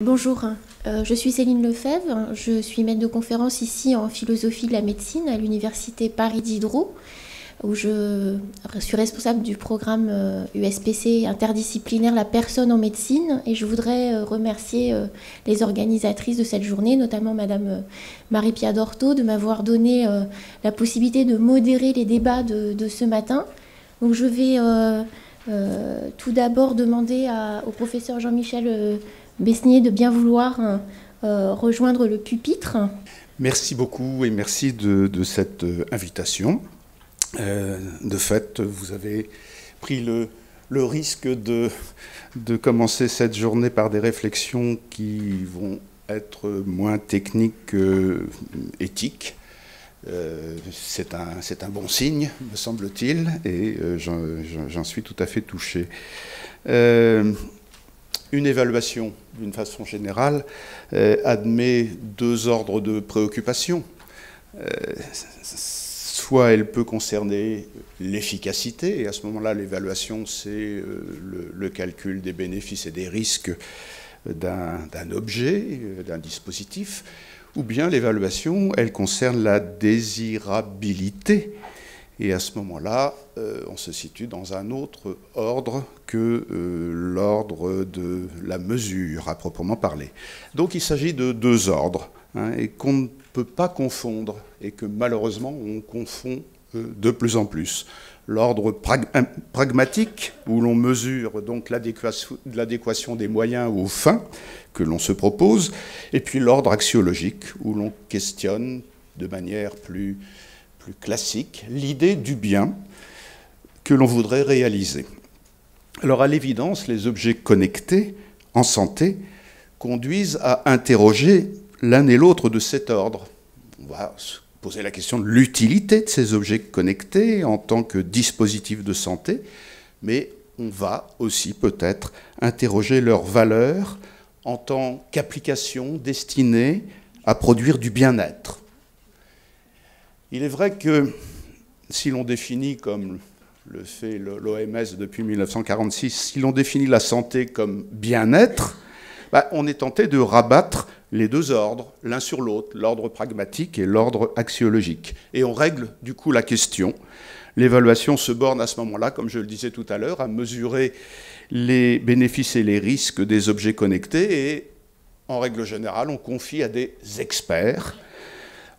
Bonjour, je suis Céline Lefebvre, je suis maître de conférence ici en philosophie de la médecine à l'université Paris Diderot, où je suis responsable du programme USPC interdisciplinaire La personne en médecine, et je voudrais remercier les organisatrices de cette journée, notamment Madame Marie-Pia Dorto, de m'avoir donné la possibilité de modérer les débats de ce matin. Donc je vais tout d'abord demander au professeur Jean-Michel Besnier de bien vouloir rejoindre le pupitre. Merci beaucoup et merci de cette invitation. De fait, vous avez pris le risque de commencer cette journée par des réflexions qui vont être moins techniques qu'éthiques. C'est un bon signe, me semble-t-il, et j'en suis tout à fait touché. Une évaluation, d'une façon générale, admet deux ordres de préoccupation. Soit elle peut concerner l'efficacité, et à ce moment-là, l'évaluation, c'est le calcul des bénéfices et des risques d'un objet, d'un dispositif, ou bien l'évaluation, elle concerne la désirabilité. Et à ce moment-là, on se situe dans un autre ordre que l'ordre de la mesure, à proprement parler. Donc il s'agit de deux ordres, et qu'on ne peut pas confondre, et que malheureusement on confond de plus en plus. L'ordre pragmatique, où l'on mesure donc l'adéquation des moyens aux fins que l'on se propose, et puis l'ordre axiologique, où l'on questionne de manière plus classique, l'idée du bien que l'on voudrait réaliser. Alors à l'évidence, les objets connectés en santé conduisent à interroger l'un et l'autre de cet ordre. On va se poser la question de l'utilité de ces objets connectés en tant que dispositifs de santé, mais on va aussi peut-être interroger leur valeur en tant qu'application destinée à produire du bien-être. Il est vrai que si l'on définit, comme le fait l'OMS depuis 1946, si l'on définit la santé comme bien-être, on est tenté de rabattre les deux ordres, l'un sur l'autre, l'ordre pragmatique et l'ordre axiologique. Et on règle du coup la question. L'évaluation se borne à ce moment-là, comme je le disais tout à l'heure, à mesurer les bénéfices et les risques des objets connectés, et en règle générale, on confie à des experts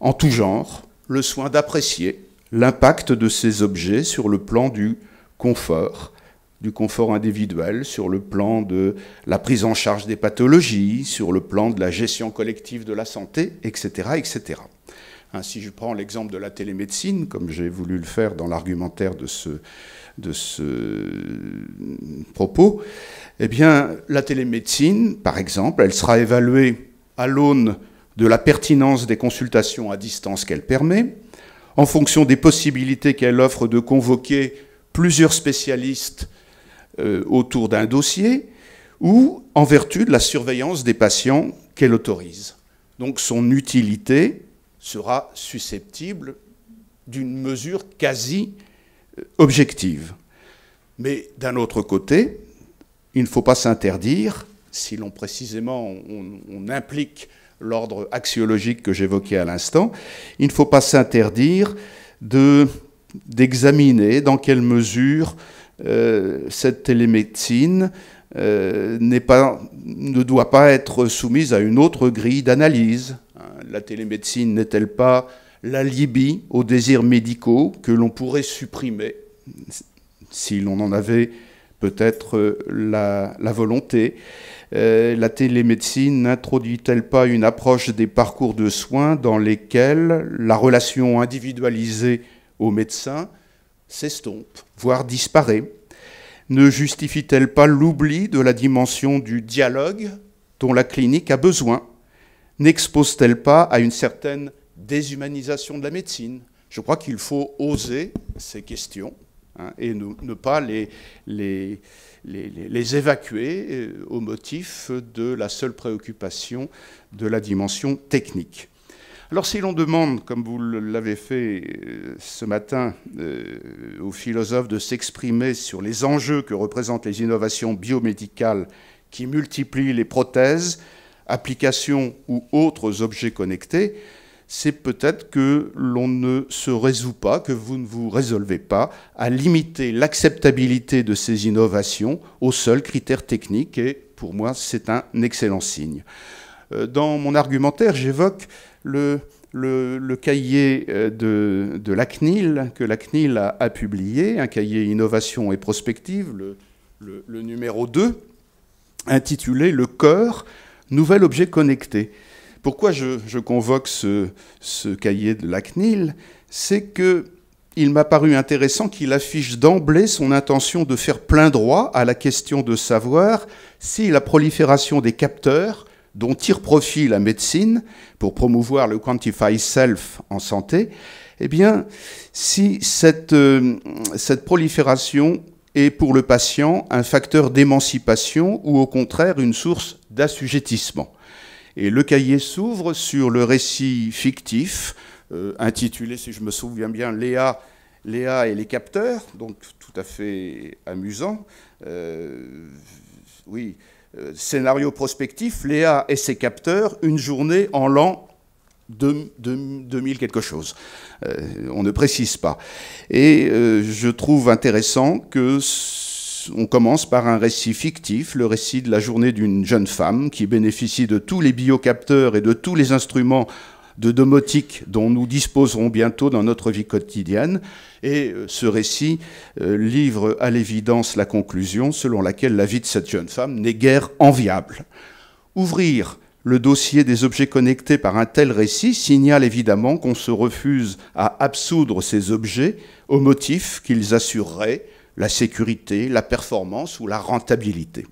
en tout genre le soin d'apprécier l'impact de ces objets sur le plan du confort individuel, sur le plan de la prise en charge des pathologies, sur le plan de la gestion collective de la santé, etc., etc. Si je prends l'exemple de la télémédecine, comme j'ai voulu le faire dans l'argumentaire de ce propos, eh bien, la télémédecine, par exemple, elle sera évaluée à l'aune de la pertinence des consultations à distance qu'elle permet, en fonction des possibilités qu'elle offre de convoquer plusieurs spécialistes autour d'un dossier, ou en vertu de la surveillance des patients qu'elle autorise. Donc son utilité sera susceptible d'une mesure quasi objective. Mais d'un autre côté, il ne faut pas s'interdire, si l'on précisément on implique l'ordre axiologique que j'évoquais à l'instant, il ne faut pas s'interdire d'examiner dans quelle mesure cette télémédecine ne doit pas être soumise à une autre grille d'analyse. La télémédecine n'est-elle pas l'alibi aux désirs médicaux que l'on pourrait supprimer si l'on en avait peut-être la volonté? La télémédecine n'introduit-elle pas une approche des parcours de soins dans lesquels la relation individualisée au médecin s'estompe, voire disparaît? Ne justifie-t-elle pas l'oubli de la dimension du dialogue dont la clinique a besoin? N'expose-t-elle pas à une certaine déshumanisation de la médecine? Je crois qu'il faut oser ces questions, et ne pas les évacuer au motif de la seule préoccupation de la dimension technique. Alors si l'on demande, comme vous l'avez fait ce matin, aux philosophes de s'exprimer sur les enjeux que représentent les innovations biomédicales qui multiplient les prothèses, applications ou autres objets connectés, c'est peut-être que l'on ne se résout pas, que vous ne vous résolvez pas à limiter l'acceptabilité de ces innovations aux seuls critères techniques, et pour moi, c'est un excellent signe. Dans mon argumentaire, j'évoque le cahier de la CNIL, que la CNIL a publié, un cahier innovation et prospective, le numéro 2, intitulé « Le cœur, nouvel objet connecté ». Pourquoi je convoque ce cahier de la CNIL? C'est qu'il m'a paru intéressant qu'il affiche d'emblée son intention de faire plein droit à la question de savoir si la prolifération des capteurs dont tire profit la médecine pour promouvoir le Quantify Self en santé, eh bien, si cette prolifération est pour le patient un facteur d'émancipation ou au contraire une source d'assujettissement. Et le cahier s'ouvre sur le récit fictif, intitulé, si je me souviens bien, Léa et les capteurs, donc tout à fait amusant. Scénario prospectif, Léa et ses capteurs, une journée en l'an 2000 quelque chose. On ne précise pas. Et je trouve intéressant que on commence par un récit fictif, le récit de la journée d'une jeune femme qui bénéficie de tous les biocapteurs et de tous les instruments de domotique dont nous disposerons bientôt dans notre vie quotidienne. Et ce récit livre à l'évidence la conclusion selon laquelle la vie de cette jeune femme n'est guère enviable. Ouvrir le dossier des objets connectés par un tel récit signale évidemment qu'on se refuse à absoudre ces objets au motif qu'ils assureraient la sécurité, la performance ou la rentabilité.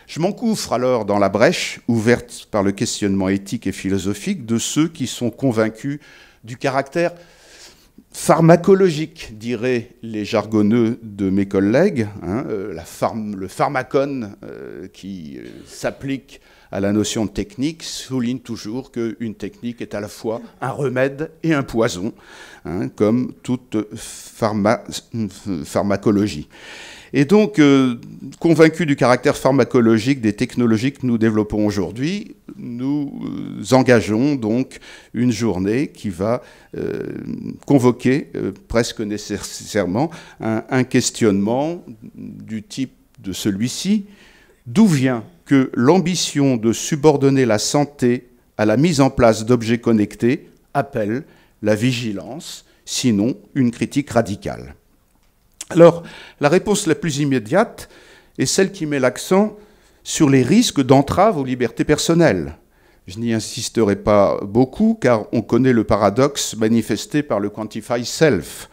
Je m'engouffre alors dans la brèche ouverte par le questionnement éthique et philosophique de ceux qui sont convaincus du caractère pharmacologique, diraient les jargonneux de mes collègues, le pharmacone qui s'applique à la notion de technique souligne toujours qu'une technique est à la fois un remède et un poison, comme toute pharmacologie. Et donc, convaincus du caractère pharmacologique des technologies que nous développons aujourd'hui, nous engageons donc une journée qui va convoquer presque nécessairement un questionnement du type de celui-ci. D'où vient que l'ambition de subordonner la santé à la mise en place d'objets connectés appelle la vigilance, sinon une critique radicale? Alors, la réponse la plus immédiate est celle qui met l'accent sur les risques d'entrave aux libertés personnelles. Je n'y insisterai pas beaucoup, car on connaît le paradoxe manifesté par le Quantify Self.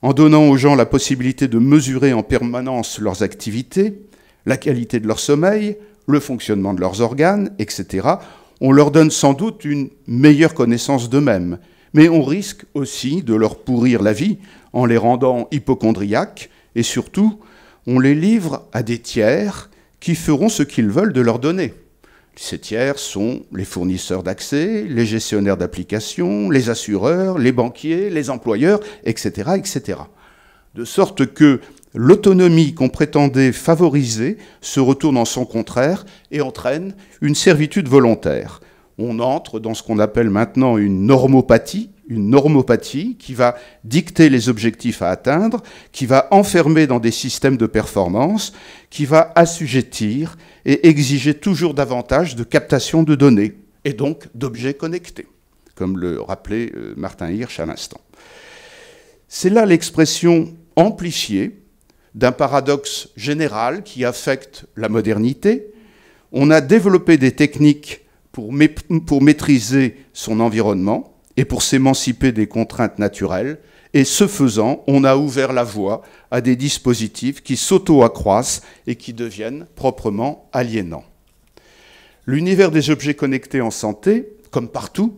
En donnant aux gens la possibilité de mesurer en permanence leurs activités, la qualité de leur sommeil, le fonctionnement de leurs organes, etc., on leur donne sans doute une meilleure connaissance d'eux-mêmes. Mais on risque aussi de leur pourrir la vie en les rendant hypocondriaques, et surtout, on les livre à des tiers qui feront ce qu'ils veulent de leur donner. Ces tiers sont les fournisseurs d'accès, les gestionnaires d'applications, les assureurs, les banquiers, les employeurs, etc., etc. De sorte que l'autonomie qu'on prétendait favoriser se retourne en son contraire et entraîne une servitude volontaire. On entre dans ce qu'on appelle maintenant une normopathie qui va dicter les objectifs à atteindre, qui va enfermer dans des systèmes de performance, qui va assujettir et exiger toujours davantage de captation de données, et donc d'objets connectés, comme le rappelait Martin Hirsch à l'instant. C'est là l'expression amplifiée d'un paradoxe général qui affecte la modernité. On a développé des techniques pour maîtriser son environnement et pour s'émanciper des contraintes naturelles, et ce faisant, on a ouvert la voie à des dispositifs qui s'auto-accroissent et qui deviennent proprement aliénants. L'univers des objets connectés en santé, comme partout,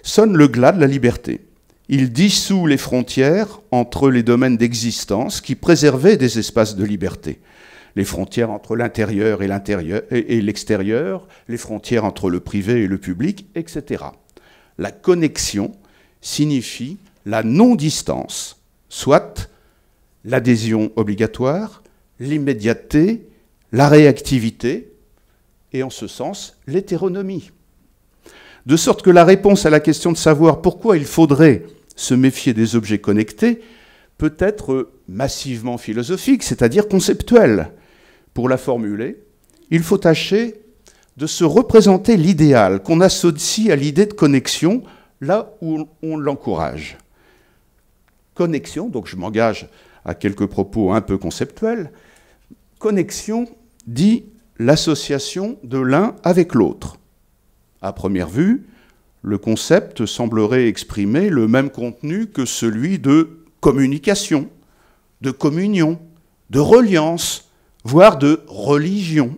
sonne le glas de la liberté. Il dissout les frontières entre les domaines d'existence qui préservaient des espaces de liberté. Les frontières entre l'intérieur et l'extérieur, les frontières entre le privé et le public, etc. La connexion signifie la non-distance, soit l'adhésion obligatoire, l'immédiateté, la réactivité, et en ce sens l'hétéronomie. De sorte que la réponse à la question de savoir pourquoi il faudrait se méfier des objets connectés peut être massivement philosophique, c'est-à-dire conceptuelle. Pour la formuler, il faut tâcher de se représenter l'idéal qu'on associe à l'idée de connexion là où on l'encourage. Connexion, donc je m'engage à quelques propos un peu conceptuels, connexion dit l'association de l'un avec l'autre. À première vue, le concept semblerait exprimer le même contenu que celui de communication, de communion, de reliance, voire de religion.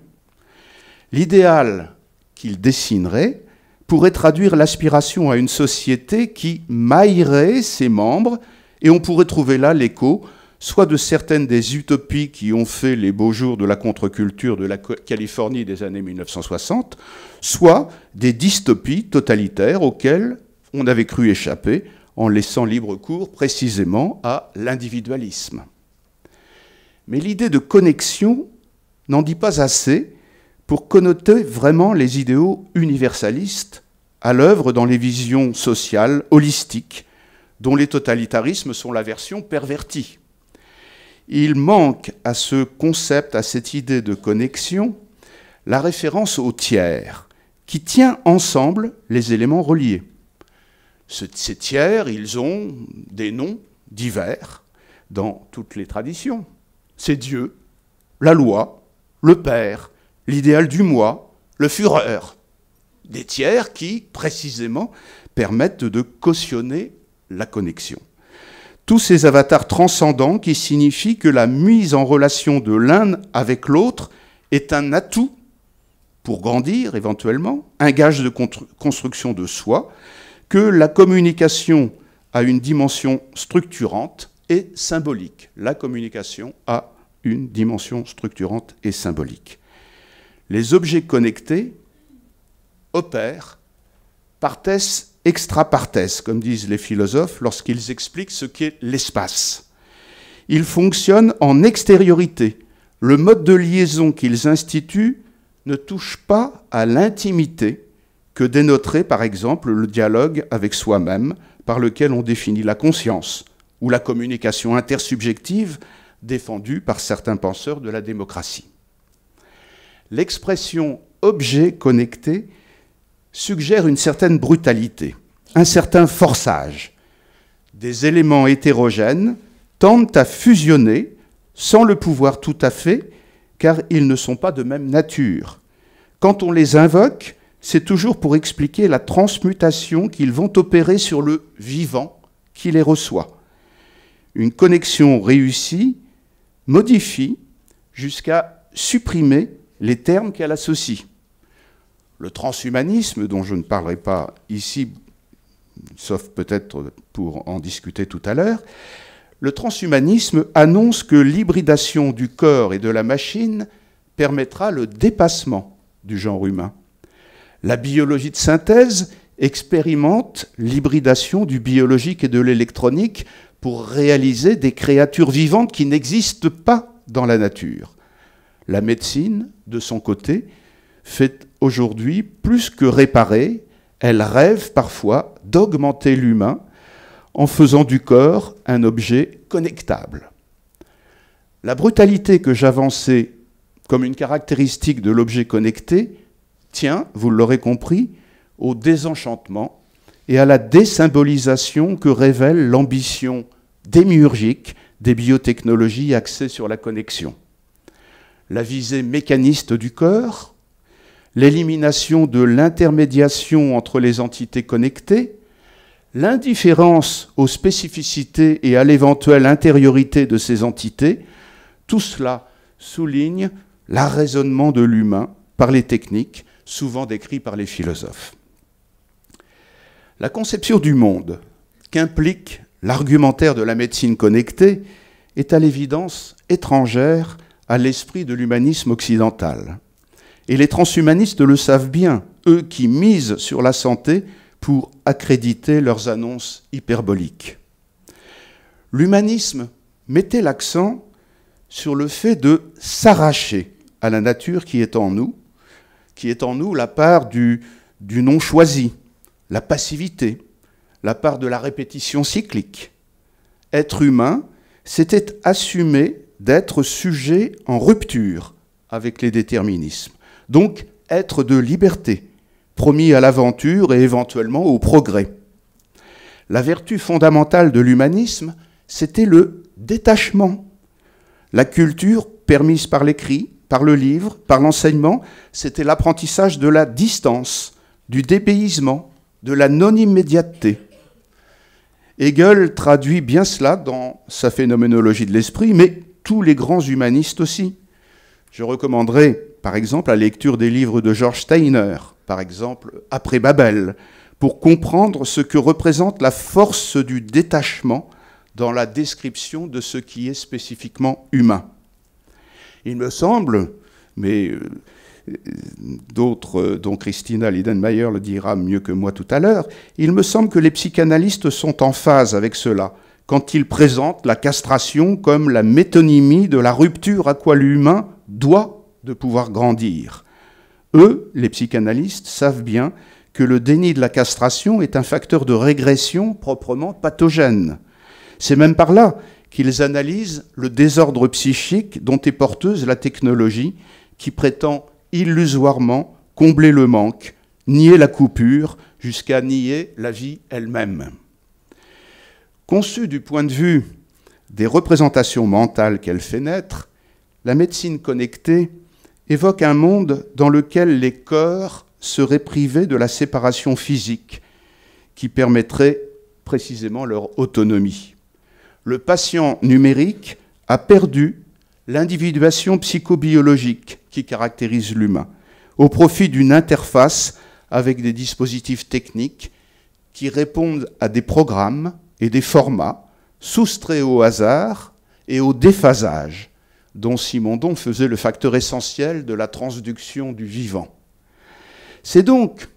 L'idéal qu'il dessinerait pourrait traduire l'aspiration à une société qui maillerait ses membres, et on pourrait trouver là l'écho soit de certaines des utopies qui ont fait les beaux jours de la contre-culture de la Californie des années 1960, soit des dystopies totalitaires auxquelles on avait cru échapper en laissant libre cours précisément à l'individualisme. Mais l'idée de connexion n'en dit pas assez pour connoter vraiment les idéaux universalistes à l'œuvre dans les visions sociales holistiques, dont les totalitarismes sont la version pervertie. Il manque à ce concept, à cette idée de connexion, la référence au tiers, qui tient ensemble les éléments reliés. Ces tiers, ils ont des noms divers dans toutes les traditions. C'est Dieu, la loi, le Père, l'idéal du moi, le Führer. Des tiers qui, précisément, permettent de cautionner la connexion. Tous ces avatars transcendants qui signifient que la mise en relation de l'un avec l'autre est un atout pour grandir éventuellement, un gage de construction de soi, que la communication a une dimension structurante et symbolique. La communication a une dimension structurante et symbolique. Les objets connectés opèrent partes extra partes, comme disent les philosophes lorsqu'ils expliquent ce qu'est l'espace. Ils fonctionnent en extériorité. Le mode de liaison qu'ils instituent ne touche pas à l'intimité que dénoterait par exemple le dialogue avec soi-même, par lequel on définit la conscience, ou la communication intersubjective défendue par certains penseurs de la démocratie. L'expression « objet connecté » suggère une certaine brutalité, un certain forçage. Des éléments hétérogènes tendent à fusionner sans le pouvoir tout à fait, car ils ne sont pas de même nature. Quand on les invoque, c'est toujours pour expliquer la transmutation qu'ils vont opérer sur le vivant qui les reçoit. Une connexion réussie modifie jusqu'à supprimer les termes qu'elle associe. Le transhumanisme, dont je ne parlerai pas ici, sauf peut-être pour en discuter tout à l'heure, le transhumanisme annonce que l'hybridation du corps et de la machine permettra le dépassement du genre humain. La biologie de synthèse expérimente l'hybridation du biologique et de l'électronique pour réaliser des créatures vivantes qui n'existent pas dans la nature. La médecine, de son côté, fait aujourd'hui plus que réparer, elle rêve parfois d'augmenter l'humain en faisant du corps un objet connectable. La brutalité que j'avançais comme une caractéristique de l'objet connecté tient, vous l'aurez compris, au désenchantement et à la désymbolisation que révèle l'ambition démiurgique des biotechnologies axées sur la connexion. La visée mécaniste du corps, l'élimination de l'intermédiation entre les entités connectées, l'indifférence aux spécificités et à l'éventuelle intériorité de ces entités, tout cela souligne l'arraisonnement de l'humain par les techniques, souvent décrits par les philosophes. La conception du monde qu'implique l'argumentaire de la médecine connectée est à l'évidence étrangère à l'esprit de l'humanisme occidental. Et les transhumanistes le savent bien, eux qui misent sur la santé pour accréditer leurs annonces hyperboliques. L'humanisme mettait l'accent sur le fait de s'arracher à la nature qui est en nous, qui est en nous la part du non choisi, la passivité, la part de la répétition cyclique. Être humain, c'était assumer d'être sujet en rupture avec les déterminismes. Donc, être de liberté, promis à l'aventure et éventuellement au progrès. La vertu fondamentale de l'humanisme, c'était le détachement. La culture permise par l'écrit, par le livre, par l'enseignement, c'était l'apprentissage de la distance, du dépaysement, de la non-immédiateté. Hegel traduit bien cela dans sa phénoménologie de l'esprit, mais tous les grands humanistes aussi. Je recommanderais, par exemple, la lecture des livres de George Steiner, par exemple, Après Babel, pour comprendre ce que représente la force du détachement dans la description de ce qui est spécifiquement humain. Il me semble, mais d'autres, dont Christina Lidenmayer le dira mieux que moi tout à l'heure, il me semble que les psychanalystes sont en phase avec cela, quand ils présentent la castration comme la métonymie de la rupture à quoi l'humain doit de pouvoir grandir. Eux, les psychanalystes, savent bien que le déni de la castration est un facteur de régression proprement pathogène. C'est même par là qu'ils analysent le désordre psychique dont est porteuse la technologie qui prétend illusoirement combler le manque, nier la coupure, jusqu'à nier la vie elle-même. Conçue du point de vue des représentations mentales qu'elle fait naître, la médecine connectée évoque un monde dans lequel les corps seraient privés de la séparation physique qui permettrait précisément leur autonomie. Le patient numérique a perdu l'individuation psychobiologique qui caractérise l'humain, au profit d'une interface avec des dispositifs techniques qui répondent à des programmes et des formats soustraits au hasard et au déphasage, dont Simondon faisait le facteur essentiel de la transduction du vivant. C'est donc,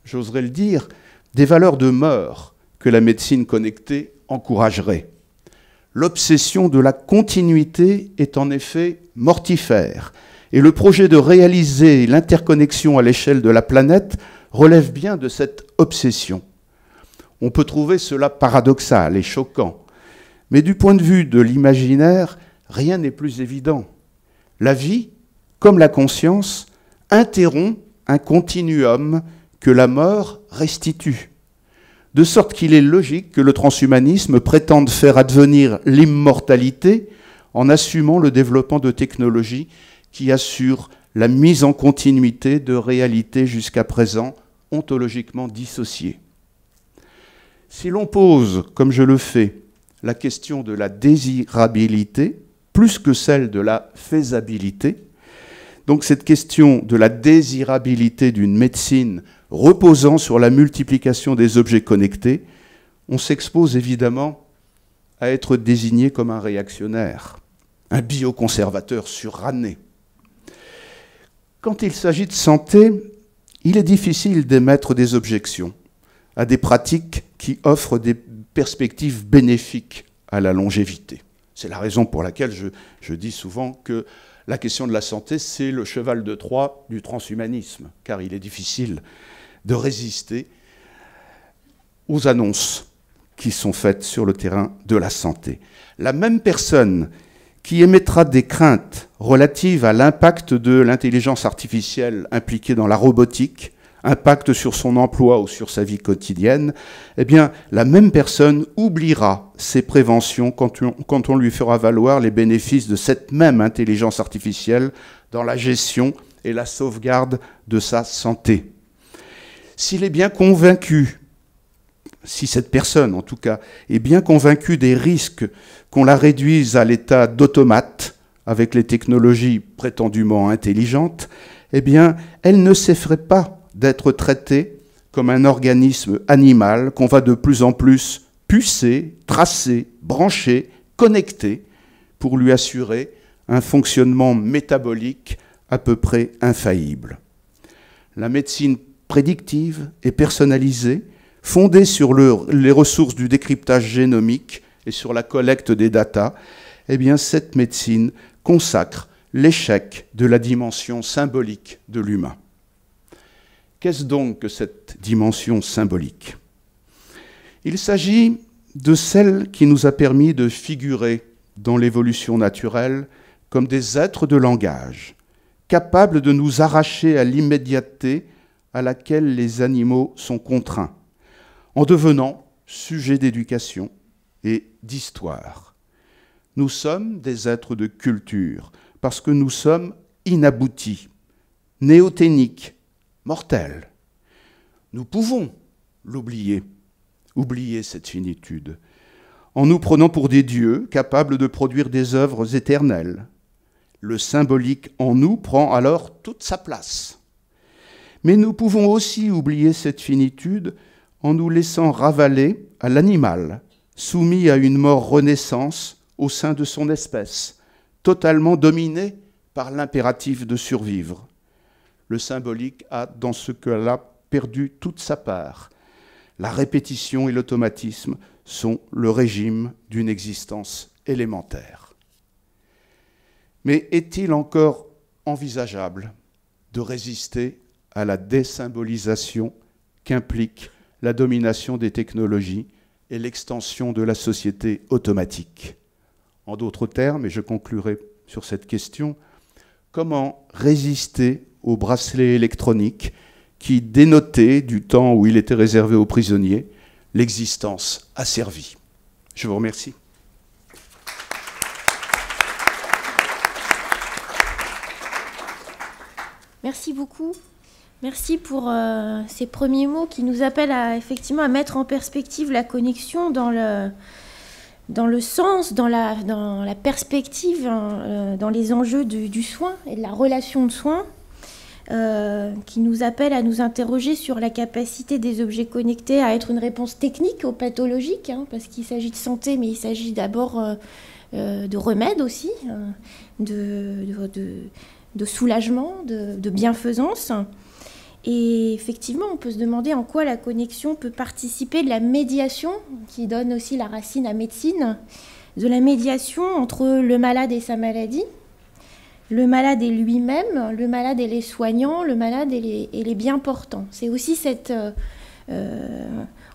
j'oserais le dire, des valeurs de mort que la médecine connectée encouragerait. L'obsession de la continuité est en effet mortifère, et le projet de réaliser l'interconnexion à l'échelle de la planète relève bien de cette obsession. On peut trouver cela paradoxal et choquant, mais du point de vue de l'imaginaire, rien n'est plus évident. La vie, comme la conscience, interrompt un continuum que la mort restitue. De sorte qu'il est logique que le transhumanisme prétende faire advenir l'immortalité en assumant le développement de technologies qui assurent la mise en continuité de réalités jusqu'à présent ontologiquement dissociées. Si l'on pose, comme je le fais, la question de la désirabilité, plus que celle de la faisabilité, donc cette question de la désirabilité d'une médecine reposant sur la multiplication des objets connectés, on s'expose évidemment à être désigné comme un réactionnaire, un bioconservateur suranné. Quand il s'agit de santé, il est difficile d'émettre des objections à des pratiques qui offrent des perspectives bénéfiques à la longévité. C'est la raison pour laquelle je dis souvent que la question de la santé, c'est le cheval de Troie du transhumanisme, car il est difficile de résister aux annonces qui sont faites sur le terrain de la santé. La même personne qui émettra des craintes relatives à l'impact de l'intelligence artificielle impliquée dans la robotique, impact sur son emploi ou sur sa vie quotidienne, eh bien, la même personne oubliera ses préventions quand on lui fera valoir les bénéfices de cette même intelligence artificielle dans la gestion et la sauvegarde de sa santé. S'il est bien convaincu, si cette personne en tout cas est bien convaincue des risques qu'on la réduise à l'état d'automate avec les technologies prétendument intelligentes, eh bien, elle ne s'effraie pas d'être traitée comme un organisme animal qu'on va de plus en plus pucer, tracer, brancher, connecter pour lui assurer un fonctionnement métabolique à peu près infaillible. La médecine prédictive et personnalisée, fondée sur les ressources du décryptage génomique et sur la collecte des datas, eh bien cette médecine consacre l'échec de la dimension symbolique de l'humain. Qu'est-ce donc que cette dimension symbolique? Il s'agit de celle qui nous a permis de figurer dans l'évolution naturelle comme des êtres de langage, capables de nous arracher à l'immédiateté à laquelle les animaux sont contraints, en devenant sujets d'éducation et d'histoire. Nous sommes des êtres de culture, parce que nous sommes inaboutis, néoténiques, mortels. Nous pouvons l'oublier, oublier cette finitude, en nous prenant pour des dieux capables de produire des œuvres éternelles. Le symbolique en nous prend alors toute sa place. Mais nous pouvons aussi oublier cette finitude en nous laissant ravaler à l'animal, soumis à une mort renaissance au sein de son espèce, totalement dominé par l'impératif de survivre. Le symbolique a, dans ce cas-là, perdu toute sa part. La répétition et l'automatisme sont le régime d'une existence élémentaire. Mais est-il encore envisageable de résister à la désymbolisation qu'implique la domination des technologies et l'extension de la société automatique? En d'autres termes, et je conclurai sur cette question, comment résister au bracelet électronique qui dénotait, du temps où il était réservé aux prisonniers, l'existence asservie? Je vous remercie. Merci beaucoup. Merci pour ces premiers mots qui nous appellent effectivement à mettre en perspective la connexion dans le sens, dans la perspective, dans les enjeux du soin et de la relation de soin, qui nous appellent à nous interroger sur la capacité des objets connectés à être une réponse technique aux pathologiques, parce qu'il s'agit de santé, mais il s'agit d'abord de remède aussi, de soulagement, de bienfaisance. Et effectivement, on peut se demander en quoi la connexion peut participer de la médiation, qui donne aussi la racine à médecine, de la médiation entre le malade et sa maladie, le malade et lui-même, le malade et les soignants, le malade et les bien portants. C'est aussi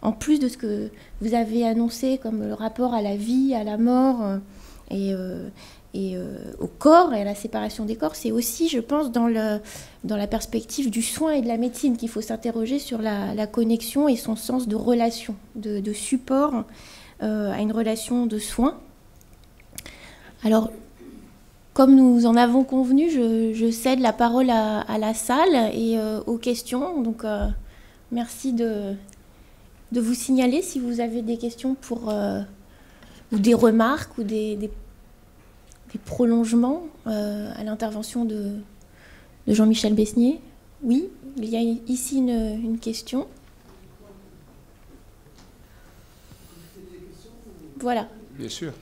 en plus de ce que vous avez annoncé comme le rapport à la vie, à la mort et au corps et à la séparation des corps, c'est aussi, je pense, dans la perspective du soin et de la médecine qu'il faut s'interroger sur la connexion et son sens de relation, de support à une relation de soin. Alors, comme nous en avons convenu, je cède la parole à la salle et aux questions. Donc, merci de vous signaler si vous avez des questions ou des remarques ou des prolongements à l'intervention de Jean-Michel Besnier. Oui, il y a ici une question. Voilà. Bien sûr.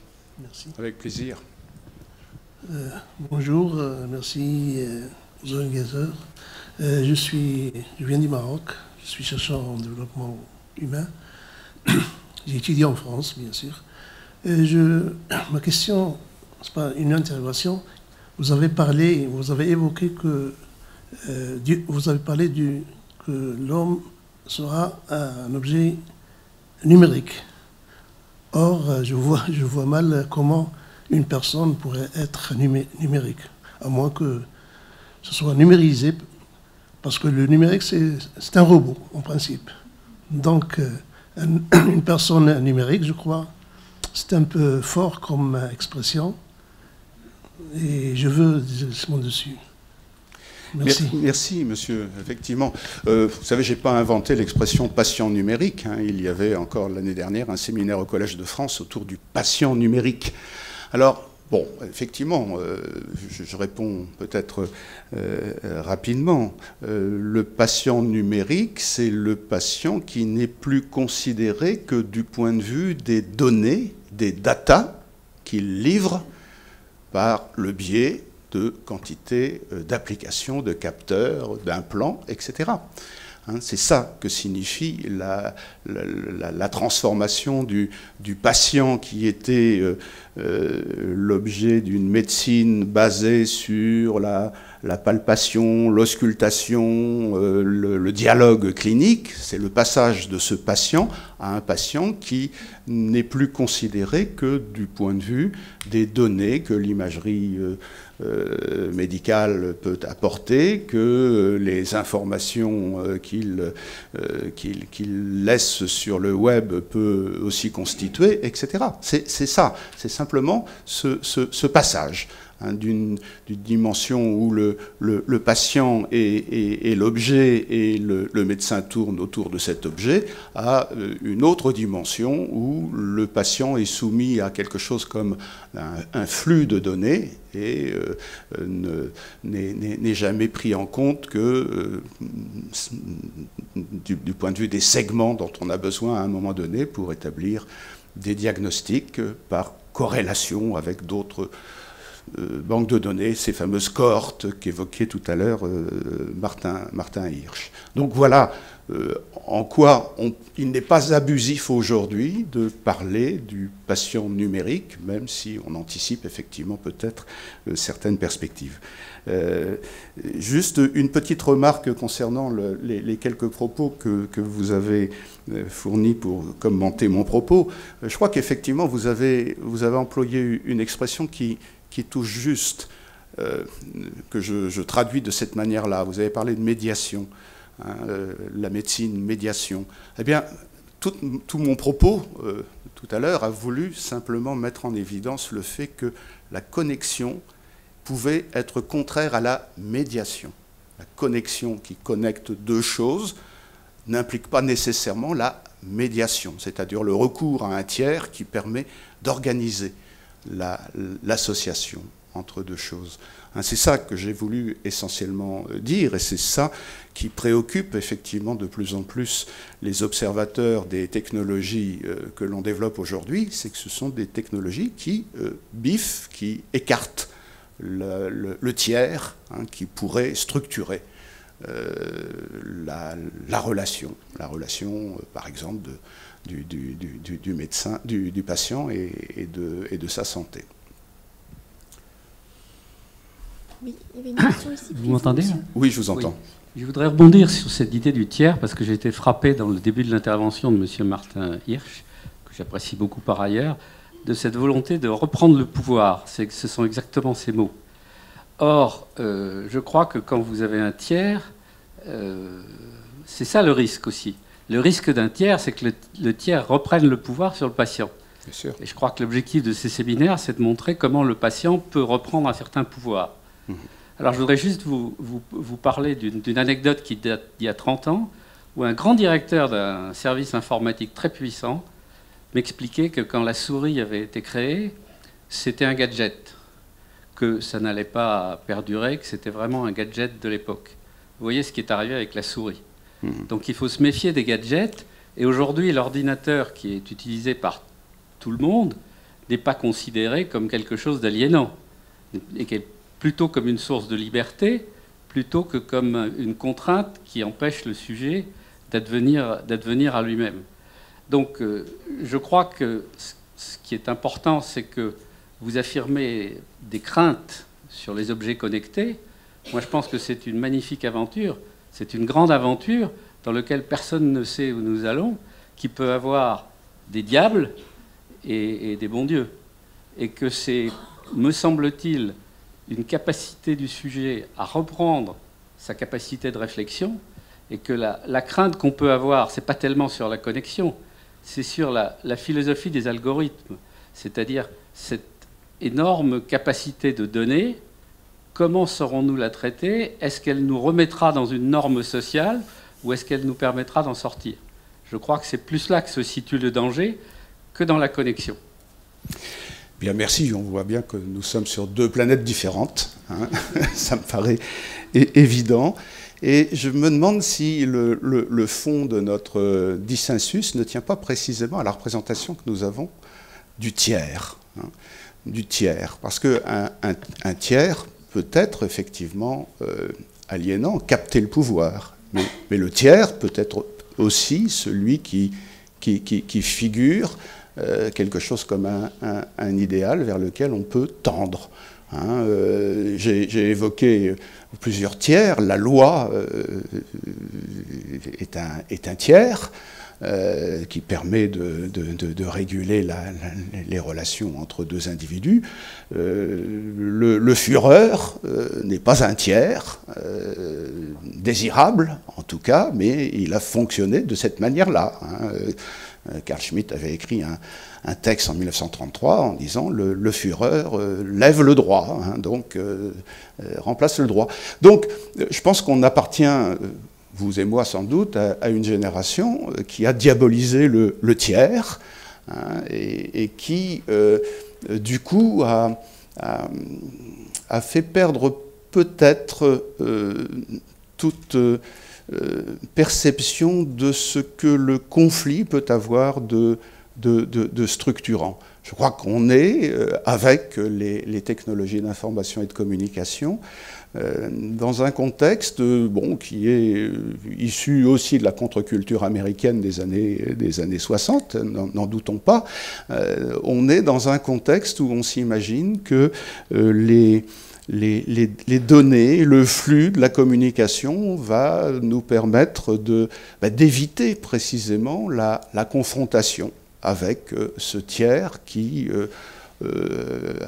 Merci. Avec plaisir. Bonjour, merci aux organisateurs. Je viens du Maroc, je suis chercheur en développement humain. J'ai étudié en France, bien sûr. Ma question, c'est pas une intervention. Vous avez évoqué que l'homme sera un objet numérique. Or, je vois mal comment une personne pourrait être numérique, à moins que ce soit numérisé, parce que le numérique, c'est un robot, en principe. Donc, une personne numérique, je crois, c'est un peu fort comme expression, et je veux des éclaircissements dessus. Merci. Merci, monsieur. Effectivement, vous savez, je n'ai pas inventé l'expression patient numérique. Il y avait encore l'année dernière un séminaire au Collège de France autour du patient numérique. Alors, bon, effectivement, je réponds peut-être rapidement. Le patient numérique, c'est le patient qui n'est plus considéré que du point de vue des données, des datas qu'il livre par le biais de quantité d'applications, de capteurs, d'implants, etc. C'est ça que signifie la transformation du patient qui était l'objet d'une médecine basée sur la la palpation, l'auscultation, le dialogue clinique, c'est le passage de ce patient à un patient qui n'est plus considéré que du point de vue des données que l'imagerie médicale peut apporter, que les informations qu'il laisse sur le web peut aussi constituer, etc. C'est ça, c'est simplement ce passage d'une dimension où le patient est l'objet et le médecin tourne autour de cet objet, à une autre dimension où le patient est soumis à quelque chose comme un flux de données et n'est jamais pris en compte que du point de vue des segments dont on a besoin à un moment donné pour établir des diagnostics par corrélation avec d'autres banques de données, ces fameuses cohortes qu'évoquait tout à l'heure Martin Hirsch. Donc voilà en quoi il n'est pas abusif aujourd'hui de parler du patient numérique, même si on anticipe effectivement peut-être certaines perspectives. Juste une petite remarque concernant les quelques propos que vous avez fournis pour commenter mon propos. Je crois qu'effectivement vous avez employé une expression qui touche juste, que je traduis de cette manière-là. Vous avez parlé de médiation, la médecine, médiation. Eh bien, tout mon propos, tout à l'heure, a voulu simplement mettre en évidence le fait que la connexion pouvait être contraire à la médiation. La connexion qui connecte deux choses n'implique pas nécessairement la médiation, c'est-à-dire le recours à un tiers qui permet d'organiser l'association entre deux choses. C'est ça que j'ai voulu essentiellement dire, et c'est ça qui préoccupe effectivement de plus en plus les observateurs des technologies que l'on développe aujourd'hui, c'est que ce sont des technologies qui biffent, qui écartent le tiers, qui pourrait structurer la relation, par exemple du médecin, du patient et de sa santé. Oui, il y avait une question ici. Vous m'entendez? Oui, je vous entends. Oui. Je voudrais rebondir sur cette idée du tiers, parce que j'ai été frappé dans le début de l'intervention de M. Martin Hirsch, que j'apprécie beaucoup par ailleurs, de cette volonté de reprendre le pouvoir. Ce sont exactement ces mots. Or, je crois que quand vous avez un tiers, c'est ça le risque aussi. Le risque d'un tiers, c'est que le tiers reprenne le pouvoir sur le patient. Bien sûr. Et je crois que l'objectif de ces séminaires, c'est de montrer comment le patient peut reprendre un certain pouvoir. Mmh. Alors je voudrais juste vous parler d'une anecdote qui date d'il y a 30 ans, où un grand directeur d'un service informatique très puissant m'expliquait que quand la souris avait été créée, c'était un gadget, que ça n'allait pas perdurer, que c'était vraiment un gadget de l'époque. Vous voyez ce qui est arrivé avec la souris. Donc il faut se méfier des gadgets. Et aujourd'hui, l'ordinateur qui est utilisé par tout le monde n'est pas considéré comme quelque chose d'aliénant, et qui est plutôt comme une source de liberté, plutôt que comme une contrainte qui empêche le sujet d'advenir à lui-même. Donc je crois que ce qui est important, c'est que vous affirmez des craintes sur les objets connectés. Moi, je pense que c'est une magnifique aventure. C'est une grande aventure dans laquelle personne ne sait où nous allons, qui peut avoir des diables et des bons dieux. Et que c'est, me semble-t-il, une capacité du sujet à reprendre sa capacité de réflexion, et que la crainte qu'on peut avoir, c'est pas tellement sur la connexion, c'est sur la philosophie des algorithmes, c'est-à-dire cette énorme capacité de données. Comment saurons-nous la traiter? Est-ce qu'elle nous remettra dans une norme sociale ou est-ce qu'elle nous permettra d'en sortir? Je crois que c'est plus là que se situe le danger que dans la connexion. Bien, merci. On voit bien que nous sommes sur deux planètes différentes. Ça me paraît évident. Et je me demande si le fond de notre dissensus ne tient pas précisément à la représentation que nous avons du tiers. Du tiers. Parce qu'un tiers peut être effectivement aliénant, capter le pouvoir. Mais le tiers peut être aussi celui qui figure quelque chose comme un idéal vers lequel on peut tendre. hein. J'ai évoqué plusieurs tiers. La loi est un tiers qui permet de réguler les relations entre deux individus. Le Führer n'est pas un tiers, désirable en tout cas, mais il a fonctionné de cette manière-là, hein. Carl Schmitt avait écrit un texte en 1933 en disant le Führer lève le droit, hein, donc remplace le droit. Donc je pense qu'on appartient, vous et moi sans doute, à une génération qui a diabolisé le tiers, hein, et qui du coup a fait perdre peut-être toute perception de ce que le conflit peut avoir de structurant. Je crois qu'on est, avec les technologies d'information et de communication, dans un contexte qui est issu aussi de la contre-culture américaine des années 60, n'en doutons pas. On est dans un contexte où on s'imagine que les données, le flux de la communication va nous permettre d'éviter précisément la confrontation avec ce tiers qui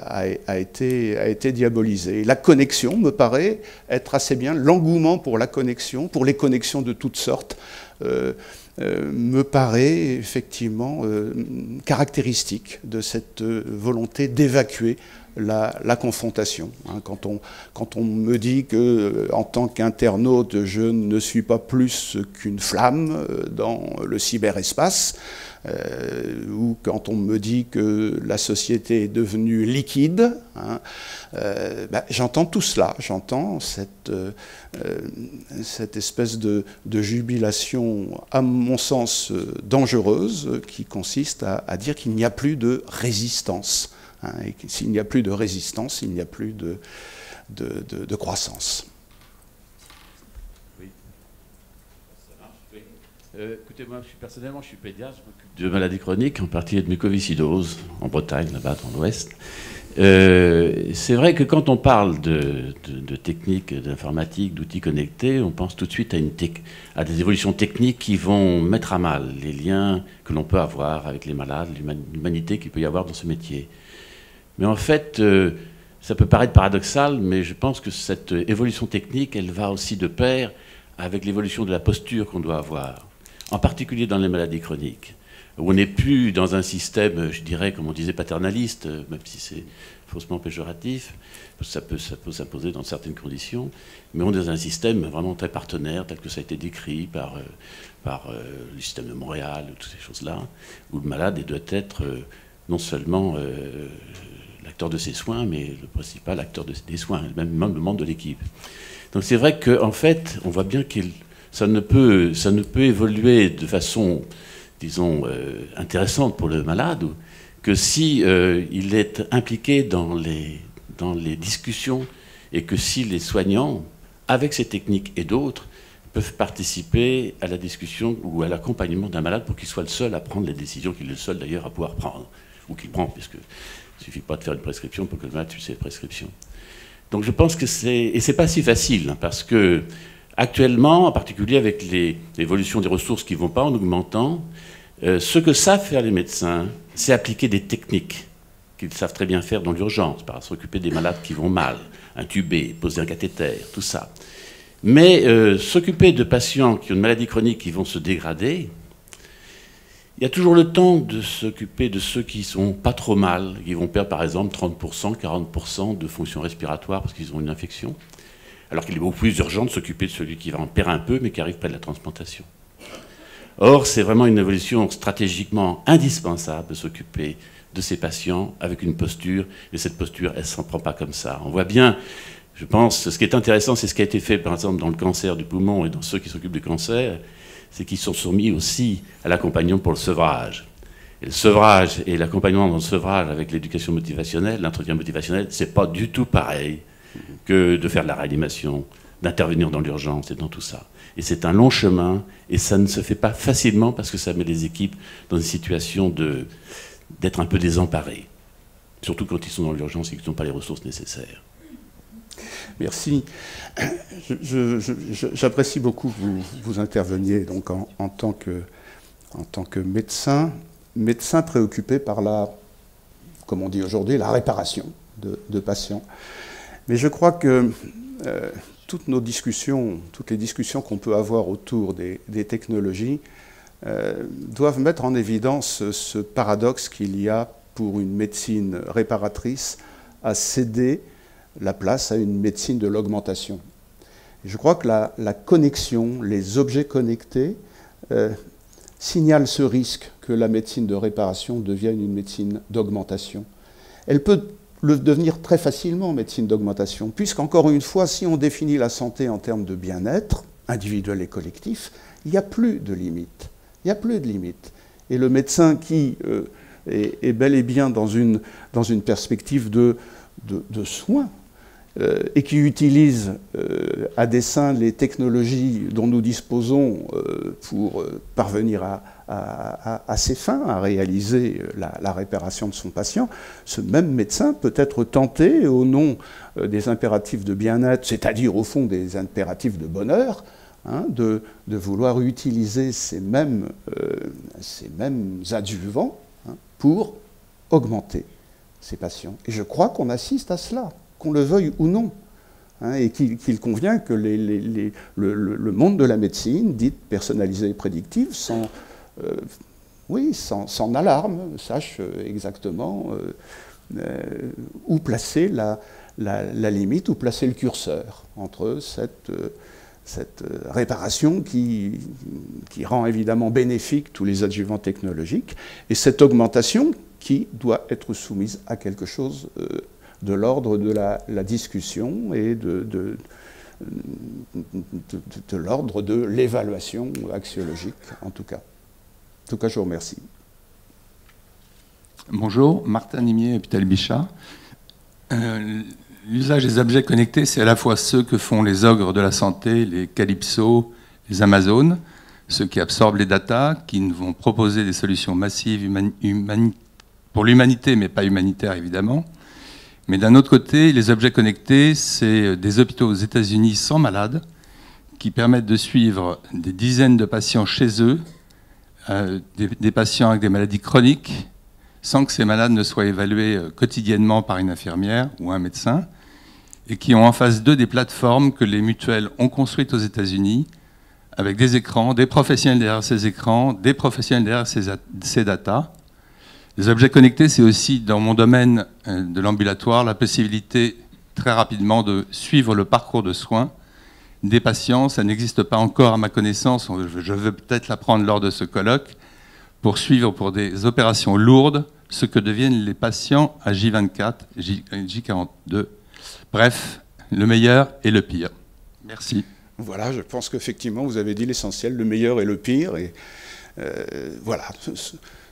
a été diabolisé. La connexion me paraît être assez bien, l'engouement pour la connexion, pour les connexions de toutes sortes, me paraît effectivement caractéristique de cette volonté d'évacuer la confrontation. Hein, quand on me dit que, en tant qu'internaute, je ne suis pas plus qu'une flamme dans le cyberespace, ou quand on me dit que la société est devenue liquide, hein, j'entends tout cela, j'entends cette espèce de jubilation, à mon sens, dangereuse, qui consiste à dire qu'il n'y a plus de résistance. Hein, et s'il n'y a plus de résistance, il n'y a plus de croissance. Oui. Ça marche, oui. Écoutez, moi, personnellement, je suis pédiatre, je m'occupe de maladies chroniques, en particulier de mucoviscidose, en Bretagne, là-bas, dans l'Ouest. C'est vrai que quand on parle de techniques d'informatique, d'outils connectés, on pense tout de suite à des évolutions techniques qui vont mettre à mal les liens que l'on peut avoir avec les malades, l'humanité qu'il peut y avoir dans ce métier. Mais en fait, ça peut paraître paradoxal, mais je pense que cette évolution technique, elle va aussi de pair avec l'évolution de la posture qu'on doit avoir, en particulier dans les maladies chroniques, où on n'est plus dans un système, je dirais, comme on disait, paternaliste, même si c'est faussement péjoratif, ça peut s'imposer dans certaines conditions, mais on est dans un système vraiment très partenaire, tel que ça a été décrit par le système de Montréal, toutes ces choses-là, où le malade il doit être non seulement l'acteur de ses soins, mais le principal acteur des soins, même le membre de l'équipe. Donc c'est vrai qu'en fait, on voit bien que ça ne peut évoluer de façon, disons, intéressante pour le malade, que si il est impliqué dans les discussions, et que si les soignants, avec ces techniques et d'autres, peuvent participer à la discussion ou à l'accompagnement d'un malade pour qu'il soit le seul à prendre les décisions, qu'il est le seul d'ailleurs à pouvoir prendre, ou qu'il prend, puisque il ne suffit pas de faire une prescription pour que le malade suive cette prescription. Donc je pense que c'est pas si facile, hein, parce que actuellement, en particulier avec l'évolution des ressources qui ne vont pas en augmentant, ce que savent faire les médecins, c'est appliquer des techniques qu'ils savent très bien faire dans l'urgence, par s'occuper des malades qui vont mal, intuber, poser un cathéter, tout ça. Mais s'occuper de patients qui ont une maladie chronique qui vont se dégrader, il y a toujours le temps de s'occuper de ceux qui sont pas trop mal, qui vont perdre par exemple 30%, 40% de fonction respiratoire parce qu'ils ont une infection, alors qu'il est beaucoup plus urgent de s'occuper de celui qui va en perdre un peu mais qui arrive près de la transplantation. Or, c'est vraiment une évolution stratégiquement indispensable de s'occuper de ces patients avec une posture, et cette posture, elle ne s'en prend pas comme ça. On voit bien, je pense, ce qui est intéressant, c'est ce qui a été fait par exemple dans le cancer du poumon et dans ceux qui s'occupent du cancer, c'est qu'ils sont soumis aussi à l'accompagnement pour le sevrage. Et le sevrage et l'accompagnement dans le sevrage avec l'éducation motivationnelle, l'entretien motivationnel, c'est pas du tout pareil que de faire de la réanimation, d'intervenir dans l'urgence et dans tout ça. Et c'est un long chemin, et ça ne se fait pas facilement parce que ça met les équipes dans une situation d'être un peu désemparées. surtout quand ils sont dans l'urgence et qu'ils n'ont pas les ressources nécessaires. Merci. J'apprécie beaucoup que vous interveniez donc en tant que médecin préoccupé par comme on dit aujourd'hui, la réparation de patients. Mais je crois que toutes les discussions qu'on peut avoir autour des technologies doivent mettre en évidence ce paradoxe qu'il y a pour une médecine réparatrice à céder la place à une médecine de l'augmentation. Je crois que la connexion, les objets connectés signalent ce risque que la médecine de réparation devienne une médecine d'augmentation. Elle peut le devenir très facilement, médecine d'augmentation, puisqu'encore une fois, si on définit la santé en termes de bien-être, individuel et collectif, il n'y a plus de limites. Il n'y a plus de limites. Et le médecin qui est bel et bien dans une perspective de soins, et qui utilise à dessein les technologies dont nous disposons pour parvenir à ses fins, à réaliser la réparation de son patient, ce même médecin peut être tenté, au nom des impératifs de bien-être, c'est-à-dire au fond des impératifs de bonheur, de vouloir utiliser ces mêmes adjuvants pour augmenter ces patients. Et je crois qu'on assiste à cela, qu'on le veuille ou non, et qu'il convient que le monde de la médecine, dite personnalisée et prédictive, sans alarme, sache exactement où placer la limite, où placer le curseur entre cette réparation qui rend évidemment bénéfique tous les adjuvants technologiques, et cette augmentation qui doit être soumise à quelque chose de l'ordre de la discussion et de l'ordre de l'évaluation axiologique, en tout cas. En tout cas, je vous remercie. Bonjour, Martin Nimier, hôpital Bichat. L'usage des objets connectés, c'est à la fois ceux que font les ogres de la santé, les Calypso, les Amazones, ceux qui absorbent les datas, qui vont proposer des solutions massives pour l'humanité, mais pas humanitaires évidemment. Mais d'un autre côté, les objets connectés, c'est des hôpitaux aux États-Unis sans malades, qui permettent de suivre des dizaines de patients chez eux, des patients avec des maladies chroniques, sans que ces malades ne soient évalués quotidiennement par une infirmière ou un médecin, et qui ont en face d'eux des plateformes que les mutuelles ont construites aux États-Unis, avec des écrans, des professionnels derrière ces écrans, des professionnels derrière ces datas. Les objets connectés, c'est aussi, dans mon domaine de l'ambulatoire, la possibilité très rapidement de suivre le parcours de soins des patients. Ça n'existe pas encore à ma connaissance, je veux peut-être l'apprendre lors de ce colloque, pour suivre pour des opérations lourdes ce que deviennent les patients à J24, J42. Bref, le meilleur et le pire. Merci. Voilà, je pense qu'effectivement, vous avez dit l'essentiel, le meilleur et le pire. Et voilà,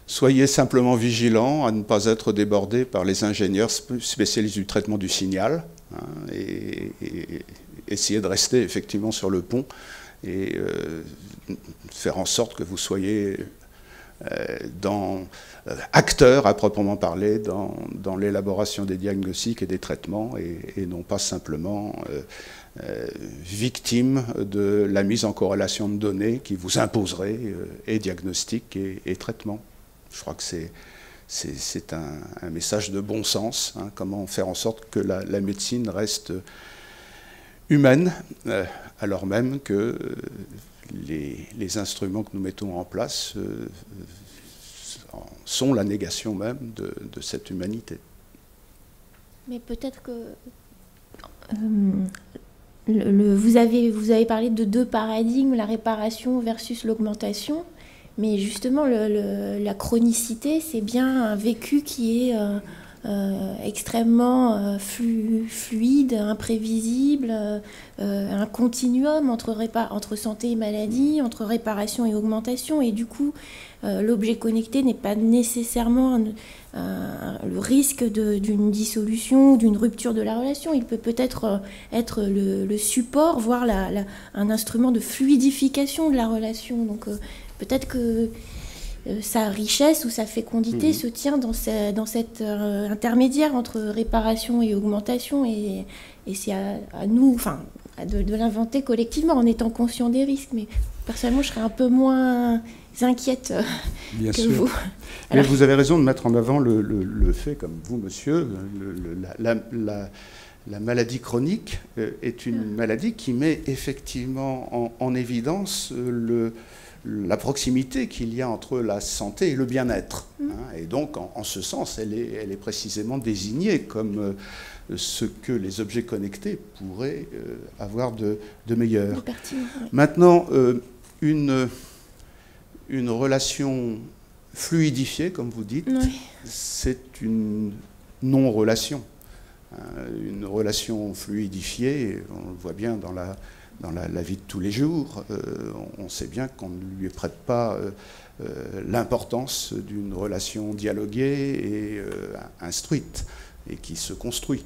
soyez simplement vigilants à ne pas être débordés par les ingénieurs spécialistes du traitement du signal, et essayez de rester effectivement sur le pont et faire en sorte que vous soyez acteurs à proprement parler dans l'élaboration des diagnostics et des traitements, et non pas simplement victimes de la mise en corrélation de données qui vous imposerait et diagnostic et traitement. Je crois que c'est un message de bon sens, comment faire en sorte que la médecine reste humaine, alors même que les instruments que nous mettons en place sont la négation même de cette humanité. Mais peut-être que vous avez parlé de deux paradigmes, la réparation versus l'augmentation, mais justement la chronicité, c'est bien un vécu qui est extrêmement fluide, imprévisible, un continuum entre santé et maladie, entre réparation et augmentation, et du coup l'objet connecté n'est pas nécessairement le risque d'une dissolution ou d'une rupture de la relation. Il peut peut-être être le support, voire un instrument de fluidification de la relation. Donc peut-être que sa richesse ou sa fécondité se tient dans cet intermédiaire entre réparation et augmentation. Et c'est à nous de l'inventer collectivement en étant conscient des risques. Mais personnellement, je serais un peu moins inquiète Bien que sûr. vous. Mais vous avez raison de mettre en avant le fait, comme vous, monsieur, la maladie chronique est une maladie qui met effectivement en évidence la proximité qu'il y a entre la santé et le bien-être. Et donc, en ce sens, elle est précisément désignée comme ce que les objets connectés pourraient avoir de meilleur. Maintenant, une relation fluidifiée, comme vous dites, c'est une non-relation. Une relation fluidifiée, on le voit bien dans la vie de tous les jours, on sait bien qu'on ne lui prête pas l'importance d'une relation dialoguée et instruite, et qui se construit.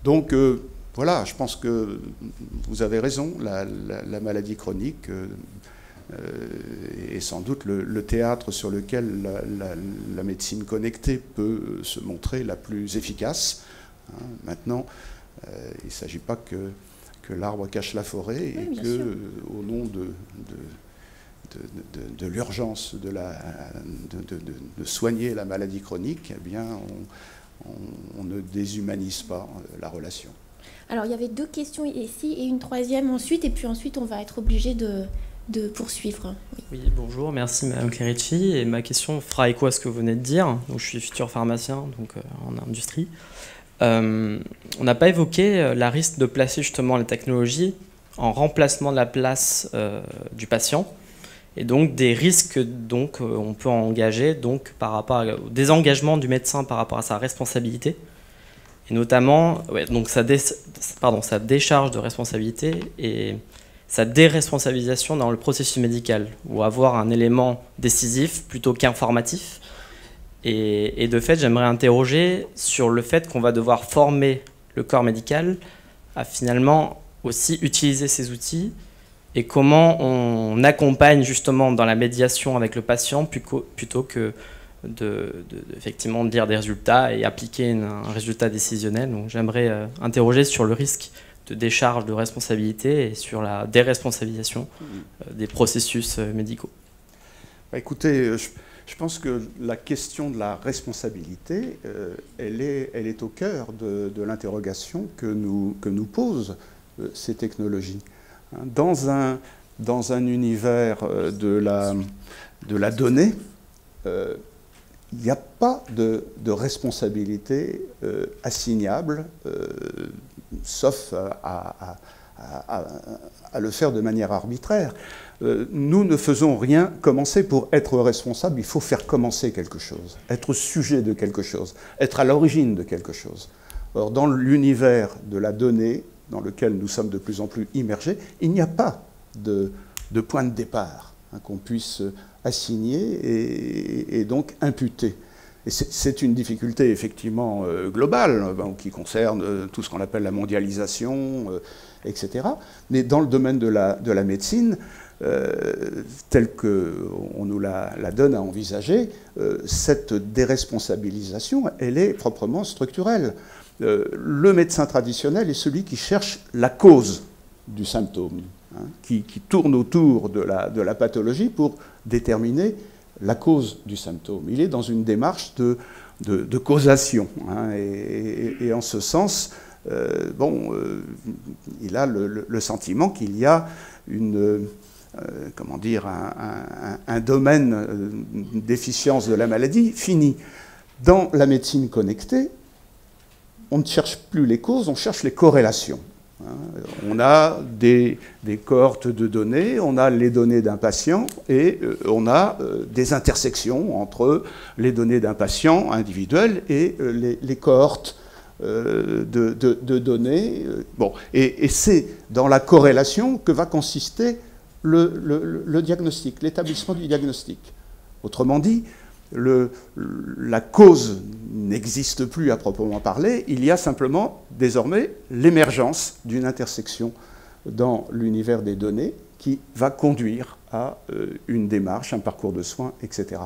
Donc voilà, je pense que vous avez raison, la maladie chronique est sans doute le théâtre sur lequel la médecine connectée peut se montrer la plus efficace. Maintenant, il ne s'agit pas que l'arbre cache la forêt et que, au nom de l'urgence de soigner la maladie chronique, eh bien, on ne déshumanise pas la relation. Alors, il y avait 2 questions ici et une troisième ensuite, et puis ensuite, on va être obligé de poursuivre. Oui, bonjour, merci Madame Clerici. Et ma question fera écho à ce que vous venez de dire. Donc, je suis futur pharmacien donc, en industrie. On n'a pas évoqué la risque de placer justement les technologies en remplacement de la place du patient et donc des risques donc on peut engager donc par rapport au désengagement du médecin par rapport à sa responsabilité et notamment donc sa décharge de responsabilité et sa déresponsabilisation dans le processus médical ou avoir un élément décisif plutôt qu'informatif. Et de fait, j'aimerais interroger sur le fait qu'on va devoir former le corps médical à finalement aussi utiliser ces outils et comment on accompagne justement dans la médiation avec le patient plutôt que effectivement dire des résultats et appliquer un résultat décisionnel. Donc j'aimerais interroger sur le risque de décharge de responsabilité et sur la déresponsabilisation des processus médicaux. Écoutez, je pense que la question de la responsabilité, elle est au cœur de l'interrogation que nous posent ces technologies. Dans un univers de la donnée, il n'y a pas de responsabilité assignable, sauf à le faire de manière arbitraire. Nous ne faisons rien commencer pour être responsable, il faut faire commencer quelque chose, être sujet de quelque chose, être à l'origine de quelque chose. Or, dans l'univers de la donnée, dans lequel nous sommes de plus en plus immergés, il n'y a pas de point de départ qu'on puisse assigner et donc imputer. Et c'est une difficulté effectivement globale qui concerne tout ce qu'on appelle la mondialisation, etc. Mais dans le domaine de la médecine, tel qu'on nous la donne à envisager, cette déresponsabilisation, elle est proprement structurelle. Le médecin traditionnel est celui qui cherche la cause du symptôme, qui tourne autour de la pathologie pour déterminer la cause du symptôme. Il est dans une démarche de causation. Et en ce sens, il a le sentiment qu'il y a un domaine d'efficience de la maladie fini. Dans la médecine connectée, on ne cherche plus les causes, on cherche les corrélations. On a des cohortes de données, on a les données d'un patient et on a des intersections entre les données d'un patient individuel et les cohortes de données. Et c'est dans la corrélation que va consister le diagnostic, l'établissement du diagnostic. Autrement dit, la cause n'existe plus à proprement parler, il y a simplement désormais l'émergence d'une intersection dans l'univers des données qui va conduire à une démarche, un parcours de soins, etc.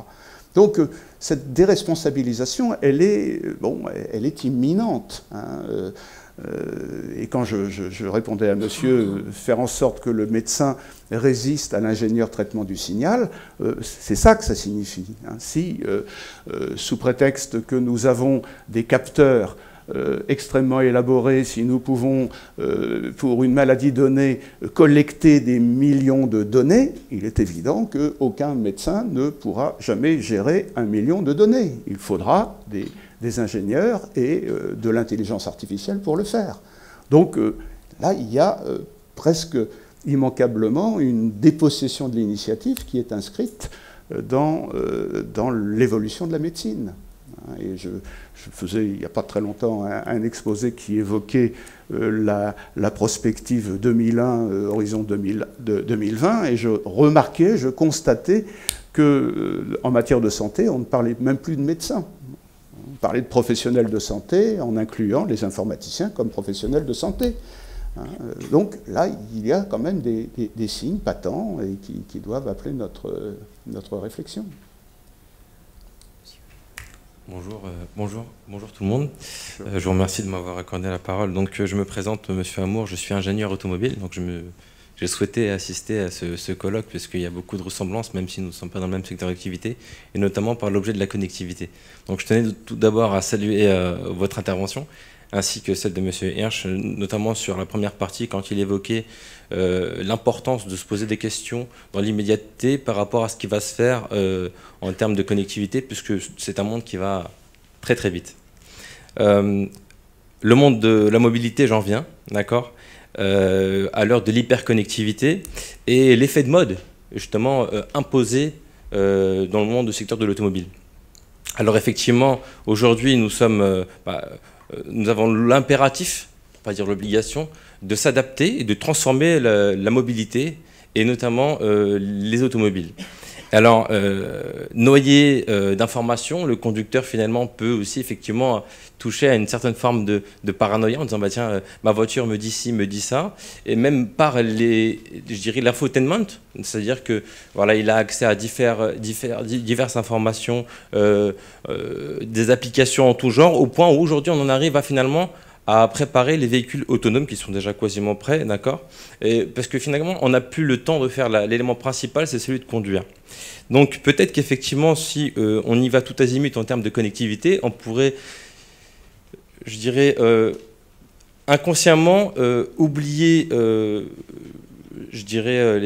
Donc cette déresponsabilisation, elle est imminente. Hein. Et quand je répondais à monsieur, faire en sorte que le médecin résiste à l'ingénieur traitement du signal, c'est ça que ça signifie. Hein. Si, sous prétexte que nous avons des capteurs extrêmement élaborés, si nous pouvons, pour une maladie donnée, collecter des millions de données, il est évident qu'aucun médecin ne pourra jamais gérer 1 million de données. Il faudra des ingénieurs et de l'intelligence artificielle pour le faire. Donc là, il y a presque immanquablement une dépossession de l'initiative qui est inscrite dans l'évolution de la médecine. Et je faisais, il n'y a pas très longtemps, un exposé qui évoquait la prospective 2001, horizon 2020, et je constatais qu'en matière de santé, on ne parlait même plus de médecins. On parlait de professionnels de santé en incluant les informaticiens comme professionnels de santé. Donc là, il y a quand même des signes patents et qui doivent appeler notre réflexion. Bonjour tout le monde. Je vous remercie de m'avoir accordé la parole. Donc je me présente, Monsieur Amour, je suis ingénieur automobile. Donc j'ai souhaité assister à ce colloque puisqu'il y a beaucoup de ressemblances, même si nous ne sommes pas dans le même secteur d'activité, et notamment par l'objet de la connectivité. Donc je tenais tout d'abord à saluer votre intervention, ainsi que celle de Monsieur Hirsch, notamment sur la première partie quand il évoquait l'importance de se poser des questions dans l'immédiateté par rapport à ce qui va se faire en termes de connectivité, puisque c'est un monde qui va très très vite. Le monde de la mobilité, j'en viens, d'accord, à l'heure de l'hyperconnectivité et l'effet de mode, justement, imposé dans le monde du secteur de l'automobile. Alors effectivement, aujourd'hui, nous avons l'impératif, pas dire l'obligation, de s'adapter et de transformer la mobilité, et notamment les automobiles. Alors, noyé d'informations, le conducteur finalement peut aussi effectivement toucher à une certaine forme de paranoïa en disant bah, tiens, ma voiture me dit ci, me dit ça, et même par l'infotainment, c'est-à-dire que voilà, il a accès à diverses informations, des applications en tout genre, au point où aujourd'hui on en arrive à finalement à préparer les véhicules autonomes qui sont déjà quasiment prêts, d'accord ? Parce que finalement, on n'a plus le temps de faire l'élément principal, c'est celui de conduire. Donc peut-être qu'effectivement, si on y va tout azimut en termes de connectivité, on pourrait, je dirais, inconsciemment oublier, je dirais,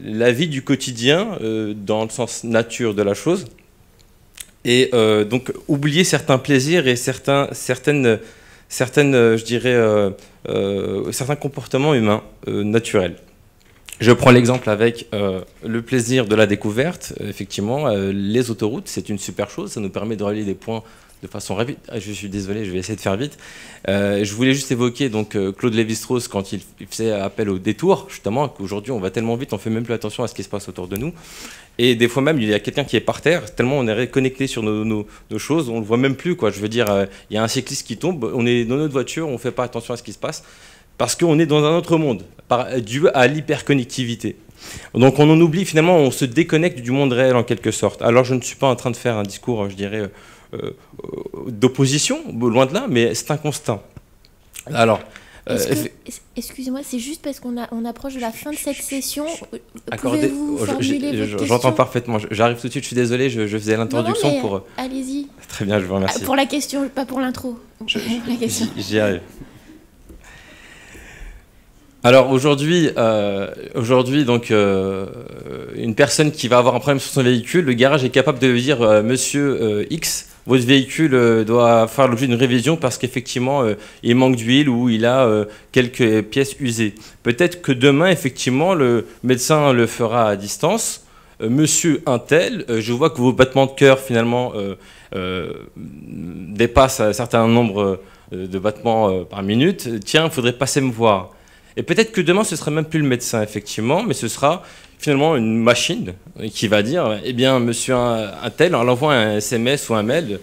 la vie du quotidien dans le sens nature de la chose, et donc oublier certains plaisirs et certaines, je dirais, certains comportements humains naturels. Je prends l'exemple avec le plaisir de la découverte. Effectivement, les autoroutes, c'est une super chose. Ça nous permet de relier des points de façon rapide. Je suis désolé, je vais essayer de faire vite. Je voulais juste évoquer donc, Claude Lévi-Strauss quand il faisait appel au détour, justement, qu'aujourd'hui on va tellement vite, on ne fait même plus attention à ce qui se passe autour de nous. Et des fois même, il y a quelqu'un qui est par terre, tellement on est reconnecté sur nos choses, on ne le voit même plus, quoi. Je veux dire, il y a un cycliste qui tombe, on est dans notre voiture, on ne fait pas attention à ce qui se passe, parce qu'on est dans un autre monde, dû à l'hyperconnectivité. Donc on en oublie, finalement, on se déconnecte du monde réel en quelque sorte. Alors je ne suis pas en train de faire un discours, je dirais, d'opposition, loin de là, mais c'est un constat. Alors, excusez-moi, c'est juste parce qu'on approche de la fin de cette session. Pouvez-vous formuler votre question ? J'entends parfaitement. J'arrive tout de suite. Je suis désolé. Je faisais l'introduction pour. Allez-y. Très bien, je vous remercie. Pour la question, pas pour l'intro. J'y arrive. Alors aujourd'hui, donc une personne qui va avoir un problème sur son véhicule, le garage est capable de dire Monsieur X, votre véhicule doit faire l'objet d'une révision parce qu'effectivement il manque d'huile ou il a quelques pièces usées. Peut-être que demain effectivement le médecin le fera à distance. Monsieur Untel, je vois que vos battements de cœur finalement dépassent un certain nombre de battements par minute. Tiens, il faudrait passer me voir. Et peut-être que demain, ce ne sera même plus le médecin, effectivement, mais ce sera finalement une machine qui va dire, eh bien, monsieur Untel, on envoie un SMS ou un mail,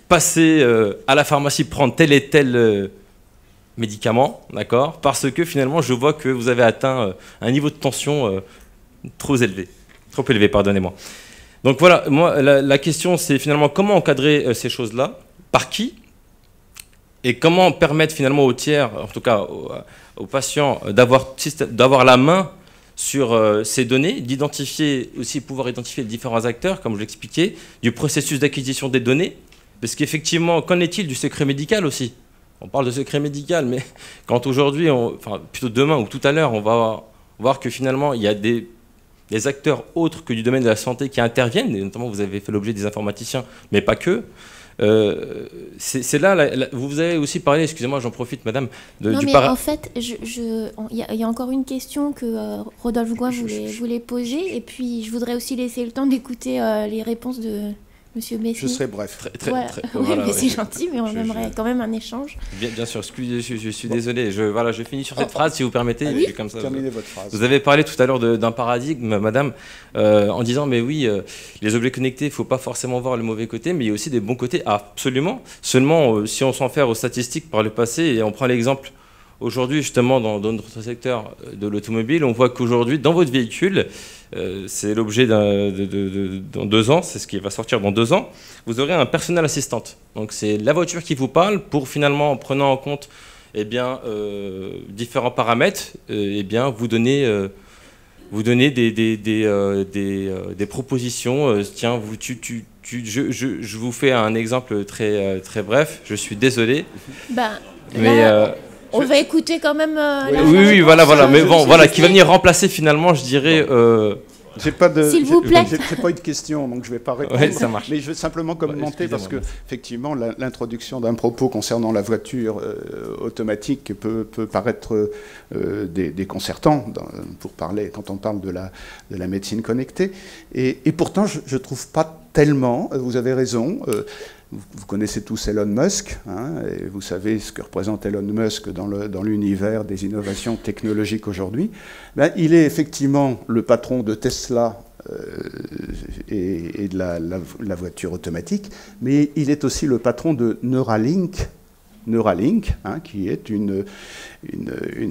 passez à la pharmacie prendre tel et tel médicaments, d'accord, parce que finalement je vois que vous avez atteint un niveau de tension trop élevé, pardonnez-moi. Donc voilà, moi la question c'est finalement comment encadrer ces choses-là, par qui, et comment permettre finalement aux tiers, en tout cas aux patients, d'avoir la main sur ces données, d'identifier aussi, pouvoir identifier les différents acteurs, comme je l'expliquais, du processus d'acquisition des données, parce qu'effectivement, qu'en est-il du secret médical aussi? On parle de secret médical, mais quand aujourd'hui, enfin plutôt demain ou tout à l'heure, on va voir que finalement, il y a des acteurs autres que du domaine de la santé qui interviennent, et notamment vous avez fait l'objet des informaticiens, mais pas que. C'est là, vous avez aussi parlé, excusez-moi, j'en profite, madame. Non, mais en fait, il y a encore une question que Rodolphe Gouin voulait poser, et puis je voudrais aussi laisser le temps d'écouter les réponses de Monsieur Messi. Je serai bref. Voilà, mais c'est gentil, mais on aimerait quand même un échange. Bien sûr, je suis désolé. Je finis sur cette phrase, si vous permettez. Oui, comme ça, terminez votre phrase. Vous avez parlé tout à l'heure d'un paradigme, madame, en disant, mais oui, les objets connectés, il ne faut pas forcément voir le mauvais côté, mais il y a aussi des bons côtés, absolument. Seulement, si on s'en fait aux statistiques par le passé, et on prend l'exemple aujourd'hui, justement, dans notre secteur de l'automobile, on voit qu'aujourd'hui, dans votre véhicule, c'est l'objet dans 2 ans, c'est ce qui va sortir dans 2 ans, vous aurez un personnel assistante. Donc c'est la voiture qui vous parle pour finalement, en prenant en compte différents paramètres, vous donner des propositions. Tiens, je vous fais un exemple très, très bref, je suis désolé. On va écouter quand même. Oui, voilà. Mais bon, voilà, qui va venir remplacer finalement, je dirais. S'il vous plaît. C'est pas une question, donc je vais pas répondre. Ouais, ça marche. Mais je vais simplement commenter parce que effectivement, l'introduction d'un propos concernant la voiture automatique peut paraître déconcertant pour parler quand on parle de la médecine connectée. Et pourtant, je trouve pas tellement. Vous avez raison. Vous connaissez tous Elon Musk, et vous savez ce que représente Elon Musk dans l'univers des innovations technologiques aujourd'hui. Il est effectivement le patron de Tesla et de la voiture automatique, mais il est aussi le patron de Neuralink, qui est une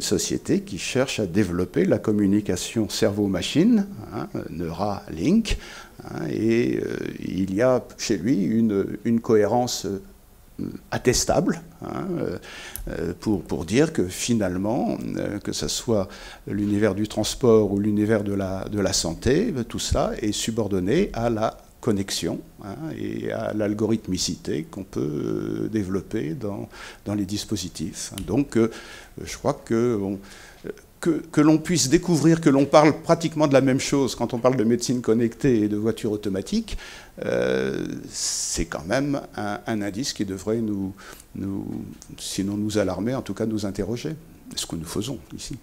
société qui cherche à développer la communication cerveau-machine, Neuralink, et il y a chez lui une cohérence attestable pour dire que finalement, que ce soit l'univers du transport ou l'univers de la santé, tout cela est subordonné à la connexion et à l'algorithmicité qu'on peut développer dans les dispositifs. Donc je crois que l'on puisse découvrir que l'on parle pratiquement de la même chose quand on parle de médecine connectée et de voitures automatiques, c'est quand même un indice qui devrait sinon nous alarmer, en tout cas nous interroger. C'est ce que nous faisons ici.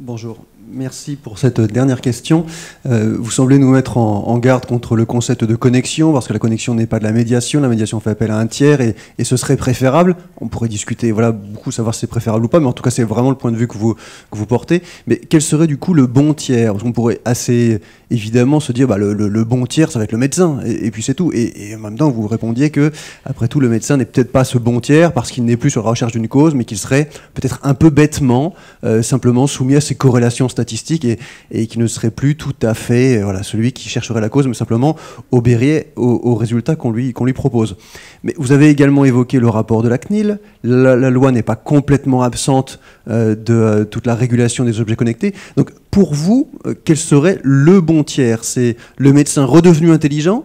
Bonjour, merci pour cette dernière question. Vous semblez nous mettre en garde contre le concept de connexion, parce que la connexion n'est pas de la médiation fait appel à un tiers, et ce serait préférable. On pourrait discuter, beaucoup savoir si c'est préférable ou pas, mais en tout cas c'est vraiment le point de vue que vous portez. Mais quel serait du coup le bon tiers? Parce qu'on pourrait assez évidemment se dire, le bon tiers, ça va être le médecin, et puis c'est tout. Et en même temps, vous répondiez que, après tout, le médecin n'est peut-être pas ce bon tiers, parce qu'il n'est plus sur la recherche d'une cause, mais qu'il serait peut-être un peu bêtement, simplement soumis à ces corrélations statistiques, et qui ne serait plus tout à fait celui qui chercherait la cause, mais simplement obéirait aux résultats qu'on lui propose. Mais vous avez également évoqué le rapport de la CNIL. La loi n'est pas complètement absente de toute la régulation des objets connectés. Donc pour vous, quel serait le bon tiers? C'est le médecin redevenu intelligent?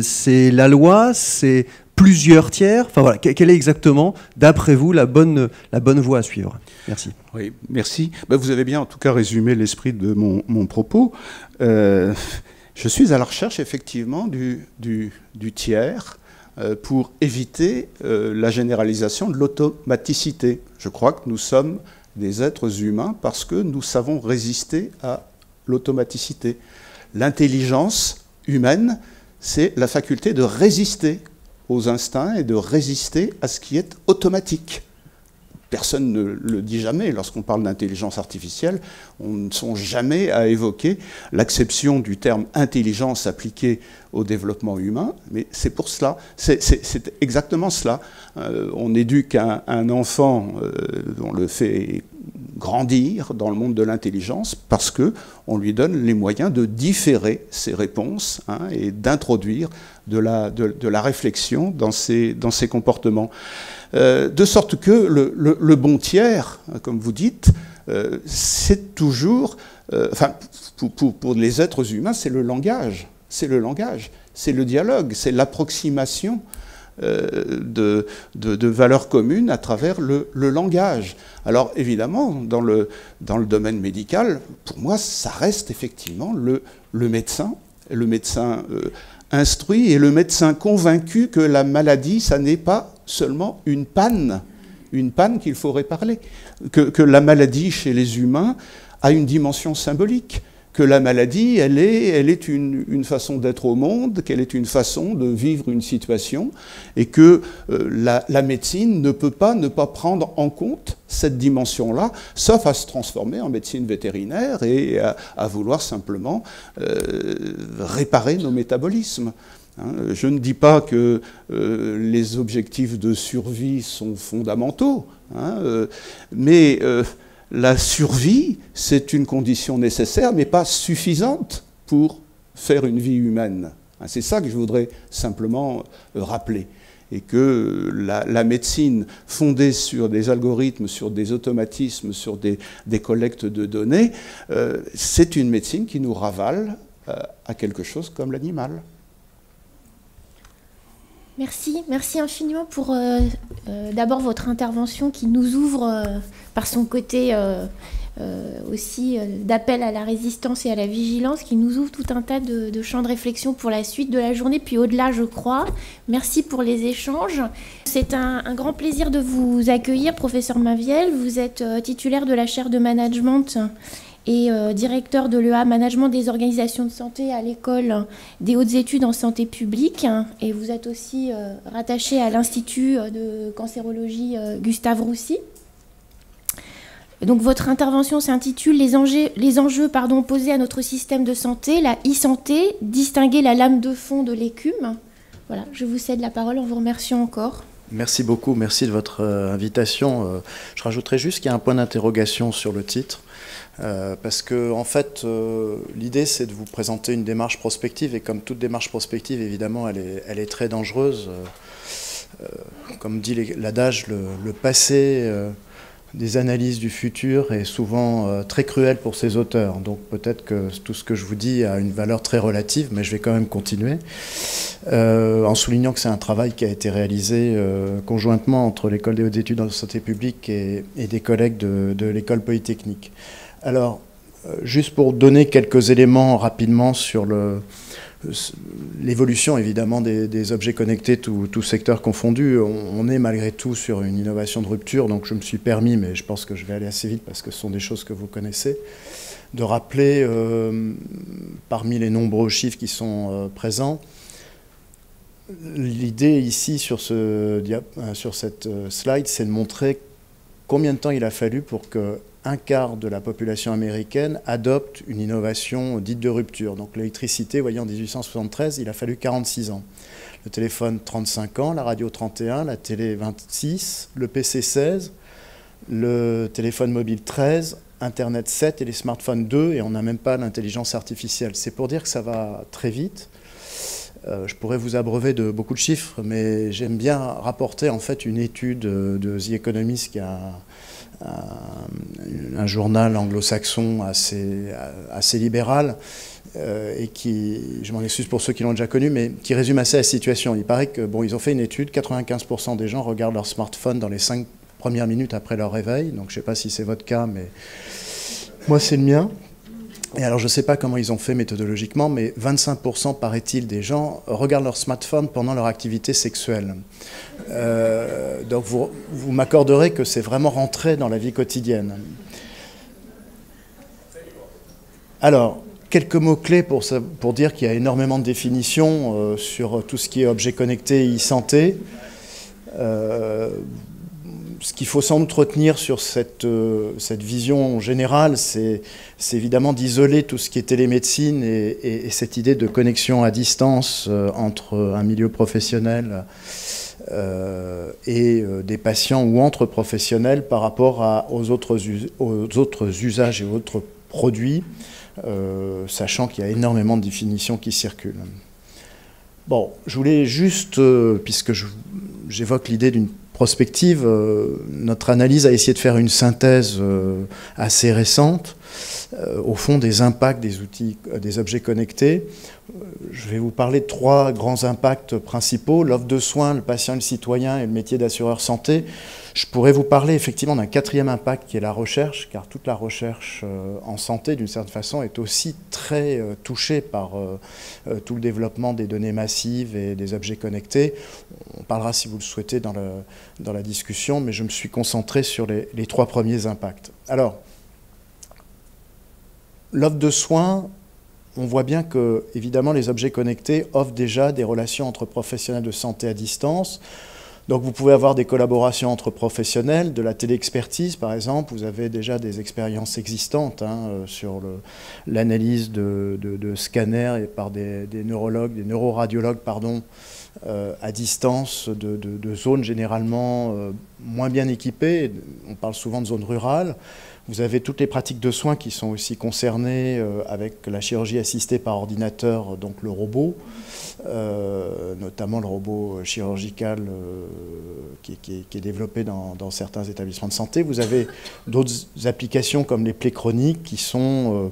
C'est la loi? C'est plusieurs tiers? Enfin voilà, quelle est exactement, d'après vous, la bonne voie à suivre? Merci. Oui, merci. Vous avez bien en tout cas résumé l'esprit de mon propos. Je suis à la recherche effectivement du tiers pour éviter la généralisation de l'automaticité. Je crois que nous sommes des êtres humains parce que nous savons résister à l'automaticité. L'intelligence humaine, c'est la faculté de résister aux instincts et de résister à ce qui est automatique. personne ne le dit jamais. Lorsqu'on parle d'intelligence artificielle, on ne songe jamais à évoquer l'acception du terme intelligence appliquée au développement humain, mais c'est pour cela, c'est exactement cela. On éduque un enfant, on le fait grandir dans le monde de l'intelligence parce qu'on lui donne les moyens de différer ses réponses et d'introduire de la réflexion dans ses comportements. De sorte que le bon tiers, comme vous dites, c'est toujours, pour les êtres humains, c'est le langage, c'est le dialogue, c'est l'approximation de valeurs communes à travers le langage. Alors évidemment, dans le domaine médical, pour moi, ça reste effectivement le médecin instruit et le médecin convaincu que la maladie, ça n'est pas seulement une panne qu'il faut réparer, que la maladie chez les humains a une dimension symbolique, que la maladie, elle est une façon d'être au monde, qu'elle est une façon de vivre une situation, et que la médecine ne peut pas ne pas prendre en compte cette dimension-là, sauf à se transformer en médecine vétérinaire et à vouloir simplement réparer nos métabolismes. Je ne dis pas que les objectifs de survie sont fondamentaux, mais la survie, c'est une condition nécessaire, mais pas suffisante pour faire une vie humaine. C'est ça que je voudrais simplement rappeler. Et que la médecine fondée sur des algorithmes, sur des automatismes, sur des collectes de données, c'est une médecine qui nous ravale à quelque chose comme l'animal. Merci infiniment pour d'abord votre intervention qui nous ouvre par son côté aussi d'appel à la résistance et à la vigilance, qui nous ouvre tout un tas de champs de réflexion pour la suite de la journée, puis au-delà, je crois. Merci pour les échanges. C'est un grand plaisir de vous accueillir, professeur Maviel. Vous êtes titulaire de la chaire de management et directeur de l'EA Management des organisations de santé à l'école des hautes études en santé publique. Et vous êtes aussi rattaché à l'Institut de cancérologie Gustave Roussy. Donc votre intervention s'intitule « Les enjeux posés à notre système de santé, la e-santé, distinguer la lame de fond de l'écume ». Voilà, je vous cède la parole en vous remerciant encore. Merci beaucoup, merci de votre invitation. Je rajouterai juste qu'il y a un point d'interrogation sur le titre. Parce que en fait, l'idée c'est de vous présenter une démarche prospective, et comme toute démarche prospective, évidemment, elle est très dangereuse. Comme dit l'adage, le passé des analyses du futur est souvent très cruel pour ses auteurs. Donc peut-être que tout ce que je vous dis a une valeur très relative, mais je vais quand même continuer, en soulignant que c'est un travail qui a été réalisé conjointement entre l'École des hautes études en santé publique et des collègues de l'École polytechnique. Alors, juste pour donner quelques éléments rapidement sur l'évolution évidemment des objets connectés, tout secteur confondu, on est malgré tout sur une innovation de rupture, donc je me suis permis, mais je pense que je vais aller assez vite parce que ce sont des choses que vous connaissez, de rappeler, parmi les nombreux chiffres qui sont présents, l'idée ici sur cette slide, c'est de montrer combien de temps il a fallu pour que un quart de la population américaine adopte une innovation dite de rupture. Donc l'électricité, vous voyez, en 1873, il a fallu 46 ans. Le téléphone, 35 ans, la radio, 31, la télé, 26, le PC, 16, le téléphone mobile, 13, Internet, 7 et les smartphones, 2, et on n'a même pas l'intelligence artificielle. C'est pour dire que ça va très vite. Je pourrais vous abreuver de beaucoup de chiffres, mais j'aime bien rapporter en fait une étude de The Economist, qui a un journal anglo-saxon assez libéral, et qui, je m'en excuse pour ceux qui l'ont déjà connu, mais qui résume assez la situation. Il paraît que, bon, ils ont fait une étude, 95% des gens regardent leur smartphone dans les 5 premières minutes après leur réveil, donc je ne sais pas si c'est votre cas, mais moi c'est le mien. Et alors je ne sais pas comment ils ont fait méthodologiquement, mais 25% paraît-il des gens regardent leur smartphone pendant leur activité sexuelle. Donc vous m'accorderez que c'est vraiment rentré dans la vie quotidienne. Alors, quelques mots-clés pour dire qu'il y a énormément de définitions sur tout ce qui est objet connecté et e-santé. ce qu'il faut sans doute retenir sur cette vision générale, c'est évidemment d'isoler tout ce qui est télémédecine et cette idée de connexion à distance entre un milieu professionnel et des patients ou entre professionnels par rapport aux autres usages et autres produits, sachant qu'il y a énormément de définitions qui circulent. Bon, je voulais juste, puisque j'évoque l'idée d'une prospective, notre analyse a essayé de faire une synthèse assez récente, au fond, des impacts des outils, des objets connectés. Je vais vous parler de 3 grands impacts principaux, l'offre de soins, le patient et le citoyen et le métier d'assureur santé. Je pourrais vous parler effectivement d'un 4e impact qui est la recherche, car toute la recherche en santé, d'une certaine façon, est aussi très touchée par tout le développement des données massives et des objets connectés. On parlera, si vous le souhaitez, dans la discussion, mais je me suis concentré sur les 3 premiers impacts. Alors, l'offre de soins, on voit bien que, évidemment, les objets connectés offrent déjà des relations entre professionnels de santé à distance. Donc vous pouvez avoir des collaborations entre professionnels, de la téléexpertise par exemple. Vous avez déjà des expériences existantes sur l'analyse de scanners et par des neurologues, des neuroradiologues, pardon, à distance de zones généralement moins bien équipées. On parle souvent de zones rurales. Vous avez toutes les pratiques de soins qui sont aussi concernées avec la chirurgie assistée par ordinateur, donc le robot, notamment le robot chirurgical qui est développé dans certains établissements de santé. Vous avez d'autres applications comme les plaies chroniques qui sont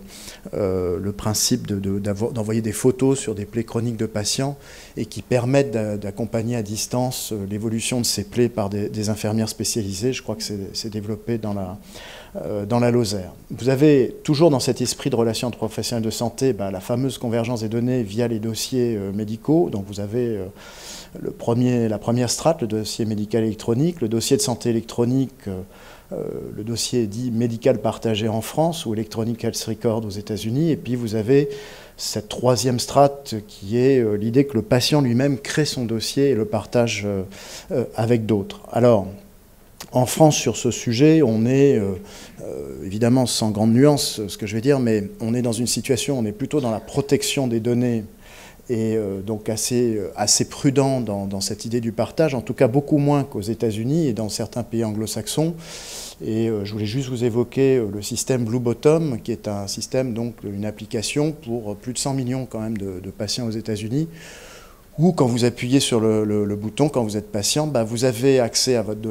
le principe d'envoyer des photos sur des plaies chroniques de patients et qui permettent d'accompagner à distance l'évolution de ces plaies par des infirmières spécialisées. Je crois que c'est développé dans la Lozère. Vous avez toujours dans cet esprit de relation entre professionnels de santé la fameuse convergence des données via les dossiers médicaux. Donc vous avez la première strate, le dossier médical électronique, le dossier de santé électronique, le dossier dit médical partagé en France ou Electronic Health Record aux États-Unis. Et puis vous avez cette 3e strate qui est l'idée que le patient lui-même crée son dossier et le partage avec d'autres. Alors, en France, sur ce sujet, on est, évidemment sans grande nuance, ce que je vais dire, mais on est dans une situation, on est plutôt dans la protection des données et donc assez prudent dans cette idée du partage, en tout cas beaucoup moins qu'aux États-Unis et dans certains pays anglo-saxons. Et je voulais juste vous évoquer le système Blue Bottom, qui est un système, donc une application pour plus de 100 millions quand même de patients aux États-Unis, où quand vous appuyez sur le bouton, quand vous êtes patient, vous avez accès à votre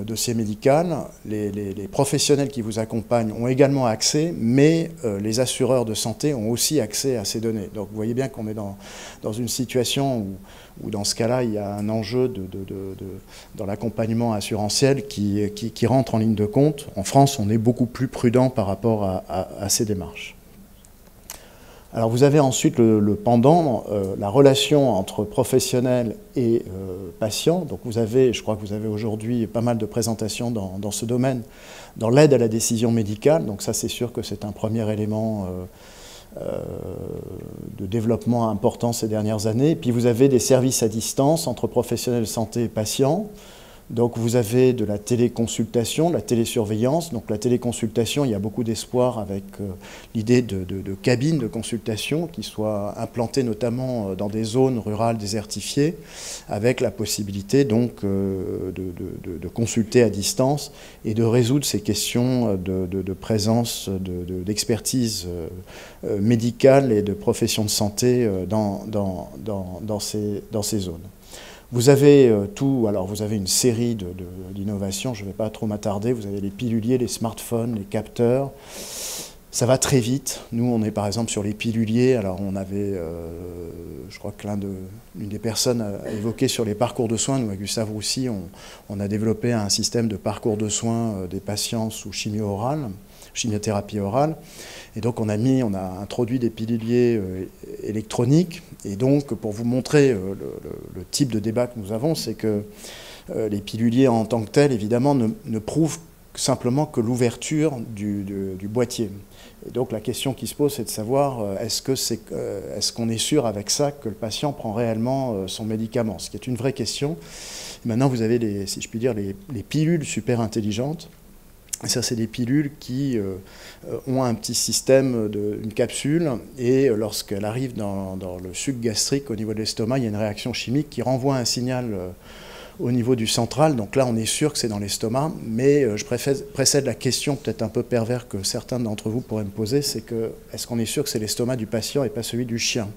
dossier médical. Les professionnels qui vous accompagnent ont également accès, mais les assureurs de santé ont aussi accès à ces données. Donc vous voyez bien qu'on est dans une situation où dans ce cas-là, il y a un enjeu dans l'accompagnement assurantiel qui rentre en ligne de compte. En France, on est beaucoup plus prudent par rapport à ces démarches. Alors vous avez ensuite le pendant, la relation entre professionnels et patients. Donc vous avez, je crois que vous avez aujourd'hui pas mal de présentations dans ce domaine, dans l'aide à la décision médicale. Donc ça, c'est sûr que c'est un premier élément de développement important ces dernières années. Et puis vous avez des services à distance entre professionnels de santé et patients. Donc vous avez de la téléconsultation, de la télésurveillance. Donc la téléconsultation, il y a beaucoup d'espoir avec l'idée de cabines de consultation qui soient implantées notamment dans des zones rurales désertifiées, avec la possibilité donc de consulter à distance et de résoudre ces questions de présence, d'expertise médicale et de profession de santé dans ces zones. Vous avez alors vous avez une série d'innovations, je ne vais pas trop m'attarder, vous avez les piluliers, les smartphones, les capteurs, ça va très vite. Nous, on est par exemple sur les piluliers, alors on avait, je crois que l'une des personnes a évoqué sur les parcours de soins, nous à Gustave Roussy, on a développé un système de parcours de soins des patients sous chimiothérapie orale. Et donc on a introduit des piluliers électroniques. Et donc pour vous montrer le type de débat que nous avons, c'est que les piluliers en tant que tels, évidemment, ne prouvent simplement que l'ouverture du boîtier. Et donc la question qui se pose, c'est de savoir est-ce qu'on est sûr avec ça que le patient prend réellement son médicament, ce qui est une vraie question. Maintenant, vous avez, si je puis dire, les pilules super intelligentes. Et ça, c'est des pilules qui ont un petit système, une capsule, et lorsqu'elle arrive dans le suc gastrique au niveau de l'estomac, il y a une réaction chimique qui renvoie un signal au niveau du central. Donc là, on est sûr que c'est dans l'estomac, mais je précède la question peut-être un peu pervers que certains d'entre vous pourraient me poser, c'est que est-ce qu'on est sûr que c'est l'estomac du patient et pas celui du chien?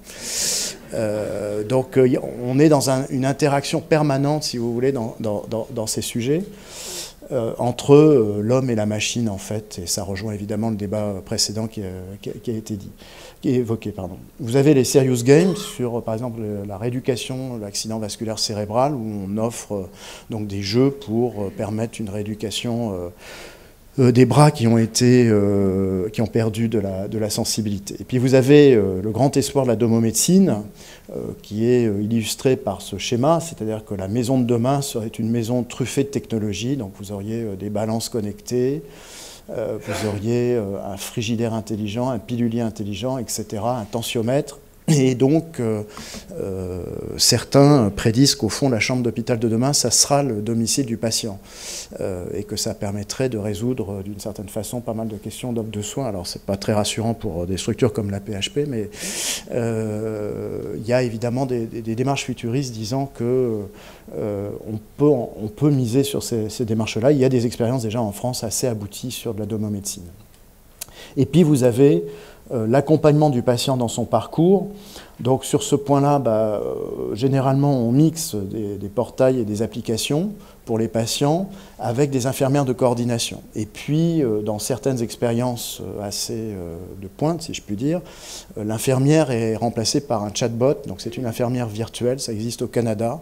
Donc on est dans une interaction permanente, si vous voulez, dans ces sujets. Entre l'homme et la machine, en fait, et ça rejoint évidemment le débat précédent qui a été évoqué. Pardon. Vous avez les serious games sur, par exemple, la rééducation de l'accident vasculaire cérébral, où on offre donc des jeux pour permettre une rééducation des bras qui ont perdu de la sensibilité. Et puis vous avez le grand espoir de la domomédecine, qui est illustré par ce schéma, c'est-à-dire que la maison de demain serait une maison truffée de technologie, donc vous auriez des balances connectées, vous auriez un frigidaire intelligent, un pilulier intelligent, etc., un tensiomètre. Et donc, certains prédisent qu'au fond, la chambre d'hôpital de demain, ça sera le domicile du patient, et que ça permettrait de résoudre, d'une certaine façon, pas mal de questions d'offre de soins. Alors, c'est pas très rassurant pour des structures comme la PHP, mais il y a évidemment des démarches futuristes disant que on peut miser sur ces démarches-là. Il y a des expériences déjà en France assez abouties sur de la domomédecine. Et puis, vous avez l'accompagnement du patient dans son parcours. Donc sur ce point-là, généralement on mixe des portails et des applications pour les patients avec des infirmières de coordination. Et puis dans certaines expériences assez de pointe, si je puis dire, l'infirmière est remplacée par un chatbot. Donc c'est une infirmière virtuelle, ça existe au Canada.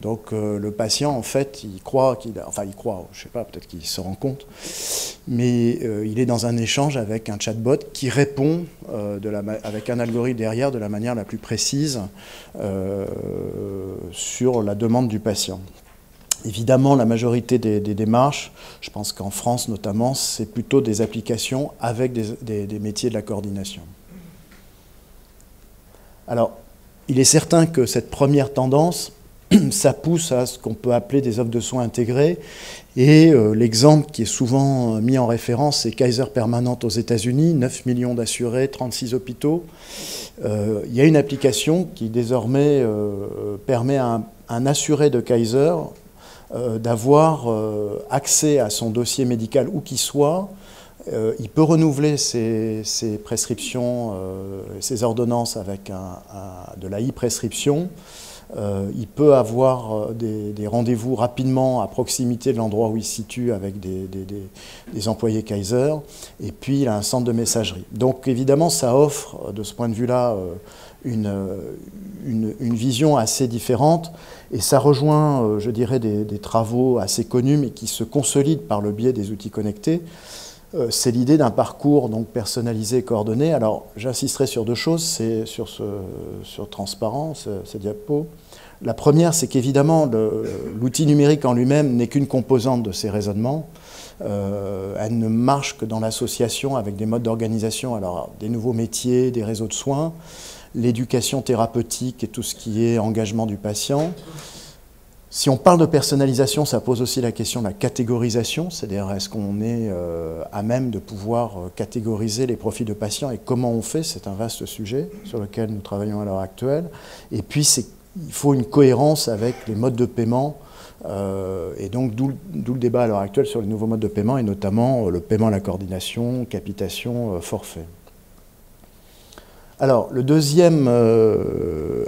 Donc le patient, en fait, il croit, je sais pas, peut-être qu'il se rend compte, mais il est dans un échange avec un chatbot qui répond avec un algorithme derrière de la manière la plus précise sur la demande du patient. Évidemment, la majorité des démarches, je pense qu'en France notamment, c'est plutôt des applications avec des métiers de la coordination. Alors, il est certain que cette première tendance, ça pousse à ce qu'on peut appeler des offres de soins intégrées. Et l'exemple qui est souvent mis en référence, c'est Kaiser Permanente aux États-Unis, 9 millions d'assurés, 36 hôpitaux. Il y a une application qui désormais permet à un assuré de Kaiser d'avoir accès à son dossier médical où qu'il soit. Il peut renouveler ses prescriptions, ses ordonnances avec de la e-prescription. Il peut avoir des rendez-vous rapidement à proximité de l'endroit où il se situe avec des employés Kaiser. Et puis, il a un centre de messagerie. Donc, évidemment, ça offre, de ce point de vue-là, une vision assez différente. Et ça rejoint, je dirais, des travaux assez connus, mais qui se consolident par le biais des outils connectés. C'est l'idée d'un parcours donc personnalisé et coordonné. Alors, j'insisterai sur deux choses, c'est sur transparence, ces diapos. La première, c'est qu'évidemment, l'outil numérique en lui-même n'est qu'une composante de ces raisonnements. Elle ne marche que dans l'association avec des modes d'organisation, alors des nouveaux métiers, des réseaux de soins, l'éducation thérapeutique et tout ce qui est engagement du patient. Si on parle de personnalisation, ça pose aussi la question de la catégorisation, c'est-à-dire est-ce qu'on est à même de pouvoir catégoriser les profils de patients et comment on fait, c'est un vaste sujet sur lequel nous travaillons à l'heure actuelle. Et puis il faut une cohérence avec les modes de paiement, et donc d'où le débat à l'heure actuelle sur les nouveaux modes de paiement et notamment le paiement à la coordination, capitation, forfait. Alors le deuxième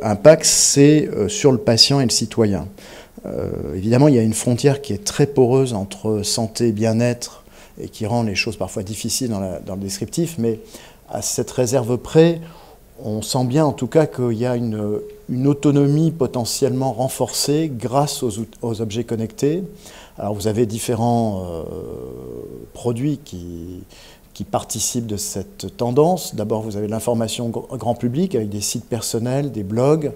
impact, c'est sur le patient et le citoyen. Évidemment, il y a une frontière qui est très poreuse entre santé et bien-être et qui rend les choses parfois difficiles dans le descriptif, mais à cette réserve près, on sent bien en tout cas qu'il y a une autonomie potentiellement renforcée grâce aux objets connectés. Alors vous avez différents produits qui participent de cette tendance. D'abord, vous avez l'information grand public avec des sites personnels, des blogs.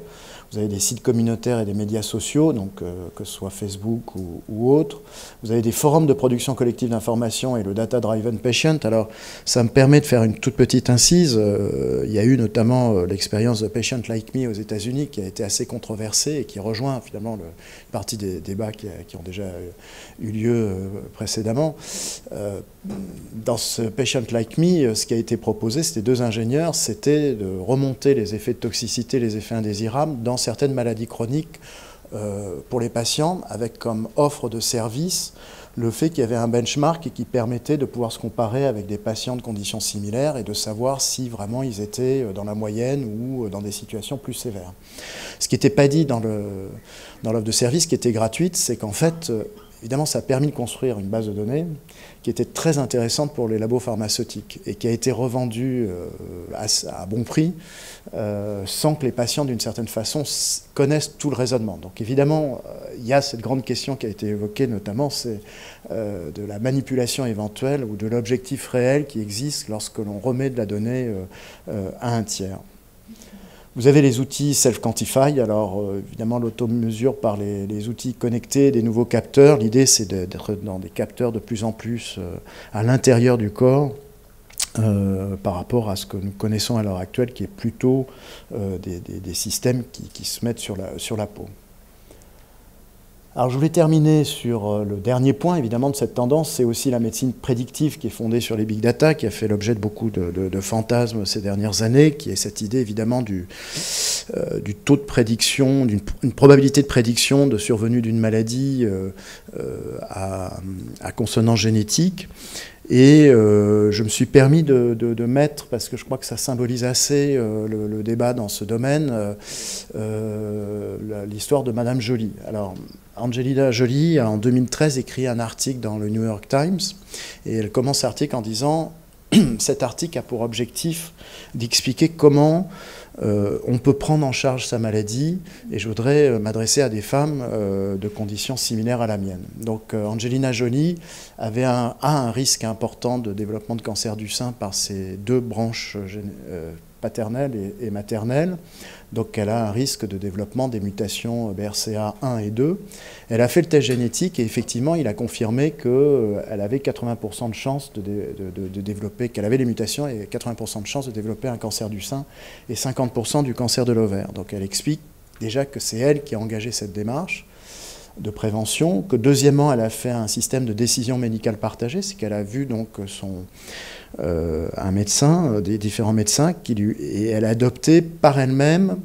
Vous Vous avez des sites communautaires et des médias sociaux, donc que ce soit Facebook ou autres. Vous avez des forums de production collective d'information et le Data Driven Patient. Alors, ça me permet de faire une toute petite incise. Il y a eu notamment l'expérience de Patient Like Me aux États-Unis qui a été assez controversée et qui rejoint finalement une partie des débats qui ont déjà eu lieu précédemment. Dans ce Patient Like Me, ce qui a été proposé, c'était 2 ingénieurs, c'était de remonter les effets de toxicité, les effets indésirables dans certaines maladies chroniques pour les patients, avec comme offre de service le fait qu'il y avait un benchmark et qui permettait de pouvoir se comparer avec des patients de conditions similaires et de savoir si vraiment ils étaient dans la moyenne ou dans des situations plus sévères. Ce qui n'était pas dit dans l'offre de service, qui était gratuite, c'est qu'en fait, évidemment, ça a permis de construire une base de données qui était très intéressante pour les labos pharmaceutiques et qui a été revendue à bon prix sans que les patients, d'une certaine façon, connaissent tout le raisonnement. Donc évidemment, il y a cette grande question qui a été évoquée notamment, c'est de la manipulation éventuelle ou de l'objectif réel qui existe lorsque l'on remet de la donnée à un tiers. Vous avez les outils Self-Quantify, alors évidemment l'automesure par les outils connectés, des nouveaux capteurs. L'idée c'est d'être dans des capteurs de plus en plus à l'intérieur du corps par rapport à ce que nous connaissons à l'heure actuelle qui est plutôt des systèmes qui se mettent sur la peau. Alors je voulais terminer sur le dernier point évidemment de cette tendance, c'est aussi la médecine prédictive qui est fondée sur les big data, qui a fait l'objet de beaucoup de fantasmes ces dernières années, qui est cette idée évidemment du taux de prédiction, d'une probabilité de prédiction de survenue d'une maladie à consonance génétique. Et je me suis permis de mettre, parce que je crois que ça symbolise assez le débat dans ce domaine, l'histoire de Madame Joly. Alors, Angelina Jolie a en 2013 écrit un article dans le New York Times, et elle commence l'article en disant « Cet article a pour objectif d'expliquer comment on peut prendre en charge sa maladie, et je voudrais m'adresser à des femmes de conditions similaires à la mienne. » Donc Angelina Jolie a un risque important de développement de cancer du sein par ses 2 branches paternelle et maternelle. Donc elle a un risque de développement des mutations BRCA1 et 2. Elle a fait le test génétique et effectivement il a confirmé qu'elle avait 80% de chances de développer, qu'elle avait les mutations et 80% de chances de développer un cancer du sein et 50% du cancer de l'ovaire. Donc elle explique déjà que c'est elle qui a engagé cette démarche de prévention, que deuxièmement elle a fait un système de décision médicale partagée, c'est qu'elle a vu donc un médecin, des différents médecins, et elle a adopté par elle-même,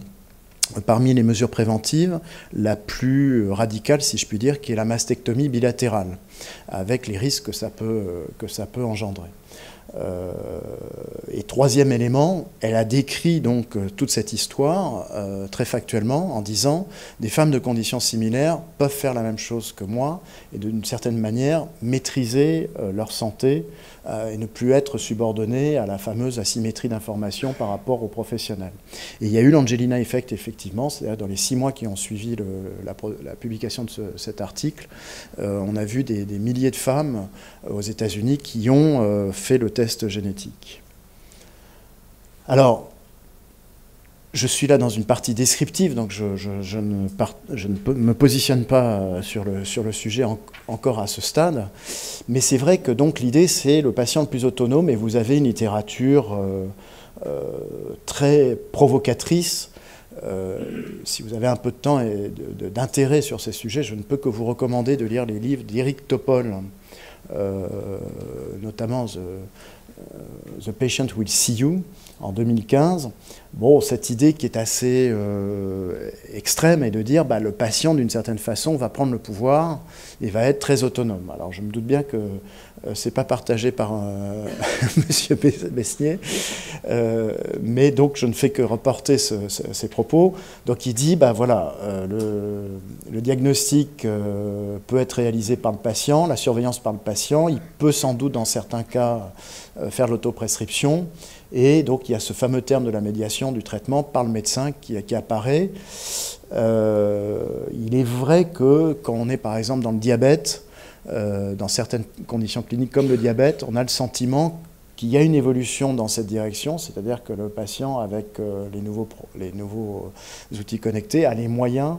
parmi les mesures préventives, la plus radicale, si je puis dire, qui est la mastectomie bilatérale, avec les risques que ça peut engendrer. Et troisième élément, elle a décrit donc toute cette histoire très factuellement en disant des femmes de conditions similaires peuvent faire la même chose que moi et d'une certaine manière maîtriser leur santé et ne plus être subordonnées à la fameuse asymétrie d'information par rapport aux professionnels. Et il y a eu l'Angelina Effect effectivement, c'est-à-dire dans les 6 mois qui ont suivi la publication de cet article, on a vu des milliers de femmes aux États-Unis qui ont fait le test génétique. Alors, je suis là dans une partie descriptive, donc je ne me positionne pas sur le sujet encore à ce stade, mais c'est vrai que donc l'idée c'est le patient le plus autonome, et vous avez une littérature très provocatrice. Si vous avez un peu de temps et d'intérêt sur ces sujets, je ne peux que vous recommander de lire les livres d'Eric Topol, notamment The Patient Will See You, en 2015. Bon, cette idée qui est assez extrême est de dire le patient, d'une certaine façon, va prendre le pouvoir et va être très autonome. Alors, je me doute bien que ce n'est pas partagé par M. Besnier, mais donc je ne fais que reporter ces propos. Donc, il dit, voilà, le diagnostic peut être réalisé par le patient, la surveillance par le patient, il peut sans doute, dans certains cas, faire l'autoprescription. Et donc, il y a ce fameux terme de la médiation du traitement par le médecin qui apparaît. Il est vrai que quand on est, par exemple, dans le diabète, dans certaines conditions cliniques comme le diabète, on a le sentiment qu'il y a une évolution dans cette direction, c'est-à-dire que le patient, avec les nouveaux outils connectés, a les moyens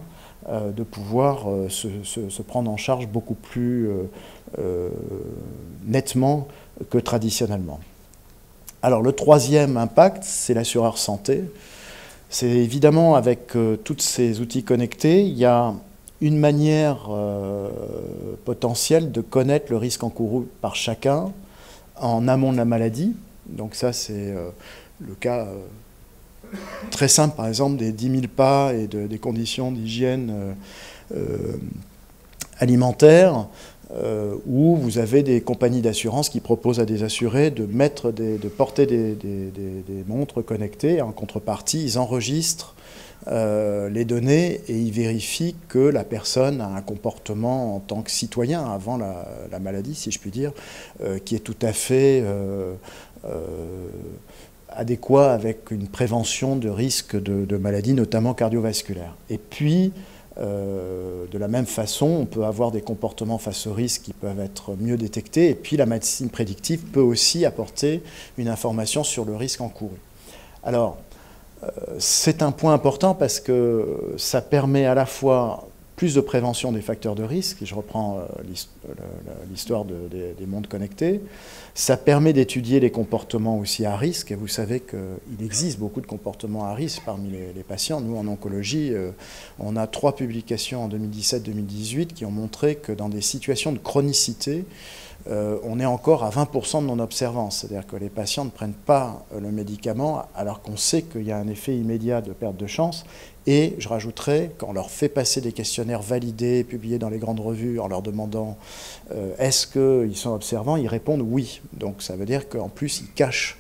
de pouvoir se prendre en charge beaucoup plus nettement que traditionnellement. Alors le troisième impact, c'est l'assureur santé. C'est évidemment avec tous ces outils connectés, il y a une manière potentielle de connaître le risque encouru par chacun en amont de la maladie. Donc ça, c'est le cas très simple, par exemple, des 10 000 pas et des conditions d'hygiène alimentaire, où vous avez des compagnies d'assurance qui proposent à des assurés de porter des montres connectées. En contrepartie, ils enregistrent les données et ils vérifient que la personne a un comportement en tant que citoyen avant la maladie, si je puis dire, qui est tout à fait adéquat avec une prévention de risques de maladies, notamment cardiovasculaires. Et puis, de la même façon, on peut avoir des comportements face aux risques qui peuvent être mieux détectés, et puis la médecine prédictive peut aussi apporter une information sur le risque encouru. Alors, c'est un point important parce que ça permet à la fois plus de prévention des facteurs de risque, et je reprends l'histoire des mondes connectés. Ça permet d'étudier les comportements aussi à risque, et vous savez qu'il existe beaucoup de comportements à risque parmi les patients. Nous, en oncologie, on a 3 publications en 2017-2018 qui ont montré que dans des situations de chronicité, on est encore à 20% de non-observance. C'est-à-dire que les patients ne prennent pas le médicament alors qu'on sait qu'il y a un effet immédiat de perte de chance. Et je rajouterais, quand on leur fait passer des questionnaires validés, publiés dans les grandes revues, en leur demandant est-ce qu'ils sont observants, ils répondent oui. Donc ça veut dire qu'en plus, ils cachent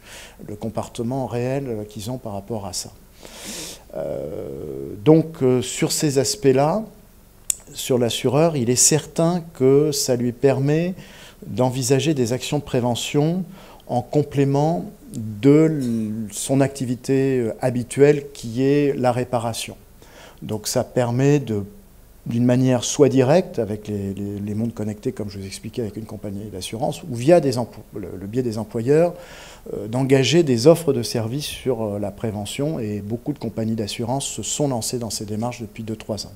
le comportement réel qu'ils ont par rapport à ça. Donc sur ces aspects-là, sur l'assureur, il est certain que ça lui permet d'envisager des actions de prévention en complément de son activité habituelle qui est la réparation. Donc ça permet d'une manière soit directe avec les mondes connectés, comme je vous expliquais avec une compagnie d'assurance, ou via le biais des employeurs, d'engager des offres de services sur la prévention, et beaucoup de compagnies d'assurance se sont lancées dans ces démarches depuis 2-3 ans.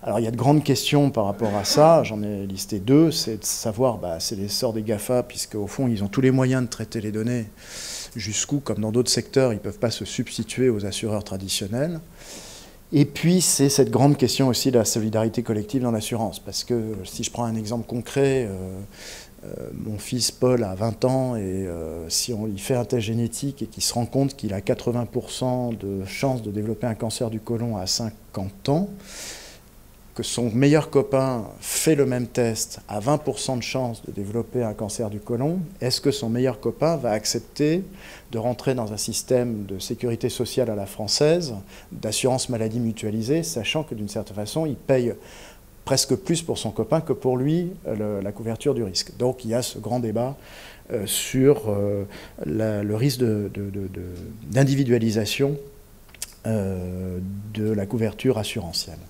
Alors il y a de grandes questions par rapport à ça, j'en ai listé 2, c'est de savoir, c'est l'essor des GAFA, puisque au fond ils ont tous les moyens de traiter les données, jusqu'où, comme dans d'autres secteurs, ils ne peuvent pas se substituer aux assureurs traditionnels. Et puis c'est cette grande question aussi de la solidarité collective dans l'assurance, parce que si je prends un exemple concret, mon fils Paul a 20 ans, et si on lui fait un test génétique et qu'il se rend compte qu'il a 80% de chances de développer un cancer du côlon à 50 ans, que son meilleur copain fait le même test à 20% de chance de développer un cancer du côlon, est-ce que son meilleur copain va accepter de rentrer dans un système de sécurité sociale à la française, d'assurance maladie mutualisée, sachant que d'une certaine façon, il paye presque plus pour son copain que pour lui la couverture du risque. Donc il y a ce grand débat sur le risque d'individualisation de la couverture assurantielle.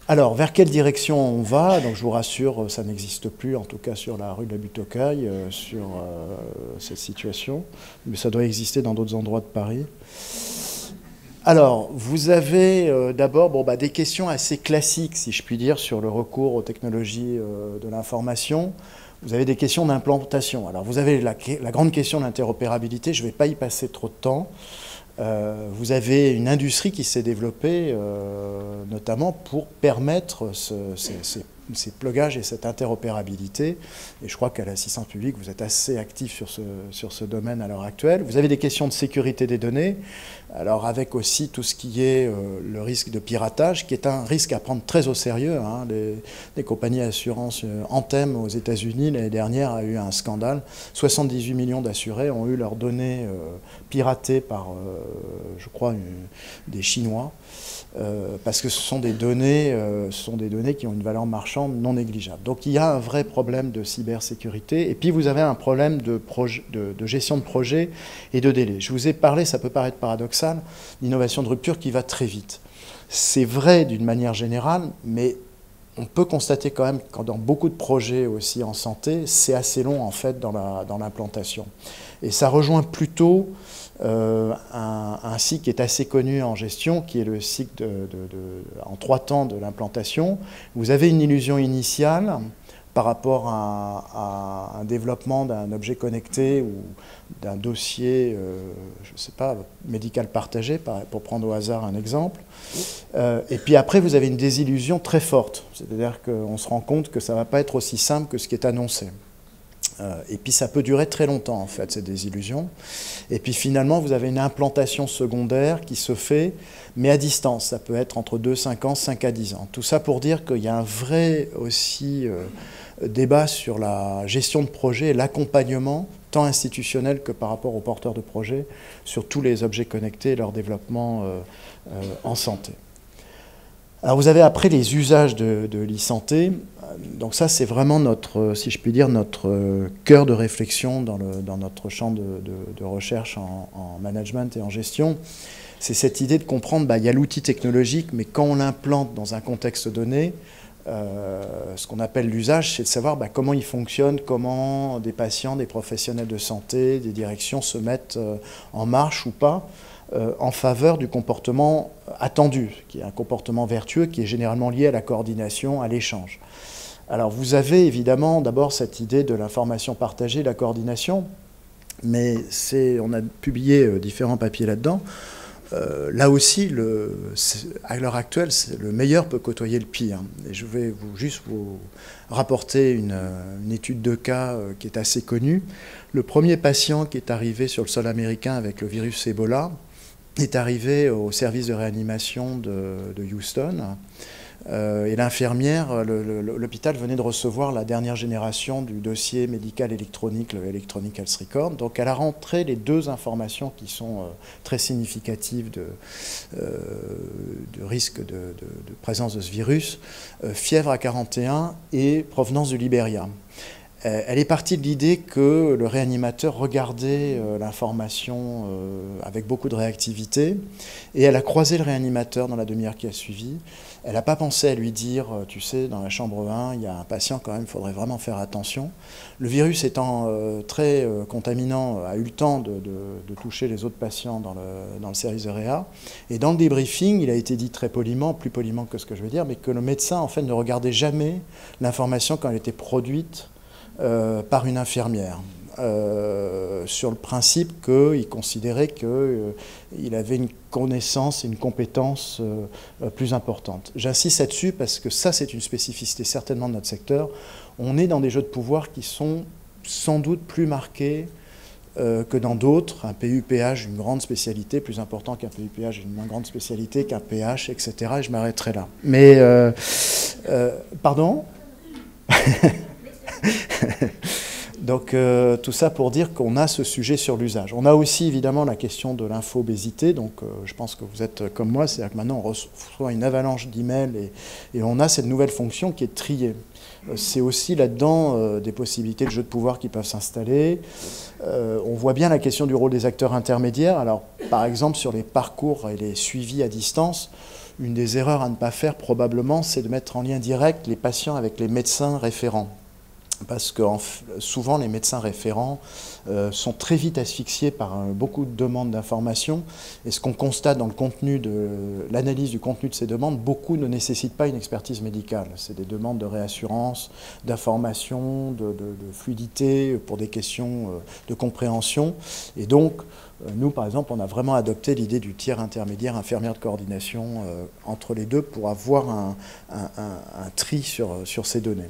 Alors, vers quelle direction on va? Donc, je vous rassure, ça n'existe plus, en tout cas sur la rue de la Butte-aux-Cailles, sur cette situation, mais ça doit exister dans d'autres endroits de Paris. Alors, vous avez d'abord des questions assez classiques, si je puis dire, sur le recours aux technologies de l'information. Vous avez des questions d'implantation. Alors, vous avez la grande question de l'interopérabilité, je ne vais pas y passer trop de temps. Vous avez une industrie qui s'est développée, notamment pour permettre ces plugages et cette interopérabilité. Et je crois qu'à l'assistance publique, vous êtes assez actif sur ce domaine à l'heure actuelle. Vous avez des questions de sécurité des données, alors avec aussi tout ce qui est le risque de piratage, qui est un risque à prendre très au sérieux. Hein. Les compagnies d'assurance Anthem aux États-Unis, l'année dernière, a eu un scandale. 78 millions d'assurés ont eu leurs données piratées par, je crois, des Chinois. Parce que ce sont des données qui ont une valeur marchande non négligeable. Donc il y a un vrai problème de cybersécurité. Et puis vous avez un problème de gestion de projet et de délai. Je vous ai parlé, ça peut paraître paradoxal, d'innovation de rupture qui va très vite. C'est vrai d'une manière générale, mais on peut constater quand même que dans beaucoup de projets aussi en santé, c'est assez long en fait dans l'implantation. Et ça rejoint plutôt un cycle qui est assez connu en gestion, qui est le cycle en 3 temps de l'implantation. Vous avez une illusion initiale par rapport à un développement d'un objet connecté ou d'un dossier, je ne sais pas, médical partagé, pour prendre au hasard un exemple. Et puis après, vous avez une désillusion très forte. C'est-à-dire qu'on se rend compte que ça ne va pas être aussi simple que ce qui est annoncé. Et puis ça peut durer très longtemps, en fait, cette désillusion. Et puis finalement, vous avez une implantation secondaire qui se fait, mais à distance. Ça peut être entre 5 ans, 5 à 10 ans. Tout ça pour dire qu'il y a un vrai aussi débat sur la gestion de projet et l'accompagnement, tant institutionnel que par rapport aux porteurs de projets, sur tous les objets connectés et leur développement en santé. Alors vous avez après les usages de l'e-santé. Donc ça, c'est vraiment notre, si je puis dire, notre cœur de réflexion dans notre champ de recherche en management et en gestion. C'est cette idée de comprendre, il y a l'outil technologique, mais quand on l'implante dans un contexte donné, ce qu'on appelle l'usage, c'est de savoir comment il fonctionne, comment des patients, des professionnels de santé, des directions se mettent en marche ou pas en faveur du comportement attendu, qui est un comportement vertueux, qui est généralement lié à la coordination, à l'échange. Alors vous avez évidemment d'abord cette idée de l'information partagée, de la coordination, mais on a publié différents papiers là-dedans. Là aussi, à l'heure actuelle, le meilleur peut côtoyer le pire. Et je vais juste vous rapporter une étude de cas qui est assez connue. Le premier patient qui est arrivé sur le sol américain avec le virus Ebola est arrivé au service de réanimation de Houston. Et l'infirmière, l'hôpital venait de recevoir la dernière génération du dossier médical électronique, le Electronic Health Record. Donc elle a rentré les 2 informations qui sont très significatives de risque de présence de ce virus, fièvre à 41 et provenance du Libéria. Elle est partie de l'idée que le réanimateur regardait l'information avec beaucoup de réactivité, et elle a croisé le réanimateur dans la demi-heure qui a suivi. Elle n'a pas pensé à lui dire, tu sais, dans la chambre 1, il y a un patient quand même, il faudrait vraiment faire attention. Le virus étant très contaminant, a eu le temps de toucher les autres patients dans le service de réa. Et dans le débriefing, il a été dit très poliment, plus poliment que ce que je veux dire, mais que le médecin, en fait, ne regardait jamais l'information quand elle était produite par une infirmière, sur le principe qu'il considérait qu'il avait une connaissance et une compétence plus importante. J'insiste là-dessus parce que ça, c'est une spécificité certainement de notre secteur. On est dans des jeux de pouvoir qui sont sans doute plus marqués que dans d'autres. Un PU-PH, une grande spécialité, plus important qu'un PU-PH, une moins grande spécialité qu'un PH, etc. Et je m'arrêterai là. Mais, pardon. Donc tout ça pour dire qu'on a ce sujet sur l'usage. On a aussi évidemment la question de l'infobésité, donc je pense que vous êtes comme moi, c'est-à-dire que maintenant on reçoit une avalanche d'emails et on a cette nouvelle fonction qui est de trier. C'est aussi là-dedans des possibilités de jeux de pouvoir qui peuvent s'installer. On voit bien la question du rôle des acteurs intermédiaires. Alors par exemple sur les parcours et les suivis à distance, une des erreurs à ne pas faire probablement, c'est de mettre en lien direct les patients avec les médecins référents. Parce que souvent les médecins référents sont très vite asphyxiés par beaucoup de demandes d'informations. Et ce qu'on constate dans le contenu de l'analyse du contenu de ces demandes, beaucoup ne nécessitent pas une expertise médicale. C'est des demandes de réassurance, d'information, de fluidité, pour des questions de compréhension. Et donc, nous, par exemple, on a vraiment adopté l'idée du tiers intermédiaire, infirmière de coordination entre les deux pour avoir un tri sur ces données.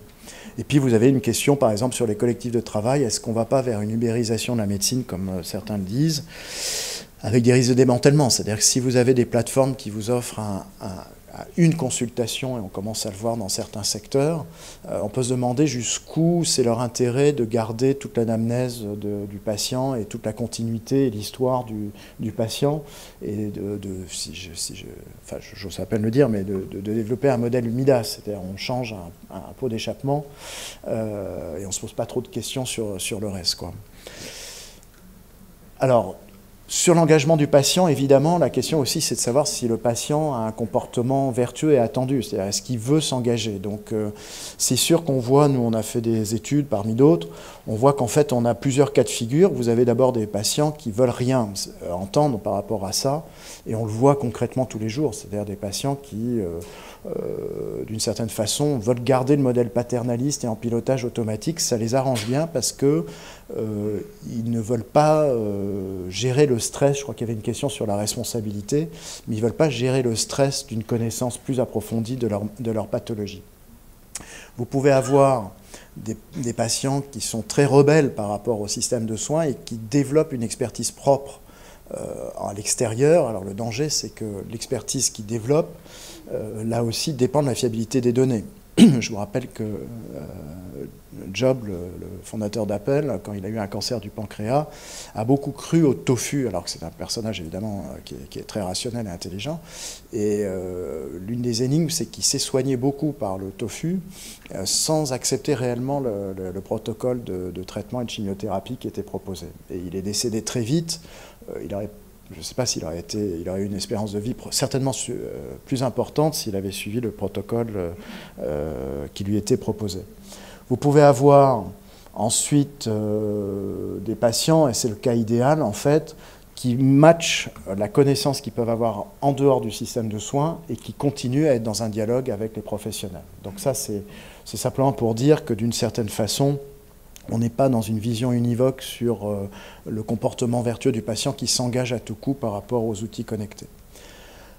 Et puis vous avez une question, par exemple, sur les collectifs de travail. Est-ce qu'on ne va pas vers une ubérisation de la médecine, comme certains le disent, avec des risques de démantèlement? C'est-à-dire que si vous avez des plateformes qui vous offrent une consultation, et on commence à le voir dans certains secteurs, on peut se demander jusqu'où c'est leur intérêt de garder toute l'anamnèse du patient et toute la continuité et l'histoire du patient, et j'ose à peine le dire, mais de développer un modèle Midas, c'est-à-dire on change un pot d'échappement et on ne se pose pas trop de questions sur le reste, quoi. Alors, Sur l'engagement du patient, évidemment, la question aussi, c'est de savoir si le patient a un comportement vertueux et attendu, c'est-à-dire est-ce qu'il veut s'engager. Donc c'est sûr qu'on voit, nous on a fait des études parmi d'autres, on voit qu'en fait on a plusieurs cas de figure. Vous avez d'abord des patients qui veulent rien entendre par rapport à ça, et on le voit concrètement tous les jours, c'est-à-dire des patients qui, d'une certaine façon, veulent garder le modèle paternaliste et en pilotage automatique. Ça les arrange bien parce que ils ne veulent pas gérer le stress. Je crois qu'il y avait une question sur la responsabilité, mais ils ne veulent pas gérer le stress d'une connaissance plus approfondie de leur pathologie. Vous pouvez avoir des patients qui sont très rebelles par rapport au système de soins et qui développent une expertise propre à l'extérieur. Alors le danger, c'est que l'expertise qu'ils développent, là aussi, dépend de la fiabilité des données. Je vous rappelle que Job, le fondateur d'Apple, quand il a eu un cancer du pancréas, a beaucoup cru au tofu, alors que c'est un personnage évidemment qui est très rationnel et intelligent. Et l'une des énigmes, c'est qu'il s'est soigné beaucoup par le tofu sans accepter réellement le protocole de traitement et de chimiothérapie qui était proposé. Et il est décédé très vite. Je ne sais pas s'il aurait eu une espérance de vie certainement plus importante s'il avait suivi le protocole qui lui était proposé. Vous pouvez avoir ensuite des patients, et c'est le cas idéal en fait, qui matchent la connaissance qu'ils peuvent avoir en dehors du système de soins et qui continuent à être dans un dialogue avec les professionnels. Donc ça, c'est simplement pour dire que d'une certaine façon, on n'est pas dans une vision univoque sur le comportement vertueux du patient qui s'engage à tout coup par rapport aux outils connectés.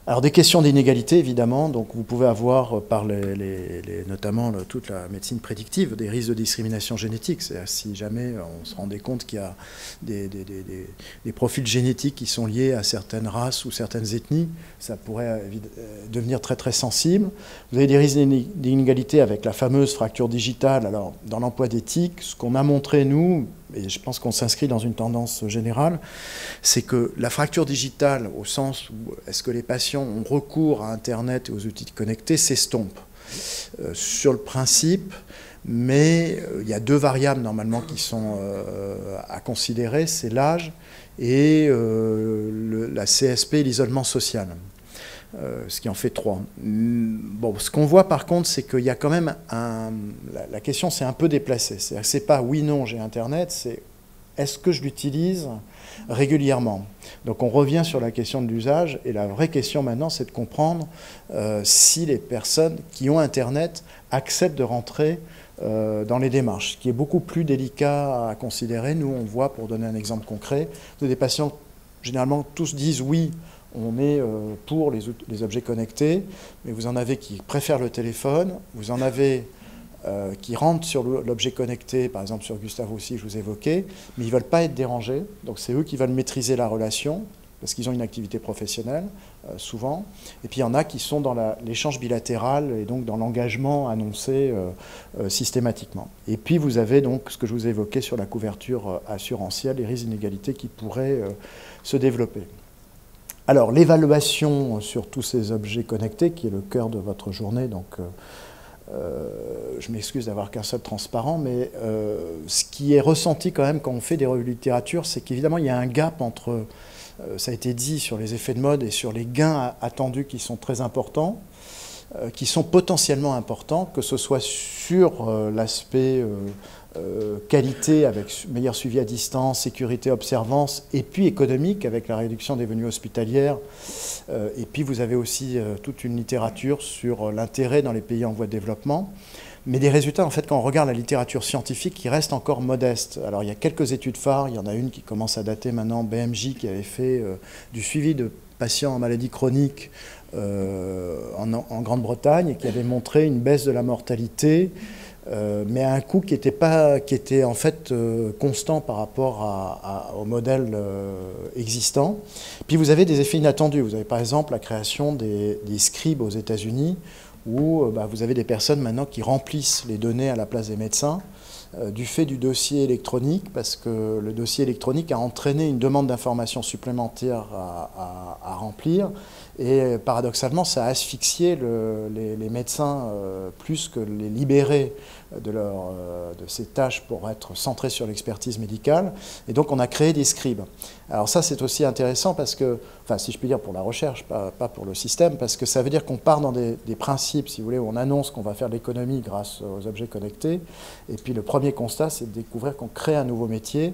Alors des questions d'inégalité, évidemment, donc vous pouvez avoir par notamment toute la médecine prédictive des risques de discrimination génétique. C'est-à-dire si jamais on se rendait compte qu'il y a des profils génétiques qui sont liés à certaines races ou certaines ethnies, ça pourrait devenir très très sensible. Vous avez des risques d'inégalité avec la fameuse fracture digitale. Alors dans l'emploi d'éthique, ce qu'on a montré nous, et je pense qu'on s'inscrit dans une tendance générale, c'est que la fracture digitale, au sens où est-ce que les patients ont recours à Internet et aux outils connectés, s'estompe sur le principe, mais il y a deux variables normalement qui sont à considérer, c'est l'âge et la CSP et l'isolement social. Ce qui en fait 3. Bon, ce qu'on voit par contre, c'est qu'il y a quand même la question s'est un peu déplacée. C'est-à-dire que c'est pas oui, non, j'ai Internet, c'est est-ce que je l'utilise régulièrement. Donc on revient sur la question de l'usage, et la vraie question maintenant, c'est de comprendre si les personnes qui ont Internet acceptent de rentrer dans les démarches, ce qui est beaucoup plus délicat à considérer. Nous, on voit, pour donner un exemple concret, des patients, généralement, tous disent oui, on est pour les objets connectés, mais vous en avez qui préfèrent le téléphone, vous en avez qui rentrent sur l'objet connecté, par exemple sur Gustave Roussy, je vous évoquais, mais ils ne veulent pas être dérangés, donc c'est eux qui veulent maîtriser la relation, parce qu'ils ont une activité professionnelle, souvent, et puis il y en a qui sont dans l'échange bilatéral, et donc dans l'engagement annoncé systématiquement. Et puis vous avez donc ce que je vous évoquais sur la couverture assurantielle, les risques d'inégalité qui pourraient se développer. Alors, l'évaluation sur tous ces objets connectés, qui est le cœur de votre journée, donc je m'excuse d'avoir qu'un seul transparent, mais ce qui est ressenti quand même quand on fait des revues de littérature, c'est qu'évidemment, il y a un gap entre, ça a été dit, sur les effets de mode et sur les gains attendus qui sont très importants, qui sont potentiellement importants, que ce soit sur l'aspect qualité avec meilleur suivi à distance, sécurité, observance, et puis économique avec la réduction des venues hospitalières. Et puis vous avez aussi toute une littérature sur l'intérêt dans les pays en voie de développement. Mais des résultats, en fait, quand on regarde la littérature scientifique, qui reste encore modeste. Alors il y a quelques études phares, il y en a une qui commence à dater maintenant, BMJ, qui avait fait du suivi de patients en maladie chronique en Grande-Bretagne, et qui avait montré une baisse de la mortalité, mais à un coût qui était en fait constant par rapport au modèle existant. Puis vous avez des effets inattendus. Vous avez par exemple la création des scribes aux États-Unis, où vous avez des personnes maintenant qui remplissent les données à la place des médecins du fait du dossier électronique, parce que le dossier électronique a entraîné une demande d'information supplémentaire à remplir, Et paradoxalement, ça a asphyxié les médecins plus que les libérer de ces tâches pour être centrés sur l'expertise médicale. Et donc on a créé des scribes. Alors ça c'est aussi intéressant parce que, enfin si je puis dire pour la recherche, pas pour le système, parce que ça veut dire qu'on part dans des principes, si vous voulez, où on annonce qu'on va faire de l'économie grâce aux objets connectés. Et puis le premier constat, c'est de découvrir qu'on crée un nouveau métier,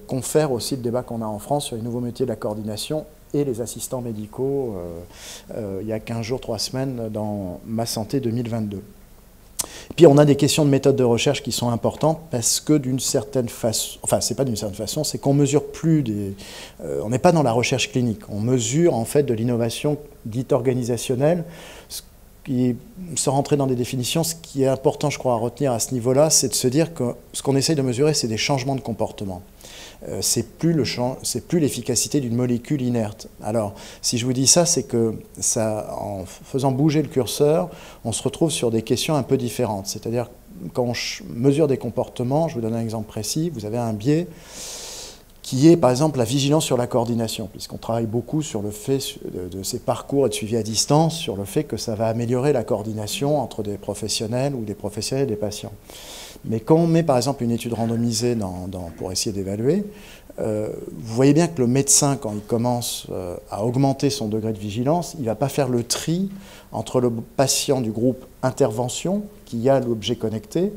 confère aussi le débat qu'on a en France sur les nouveaux métiers de la coordination et les assistants médicaux il y a 15 jours, 3 semaines dans Ma Santé 2022. Et puis on a des questions de méthode de recherche qui sont importantes parce que d'une certaine façon, enfin c'est pas d'une certaine façon, c'est qu'on mesure plus on n'est pas dans la recherche clinique, on mesure en fait de l'innovation dite organisationnelle. Sans rentrer dans des définitions, ce qui est important je crois à retenir à ce niveau-là, c'est de se dire que ce qu'on essaye de mesurer, c'est des changements de comportement. C'est plus l'efficacité d'une molécule inerte. Alors, si je vous dis ça, c'est que en faisant bouger le curseur, on se retrouve sur des questions un peu différentes. C'est-à-dire, quand on mesure des comportements, je vous donne un exemple précis, vous avez un biais qui est, par exemple, la vigilance sur la coordination, puisqu'on travaille beaucoup sur le fait de ces parcours et de suivi à distance, sur le fait que ça va améliorer la coordination entre des professionnels ou des professionnels et des patients. Mais quand on met par exemple une étude randomisée pour essayer d'évaluer, vous voyez bien que le médecin, quand il commence à augmenter son degré de vigilance, il ne va pas faire le tri entre le patient du groupe intervention, qui a l'objet connecté,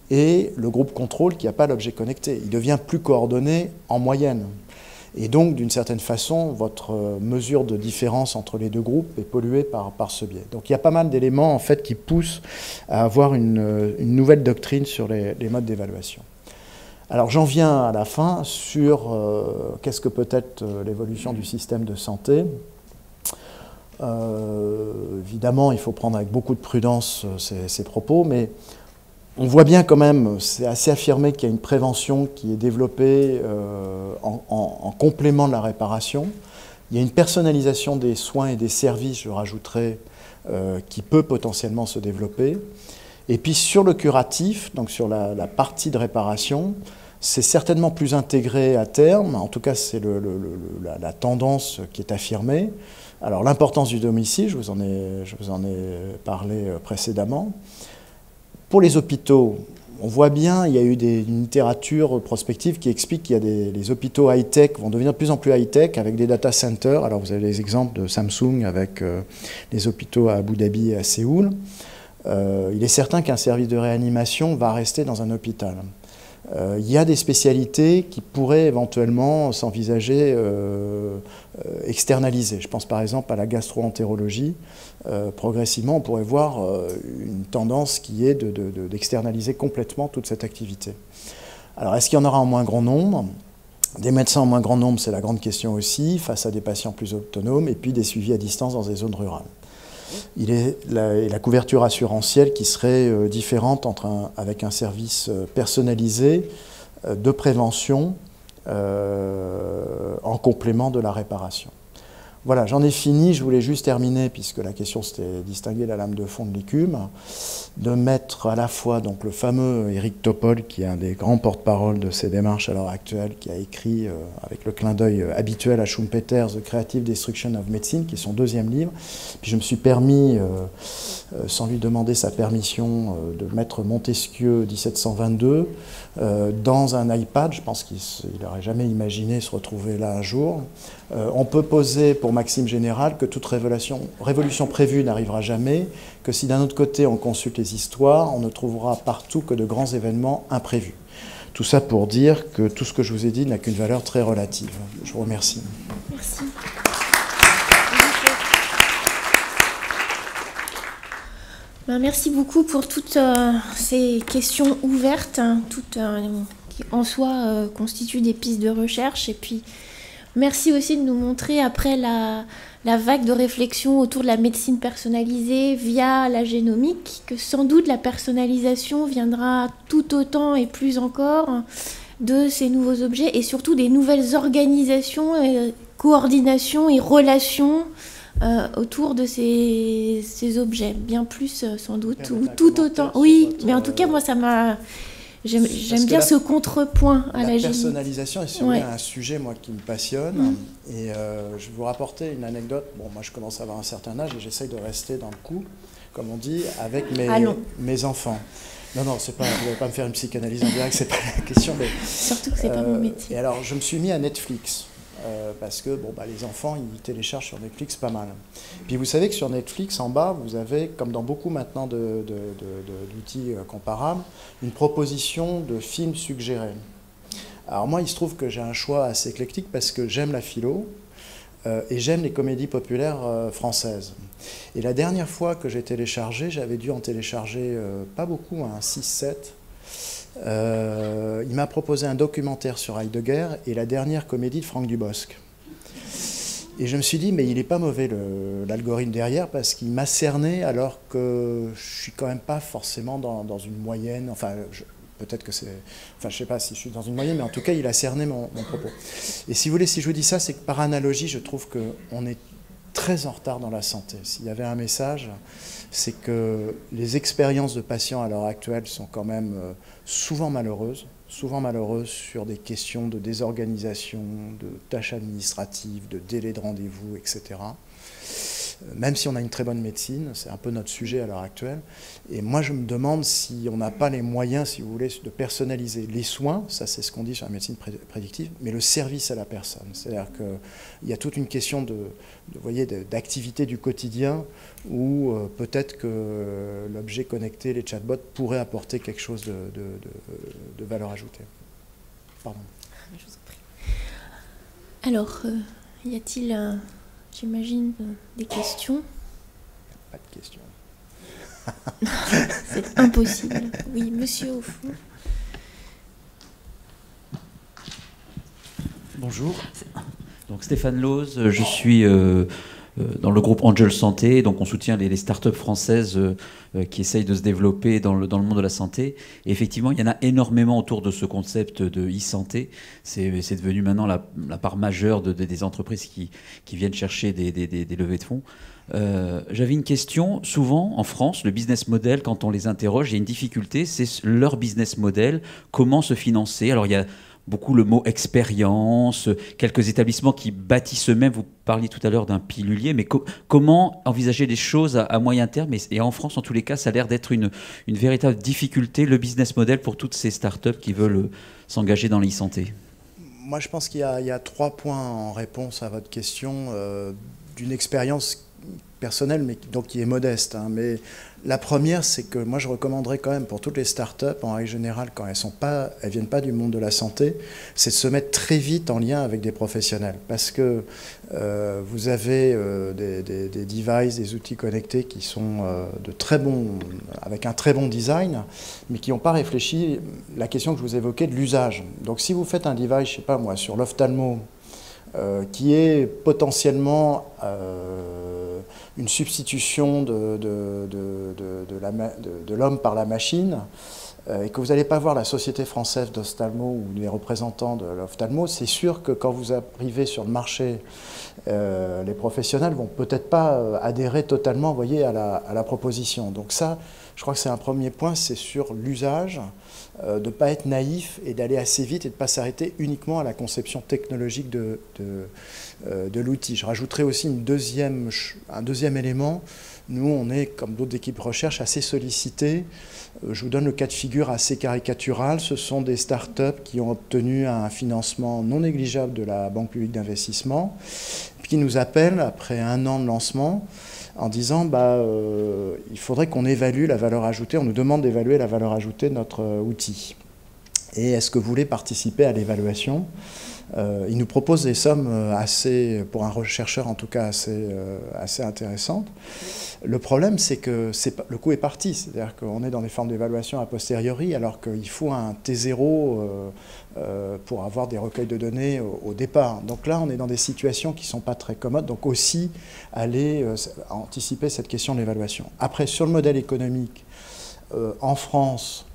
et le groupe contrôle, qui n'a pas l'objet connecté. Il devient plus coordonné en moyenne. Et donc, d'une certaine façon, votre mesure de différence entre les deux groupes est polluée par ce biais. Donc il y a pas mal d'éléments en fait, qui poussent à avoir une nouvelle doctrine sur les modes d'évaluation. Alors j'en viens à la fin sur qu'est-ce que peut être l'évolution du système de santé. Évidemment, il faut prendre avec beaucoup de prudence ces propos, mais on voit bien quand même, c'est assez affirmé qu'il y a une prévention qui est développée en complément de la réparation. Il y a une personnalisation des soins et des services, je rajouterais, qui peut potentiellement se développer. Et puis sur le curatif, donc sur la partie de réparation, c'est certainement plus intégré à terme, en tout cas c'est la tendance qui est affirmée. Alors l'importance du domicile, je vous en ai parlé précédemment. Pour les hôpitaux, on voit bien, il y a eu une littérature prospective qui explique qu'il y a les hôpitaux high-tech vont devenir de plus en plus high-tech avec des data centers. Alors vous avez les exemples de Samsung avec les hôpitaux à Abu Dhabi et à Séoul. Il est certain qu'un service de réanimation va rester dans un hôpital. Il y a des spécialités qui pourraient éventuellement s'envisager externalisées. Je pense par exemple à la gastro-entérologie. Progressivement, on pourrait voir une tendance qui est d'externaliser complètement toute cette activité. Alors, est-ce qu'il y en aura en moins grand nombre? Des médecins en moins grand nombre, c'est la grande question aussi, face à des patients plus autonomes, et puis des suivis à distance dans des zones rurales. Il est la couverture assurantielle qui serait différente avec un service personnalisé de prévention en complément de la réparation. Voilà, j'en ai fini. Je voulais juste terminer, puisque la question c'était distinguer la lame de fond de l'écume, de mettre à la fois donc, le fameux Éric Topol, qui est un des grands porte-parole de ces démarches à l'heure actuelle, qui a écrit avec le clin d'œil habituel à Schumpeter, The Creative Destruction of Medicine, qui est son deuxième livre. Puis je me suis permis, sans lui demander sa permission, de mettre Montesquieu 1722 dans un iPad. Je pense qu'il n'aurait jamais imaginé se retrouver là un jour. On peut poser pour maxime générale que toute révolution prévue n'arrivera jamais, que si d'un autre côté on consulte les histoires, on ne trouvera partout que de grands événements imprévus. Tout ça pour dire que tout ce que je vous ai dit n'a qu'une valeur très relative. Je vous remercie. Merci. Merci beaucoup pour toutes ces questions ouvertes, toutes qui en soi constituent des pistes de recherche. Et puis, merci aussi de nous montrer, après la vague de réflexion autour de la médecine personnalisée via la génomique, que sans doute la personnalisation viendra tout autant et plus encore de ces nouveaux objets et surtout des nouvelles organisations, coordinations et relations autour de ces objets, bien plus sans doute, ou tout autant. Oui, mais en tout cas, moi, ça m'a... J'aime bien ce contrepoint à l'agilité. La personnalisation est sur un sujet, moi, qui me passionne. Et je vais vous rapporter une anecdote. Bon, moi, je commence à avoir un certain âge et j'essaye de rester dans le coup, comme on dit, avec mes enfants. Non, c'est pas, vous n'allez pas me faire une psychanalyse en direct, c'est pas la question. Mais, surtout que c'est pas mon métier. Et alors, je me suis mis à Netflix. Parce que les enfants, ils téléchargent sur Netflix pas mal. Puis vous savez que sur Netflix, en bas, vous avez, comme dans beaucoup maintenant d'outils comparables, une proposition de films suggérés. Alors moi, il se trouve que j'ai un choix assez éclectique parce que j'aime la philo et j'aime les comédies populaires françaises. Et la dernière fois que j'ai téléchargé, j'avais dû en télécharger pas beaucoup, 6-7. Il m'a proposé un documentaire sur Heidegger et la dernière comédie de Franck Dubosc. Et je me suis dit, mais il n'est pas mauvais l'algorithme derrière, parce qu'il m'a cerné alors que je suis quand même pas forcément dans une moyenne. Enfin, peut-être que c'est... Enfin, je sais pas si je suis dans une moyenne, mais en tout cas, il a cerné mon propos. Et si vous voulez, si je vous dis ça, c'est que par analogie, je trouve qu'on est très en retard dans la santé. S'il y avait un message, c'est que les expériences de patients à l'heure actuelle sont quand même souvent malheureuses sur des questions de désorganisation, de tâches administratives, de délais de rendez-vous, etc. Même si on a une très bonne médecine, c'est un peu notre sujet à l'heure actuelle. Et moi, je me demande si on n'a pas les moyens, si vous voulez, de personnaliser les soins, ça c'est ce qu'on dit sur la médecine prédictive, mais le service à la personne. C'est-à-dire qu'il y a toute une question d'activité du quotidien où peut-être que l'objet connecté, les chatbots, pourraient apporter quelque chose de valeur ajoutée. Pardon. Je vous en prie. Alors, y a-t-il... J'imagine des questions. Pas de questions. C'est impossible. Oui, monsieur au fond. Bonjour. Donc Stéphane Loz, je suis dans le groupe Angel Santé, donc on soutient les startups françaises qui essayent de se développer dans le monde de la santé. Et effectivement, il y en a énormément autour de ce concept de e-santé. C'est devenu maintenant la part majeure des entreprises qui viennent chercher des levées de fonds. J'avais une question. Souvent, en France, le business model, quand on les interroge, il y a une difficulté, c'est leur business model, comment se financer. Alors, il y a beaucoup le mot expérience, quelques établissements qui bâtissent eux-mêmes. Vous parliez tout à l'heure d'un pilulier, mais comment envisager les choses à moyen terme et en France, en tous les cas, ça a l'air d'être une véritable difficulté, le business model pour toutes ces startups qui veulent s'engager dans l'e-santé. Moi, je pense qu'il y a 3 points en réponse à votre question, d'une expérience personnelle, mais donc qui est modeste. Mais la première, c'est que moi, je recommanderais quand même pour toutes les startups, en règle générale, quand elles viennent pas du monde de la santé, c'est de se mettre très vite en lien avec des professionnels. Parce que vous avez des devices, des outils connectés qui sont avec un très bon design, mais qui n'ont pas réfléchi la question que je vous évoquais de l'usage. Donc si vous faites un device, je sais pas moi, sur l'ophtalmo, qui est potentiellement une substitution de l'homme par la machine, et que vous n'allez pas voir la Société française d'ophtalmo ou les représentants de l'ophtalmo, c'est sûr que quand vous arrivez sur le marché, les professionnels vont peut-être pas adhérer totalement, vous voyez, à la proposition. Donc ça, je crois que c'est un premier point, c'est sur l'usage, de ne pas être naïf et d'aller assez vite et de ne pas s'arrêter uniquement à la conception technologique de l'outil. Je rajouterai aussi un deuxième élément. Nous, on est, comme d'autres équipes recherche, assez sollicités. Je vous donne le cas de figure assez caricatural. Ce sont des startups qui ont obtenu un financement non négligeable de la Banque publique d'investissement, puis qui nous appellent après 1 an de lancement en disant il faudrait qu'on évalue la valeur ajoutée, on nous demande d'évaluer la valeur ajoutée de notre outil. Et est-ce que vous voulez participer à l'évaluation ? Ils nous proposent des sommes pour un chercheur en tout cas, assez intéressantes. Le problème, c'est que le coût est parti, c'est-à-dire qu'on est dans des formes d'évaluation a posteriori, alors qu'il faut un T0 pour avoir des recueils de données au départ. Donc là, on est dans des situations qui ne sont pas très commodes, donc aussi aller anticiper cette question de l'évaluation. Après, sur le modèle économique, en France,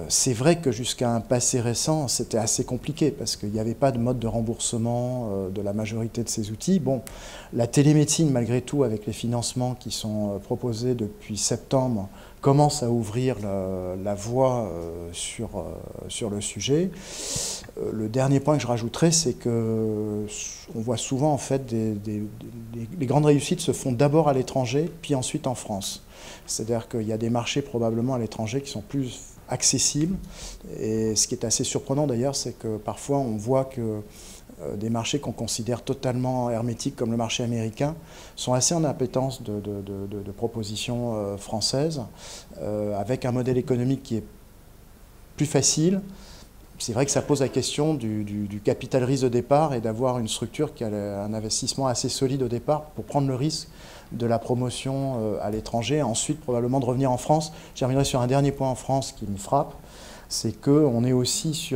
c'est vrai que jusqu'à un passé récent, c'était assez compliqué parce qu'il n'y avait pas de mode de remboursement de la majorité de ces outils. Bon, la télémédecine, malgré tout, avec les financements qui sont proposés depuis septembre, commence à ouvrir la voie sur le sujet. Le dernier point que je rajouterais, c'est que on voit souvent en fait les grandes réussites se font d'abord à l'étranger, puis ensuite en France. C'est-à-dire qu'il y a des marchés probablement à l'étranger qui sont plus accessibles. Et ce qui est assez surprenant d'ailleurs, c'est que parfois on voit que des marchés qu'on considère totalement hermétiques comme le marché américain sont assez en appétence de propositions françaises, avec un modèle économique qui est plus facile. C'est vrai que ça pose la question du capital risque de départ et d'avoir une structure qui a un investissement assez solide au départ pour prendre le risque de la promotion à l'étranger, ensuite probablement de revenir en France. J'y reviendrai sur un dernier point en France qui me frappe, c'est qu'on est aussi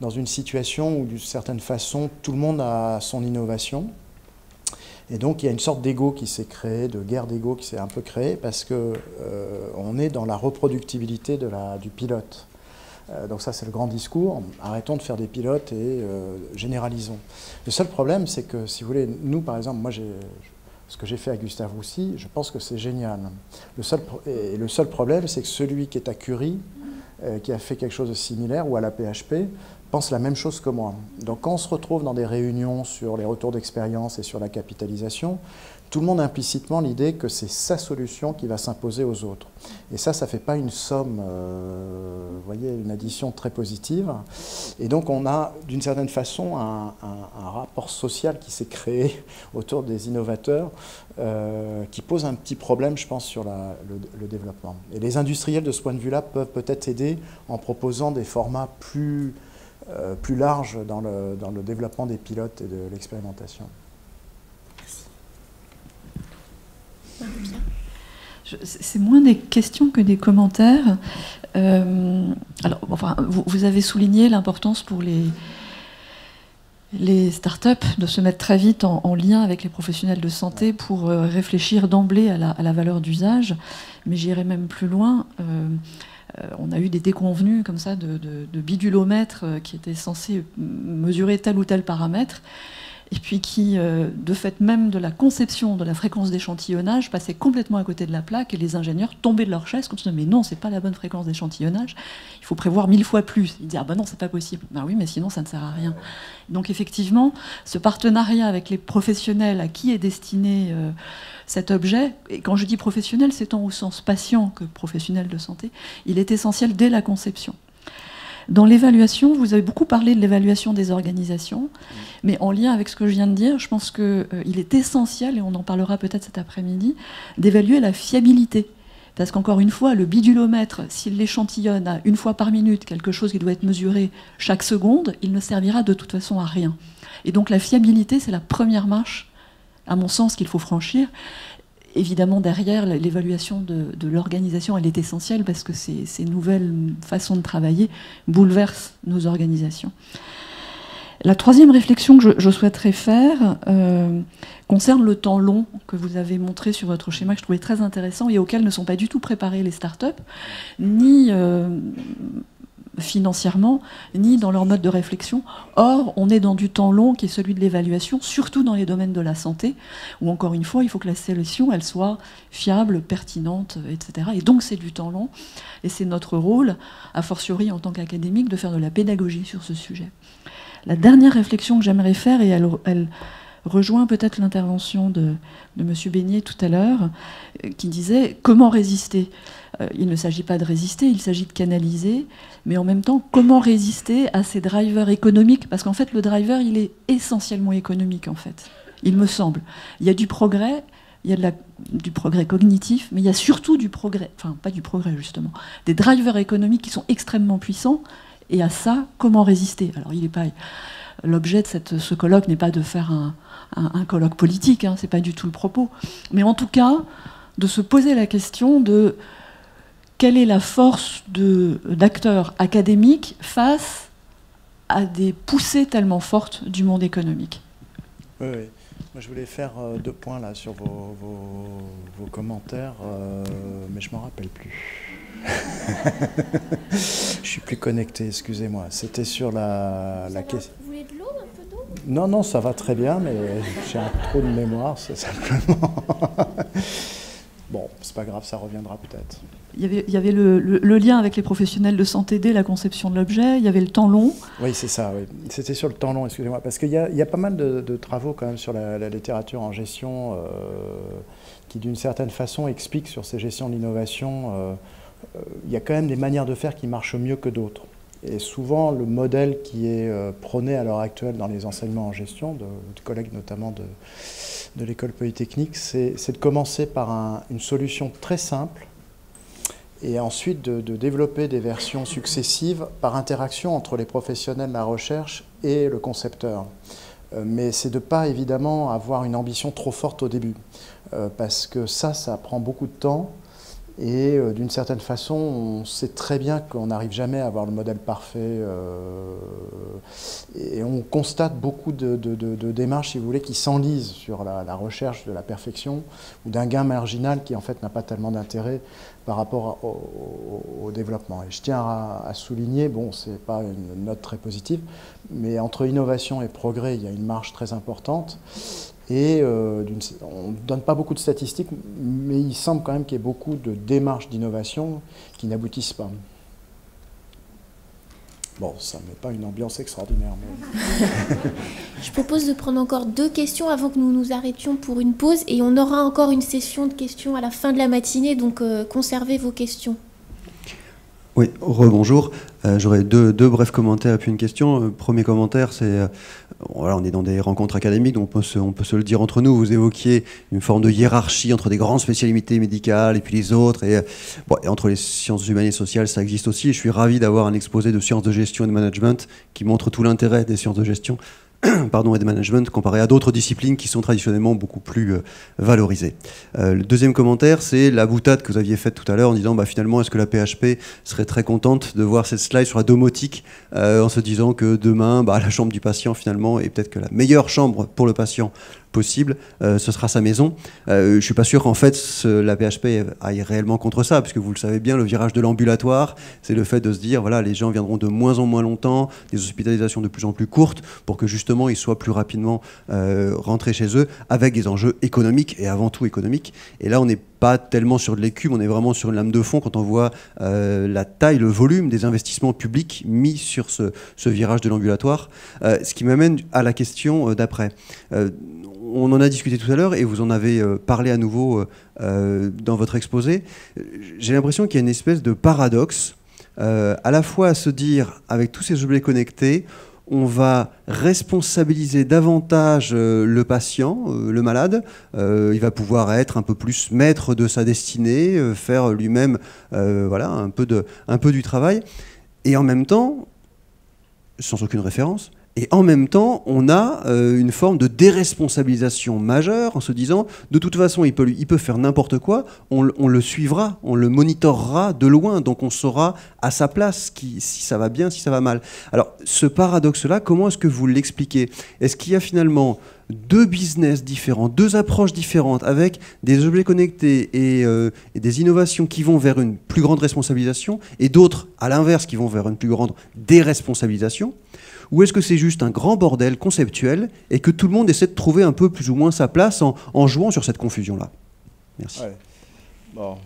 dans une situation où d'une certaine façon tout le monde a son innovation. Et donc il y a une sorte d'ego qui s'est créé, de guerre d'ego qui s'est un peu créée, parce qu'on est dans la reproductibilité du pilote. Donc ça, c'est le grand discours. Arrêtons de faire des pilotes et généralisons. Le seul problème, c'est que, si vous voulez, nous, par exemple, moi, ce que j'ai fait à Gustave Roussy, je pense que c'est génial. Le seul problème, c'est que celui qui est à Curie, qui a fait quelque chose de similaire, ou à la PHP, pense la même chose que moi. Donc quand on se retrouve dans des réunions sur les retours d'expérience et sur la capitalisation, tout le monde a implicitement l'idée que c'est sa solution qui va s'imposer aux autres. Et ça ne fait pas une somme, vous voyez, une addition très positive. Et donc on a d'une certaine façon un rapport social qui s'est créé autour des innovateurs qui pose un petit problème, je pense, sur le développement. Et les industriels, de ce point de vue-là, peuvent peut-être aider en proposant des formats plus larges dans le développement des pilotes et de l'expérimentation. C'est moins des questions que des commentaires. Alors, enfin, vous avez souligné l'importance pour les startups de se mettre très vite en lien avec les professionnels de santé pour réfléchir d'emblée à la valeur d'usage. Mais j'irai même plus loin. On a eu des déconvenues comme ça de bidulomètres qui étaient censés mesurer tel ou tel paramètre, et puis qui, de fait même de la conception de la fréquence d'échantillonnage, passaient complètement à côté de la plaque, et les ingénieurs tombaient de leur chaise quand ils disaient « mais non, c'est pas la bonne fréquence d'échantillonnage, il faut prévoir 1000 fois plus ». Ils disaient « ah ben non, c'est pas possible ». Ben oui, mais sinon ça ne sert à rien. Donc effectivement, ce partenariat avec les professionnels à qui est destiné cet objet, et quand je dis professionnel, c'est tant au sens patient que professionnel de santé, il est essentiel dès la conception. Dans l'évaluation, vous avez beaucoup parlé de l'évaluation des organisations, mais en lien avec ce que je viens de dire, je pense qu'il est essentiel, et on en parlera peut-être cet après-midi, d'évaluer la fiabilité. Parce qu'encore une fois, le bidulomètre, s'il l'échantillonne à 1 fois par minute, quelque chose qui doit être mesuré chaque seconde, il ne servira de toute façon à rien. Et donc la fiabilité, c'est la première marche, à mon sens, qu'il faut franchir. Évidemment, derrière, l'évaluation de l'organisation, elle est essentielle parce que ces nouvelles façons de travailler bouleversent nos organisations. La troisième réflexion que je souhaiterais faire concerne le temps long que vous avez montré sur votre schéma, que je trouvais très intéressant et auquel ne sont pas du tout préparés les startups, ni financièrement, ni dans leur mode de réflexion. Or, on est dans du temps long qui est celui de l'évaluation, surtout dans les domaines de la santé, où encore une fois, il faut que la solution, elle soit fiable, pertinente, etc. Et donc, c'est du temps long. Et c'est notre rôle, a fortiori en tant qu'académique, de faire de la pédagogie sur ce sujet. La dernière réflexion que j'aimerais faire, et elle rejoint peut-être l'intervention de M. Beignet tout à l'heure, qui disait « Comment résister ?» Il ne s'agit pas de résister, il s'agit de canaliser, mais en même temps, comment résister à ces drivers économiques? Parce qu'en fait, le driver, il est essentiellement économique, en fait, il me semble. Il y a du progrès, il y a du progrès cognitif, mais il y a surtout du progrès, enfin, pas du progrès, justement, des drivers économiques qui sont extrêmement puissants, et à ça, comment résister? Alors, il n'est pas... L'objet de ce colloque n'est pas de faire un colloque politique, hein, c'est pas du tout le propos, mais en tout cas, de se poser la question de quelle est la force d'acteurs académiques face à des poussées tellement fortes du monde économique. Oui, oui. Moi, je voulais faire 2 points là sur vos commentaires, mais je ne m'en rappelle plus. Je suis plus connecté, excusez-moi. C'était sur la question. Vous voulez de l'eau, un peu d'eau? Non, non, ça va très bien, mais j'ai un trou de mémoire, c'est simplement. Bon, c'est pas grave, ça reviendra peut-être. Il y avait le lien avec les professionnels de santé dès la conception de l'objet, il y avait le temps long. Oui, c'est ça, oui. C'était sur le temps long, excusez-moi, parce qu'il y a pas mal de travaux quand même sur la littérature en gestion qui, d'une certaine façon, expliquent sur ces gestions de l'innovation, il y a quand même des manières de faire qui marchent mieux que d'autres. Et souvent, le modèle qui est prôné à l'heure actuelle dans les enseignements en gestion, de collègues notamment de l'école polytechnique, c'est de commencer par une solution très simple, et ensuite de développer des versions successives par interaction entre les professionnels de la recherche et le concepteur. Mais c'est de ne pas évidemment avoir une ambition trop forte au début, parce que ça prend beaucoup de temps, et d'une certaine façon, on sait très bien qu'on n'arrive jamais à avoir le modèle parfait, et on constate beaucoup de démarches, si vous voulez, qui s'enlisent sur la recherche de la perfection, ou d'un gain marginal qui en fait n'a pas tellement d'intérêt par rapport au développement. Et je tiens à souligner, bon, c'est pas une note très positive, mais entre innovation et progrès, il y a une marge très importante. Et on ne donne pas beaucoup de statistiques, mais il semble quand même qu'il y ait beaucoup de démarches d'innovation qui n'aboutissent pas. Bon, ça ne met pas une ambiance extraordinaire. Mais... Je propose de prendre encore 2 questions avant que nous nous arrêtions pour une pause. Et on aura encore une session de questions à la fin de la matinée, donc conservez vos questions. Oui, rebonjour. J'aurais deux brefs commentaires et puis une question. Premier commentaire, c'est... Voilà, on est dans des rencontres académiques, donc on peut se le dire entre nous. Vous évoquiez une forme de hiérarchie entre des grandes spécialités médicales et puis les autres. Et entre les sciences humaines et sociales, ça existe aussi. Je suis ravi d'avoir un exposé de sciences de gestion et de management qui montre tout l'intérêt des sciences de gestion et de management comparé à d'autres disciplines qui sont traditionnellement beaucoup plus valorisées. Le deuxième commentaire, c'est la boutade que vous aviez faite tout à l'heure en disant finalement, est-ce que la PHP serait très contente de voir cette slide sur la domotique en se disant que demain, la chambre du patient finalement est peut-être que la meilleure chambre pour le patient possible, ce sera sa maison. Je ne suis pas sûr qu'en fait la PHP aille réellement contre ça, puisque vous le savez bien, le virage de l'ambulatoire, c'est le fait de se dire, voilà, les gens viendront de moins en moins longtemps, des hospitalisations de plus en plus courtes, pour que justement ils soient plus rapidement rentrés chez eux, avec des enjeux économiques, et avant tout économiques. Et là, on n'est pas tellement sur de l'écume, on est vraiment sur une lame de fond quand on voit la taille, le volume des investissements publics mis sur ce virage de l'ambulatoire. Ce qui m'amène à la question d'après. On en a discuté tout à l'heure et vous en avez parlé à nouveau dans votre exposé. J'ai l'impression qu'il y a une espèce de paradoxe, à la fois à se dire, avec tous ces objets connectés, on va responsabiliser davantage le patient, le malade. Il va pouvoir être un peu plus maître de sa destinée, faire lui-même un peu du travail. Et en même temps, sans aucune référence, et en même temps, on a une forme de déresponsabilisation majeure en se disant, de toute façon, il peut faire n'importe quoi, on le suivra, on le monitorera de loin, donc on saura à sa place si ça va bien, si ça va mal. Alors, ce paradoxe-là, comment est-ce que vous l'expliquez? Est-ce qu'il y a finalement 2 business différents, 2 approches différentes, avec des objets connectés et des innovations qui vont vers une plus grande responsabilisation, et d'autres, à l'inverse, qui vont vers une plus grande déresponsabilisation? Ou est-ce que c'est juste un grand bordel conceptuel et que tout le monde essaie de trouver un peu plus ou moins sa place en jouant sur cette confusion-là? Merci. Ouais. Bon.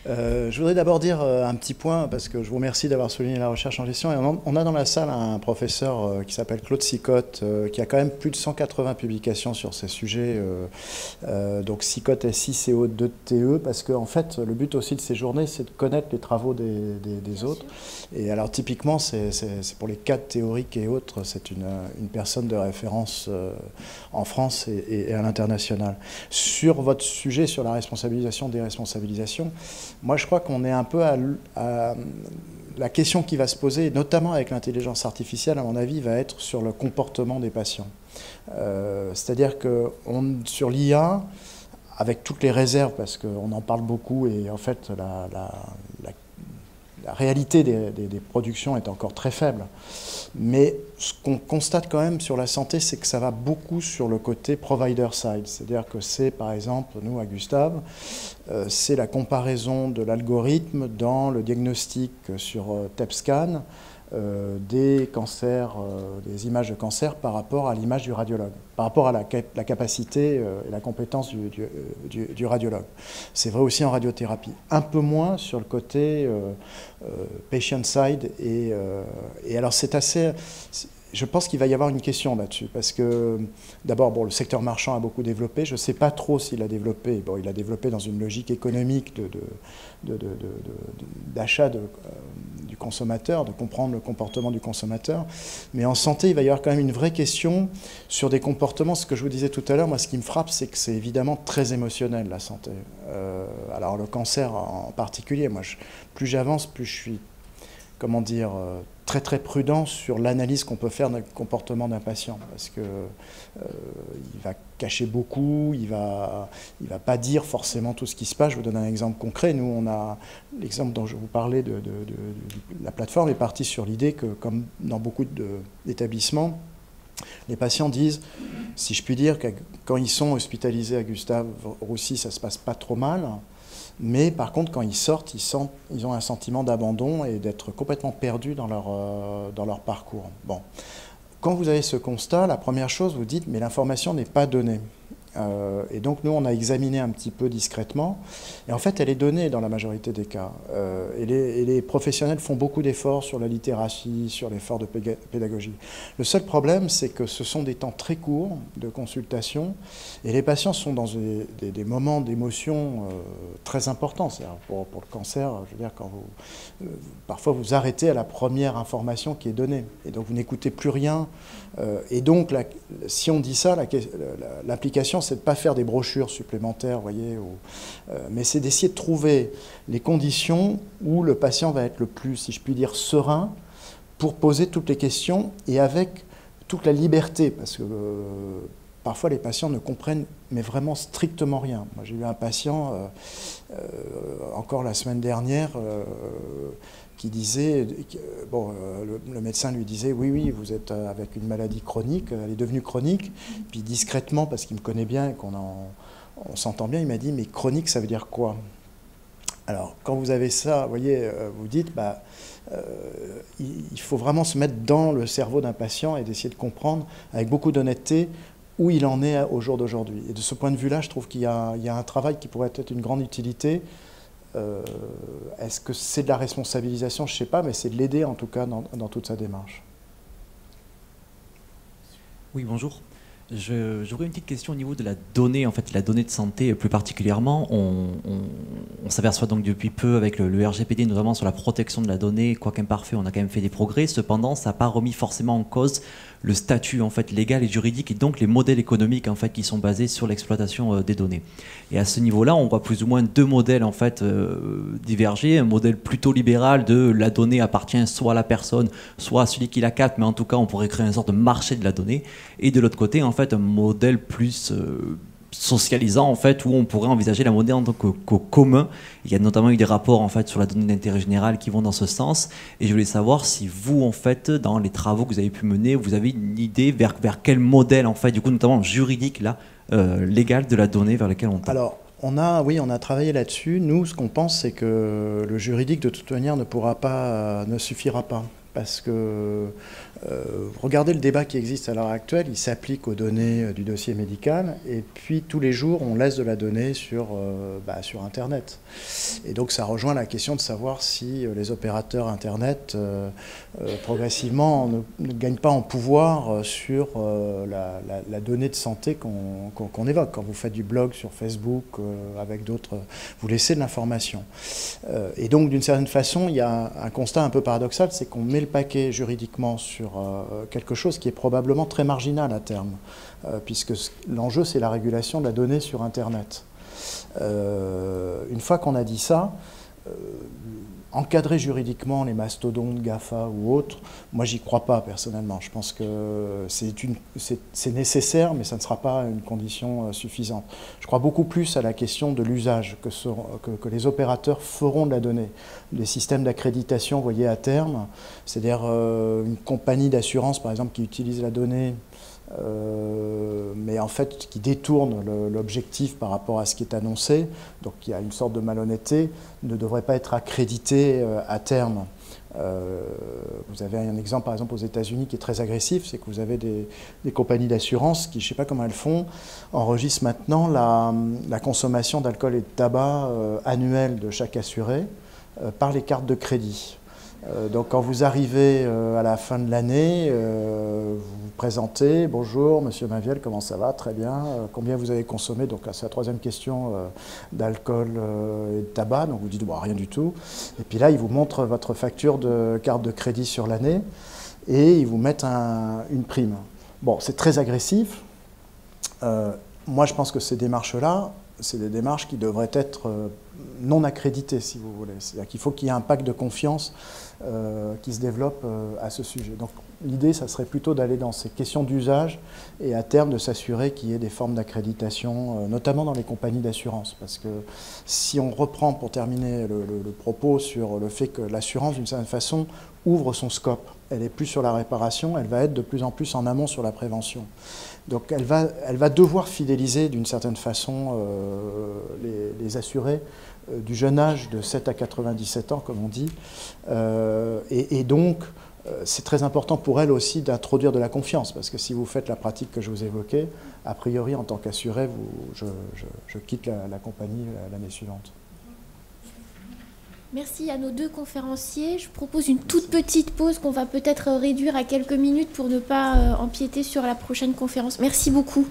Je voudrais d'abord dire un petit point, parce que je vous remercie d'avoir souligné la recherche en gestion. Et on a dans la salle un professeur qui s'appelle Claude Sicotte, qui a quand même plus de 180 publications sur ces sujets. Donc Sicotte SICO2TE, parce qu'en fait, le but aussi de ces journées, c'est de connaître les travaux des autres. Et alors typiquement, c'est pour les cadres théoriques et autres, c'est une personne de référence en France et à l'international. Sur votre sujet, sur la responsabilisation, déresponsabilisation, moi, je crois qu'on est un peu à la question qui va se poser, notamment avec l'intelligence artificielle, à mon avis, va être sur le comportement des patients. C'est-à-dire que sur l'IA, avec toutes les réserves, parce qu'on en parle beaucoup, et en fait, la réalité des productions est encore très faible. Mais ce qu'on constate quand même sur la santé, c'est que ça va beaucoup sur le côté provider side. C'est-à-dire que c'est, par exemple, nous, à Gustave, c'est la comparaison de l'algorithme dans le diagnostic sur TEP scan des cancers, des images de cancer par rapport à l'image du radiologue, par rapport à la capacité et la compétence du radiologue. C'est vrai aussi en radiothérapie. Un peu moins sur le côté patient side. Et alors c'est assez... Je pense qu'il va y avoir une question là-dessus, parce que d'abord, bon, le secteur marchand a beaucoup développé. Je ne sais pas trop s'il a développé. Bon, il a développé dans une logique économique d'achat du consommateur, de comprendre le comportement du consommateur. Mais en santé, il va y avoir quand même une vraie question sur des comportements. Ce que je vous disais tout à l'heure, moi, ce qui me frappe, c'est que c'est évidemment très émotionnel, la santé. Alors le cancer en particulier, moi, plus j'avance, plus je suis, comment dire, très très prudent sur l'analyse qu'on peut faire d'un comportement d'un patient, parce que il va cacher beaucoup, il va pas dire forcément tout ce qui se passe. Je vous donne un exemple concret. Nous, on a l'exemple dont je vous parlais de la plateforme est partie sur l'idée que, comme dans beaucoup d'établissements, les patients disent, si je puis dire, que quand ils sont hospitalisés à Gustave-Roussy, ça se passe pas trop mal. Mais par contre, quand ils sortent, ils ont un sentiment d'abandon et d'être complètement perdus dans leur parcours. Bon. Quand vous avez ce constat, la première chose, vous dites, mais l'information n'est pas donnée. Et donc, nous, on a examiné un petit peu discrètement. Et en fait, elle est donnée dans la majorité des cas. Et les professionnels font beaucoup d'efforts sur la littératie, sur l'effort de pédagogie. Le seul problème, c'est que ce sont des temps très courts de consultation. Et les patients sont dans des moments d'émotion très importants. Pour le cancer, je veux dire, quand parfois vous arrêtez à la première information qui est donnée. Et donc, vous n'écoutez plus rien. Et donc, si on dit ça, l'implication, c'est de ne pas faire des brochures supplémentaires, voyez, mais c'est d'essayer de trouver les conditions où le patient va être le plus, si je puis dire, serein pour poser toutes les questions et avec toute la liberté, parce que parfois les patients ne comprennent mais vraiment strictement rien. Moi, j'ai eu un patient, encore la semaine dernière, qui disait, bon, le médecin lui disait, oui, vous êtes avec une maladie chronique, elle est devenue chronique, puis discrètement, parce qu'il me connaît bien et on s'entend bien, il m'a dit, mais chronique, ça veut dire quoi? Alors, quand vous avez ça, vous voyez, vous dites, il faut vraiment se mettre dans le cerveau d'un patient et d'essayer de comprendre, avec beaucoup d'honnêteté, où il en est au jour d'aujourd'hui. Et de ce point de vue-là, je trouve qu'il y a un travail qui pourrait être une grande utilité. Est-ce que c'est de la responsabilisation? Je ne sais pas, mais c'est de l'aider en tout cas dans toute sa démarche. Oui, bonjour. J'aurais une petite question au niveau de la donnée, en fait, la donnée de santé plus particulièrement. On s'aperçoit donc depuis peu avec le RGPD, notamment sur la protection de la donnée, quoi qu'imparfait, on a quand même fait des progrès. Cependant, ça n'a pas remis forcément en cause le statut en fait légal et juridique et donc les modèles économiques en fait qui sont basés sur l'exploitation des données. Et à ce niveau-là, on voit plus ou moins deux modèles en fait diverger. Un modèle plutôt libéral de la donnée appartient soit à la personne, soit à celui qui la capte, mais en tout cas, on pourrait créer une sorte de marché de la donnée. Et de l'autre côté, en fait, un modèle plus socialisant en fait, où on pourrait envisager la monnaie en tant que commun. Il y a notamment eu des rapports en fait sur la donnée d'intérêt général qui vont dans ce sens, et je voulais savoir si vous en fait dans les travaux que vous avez pu mener, vous avez une idée vers quel modèle en fait, du coup notamment juridique là, légal de la donnée vers lequel on tend. Alors on a travaillé là-dessus. Nous, ce qu'on pense, c'est que le juridique de toute manière ne suffira pas. Parce que regardez le débat qui existe à l'heure actuelle, il s'applique aux données du dossier médical, et puis tous les jours on laisse de la donnée sur Internet. Et donc ça rejoint la question de savoir si les opérateurs Internet progressivement ne gagnent pas en pouvoir sur la donnée de santé qu'on évoque. Quand vous faites du blog sur Facebook avec d'autres, vous laissez de l'information. Et donc d'une certaine façon, il y a un constat un peu paradoxal, c'est qu'on met le paquet juridiquement sur quelque chose qui est probablement très marginal à terme, puisque l'enjeu c'est la régulation de la donnée sur Internet. Une fois qu'on a dit ça, encadrer juridiquement les mastodontes, GAFA ou autres, moi j'y crois pas personnellement. Je pense que c'est nécessaire, mais ça ne sera pas une condition suffisante. Je crois beaucoup plus à la question de l'usage que les opérateurs feront de la donnée. Les systèmes d'accréditation, vous voyez, à terme, c'est-à-dire une compagnie d'assurance par exemple qui utilise la donnée mais en fait qui détourne l'objectif par rapport à ce qui est annoncé, donc il y a une sorte de malhonnêteté, ne devrait pas être accrédité à terme. Vous avez un exemple par exemple aux États-Unis qui est très agressif, c'est que vous avez des compagnies d'assurance qui, je ne sais pas comment elles font, enregistrent maintenant la consommation d'alcool et de tabac annuelle de chaque assuré par les cartes de crédit. Donc quand vous arrivez à la fin de l'année, vous vous présentez, bonjour monsieur Maviel, comment ça va? Très bien, combien vous avez consommé? Donc c'est la troisième question d'alcool et de tabac, donc vous dites bon, rien du tout. Et puis là, ils vous montrent votre facture de carte de crédit sur l'année et ils vous mettent une prime. Bon, c'est très agressif. Moi, je pense que ces démarches-là, c'est des démarches qui devraient être non accréditées, si vous voulez. C'est-à-dire qu'il faut qu'il y ait un pacte de confiance qui se développe à ce sujet. Donc l'idée, ça serait plutôt d'aller dans ces questions d'usage et à terme de s'assurer qu'il y ait des formes d'accréditation, notamment dans les compagnies d'assurance. Parce que si on reprend, pour terminer le propos, sur le fait que l'assurance, d'une certaine façon, ouvre son scope. Elle n'est plus sur la réparation, elle va être de plus en plus en amont sur la prévention. Donc elle va devoir fidéliser d'une certaine façon les assurés du jeune âge de 7 à 97 ans, comme on dit. Et donc, c'est très important pour elle aussi d'introduire de la confiance, parce que si vous faites la pratique que je vous évoquais, a priori, en tant qu'assuré, je quitte la compagnie l'année suivante. Merci à nos deux conférenciers. Je propose une toute petite pause qu'on va peut-être réduire à quelques minutes pour ne pas empiéter sur la prochaine conférence. Merci beaucoup.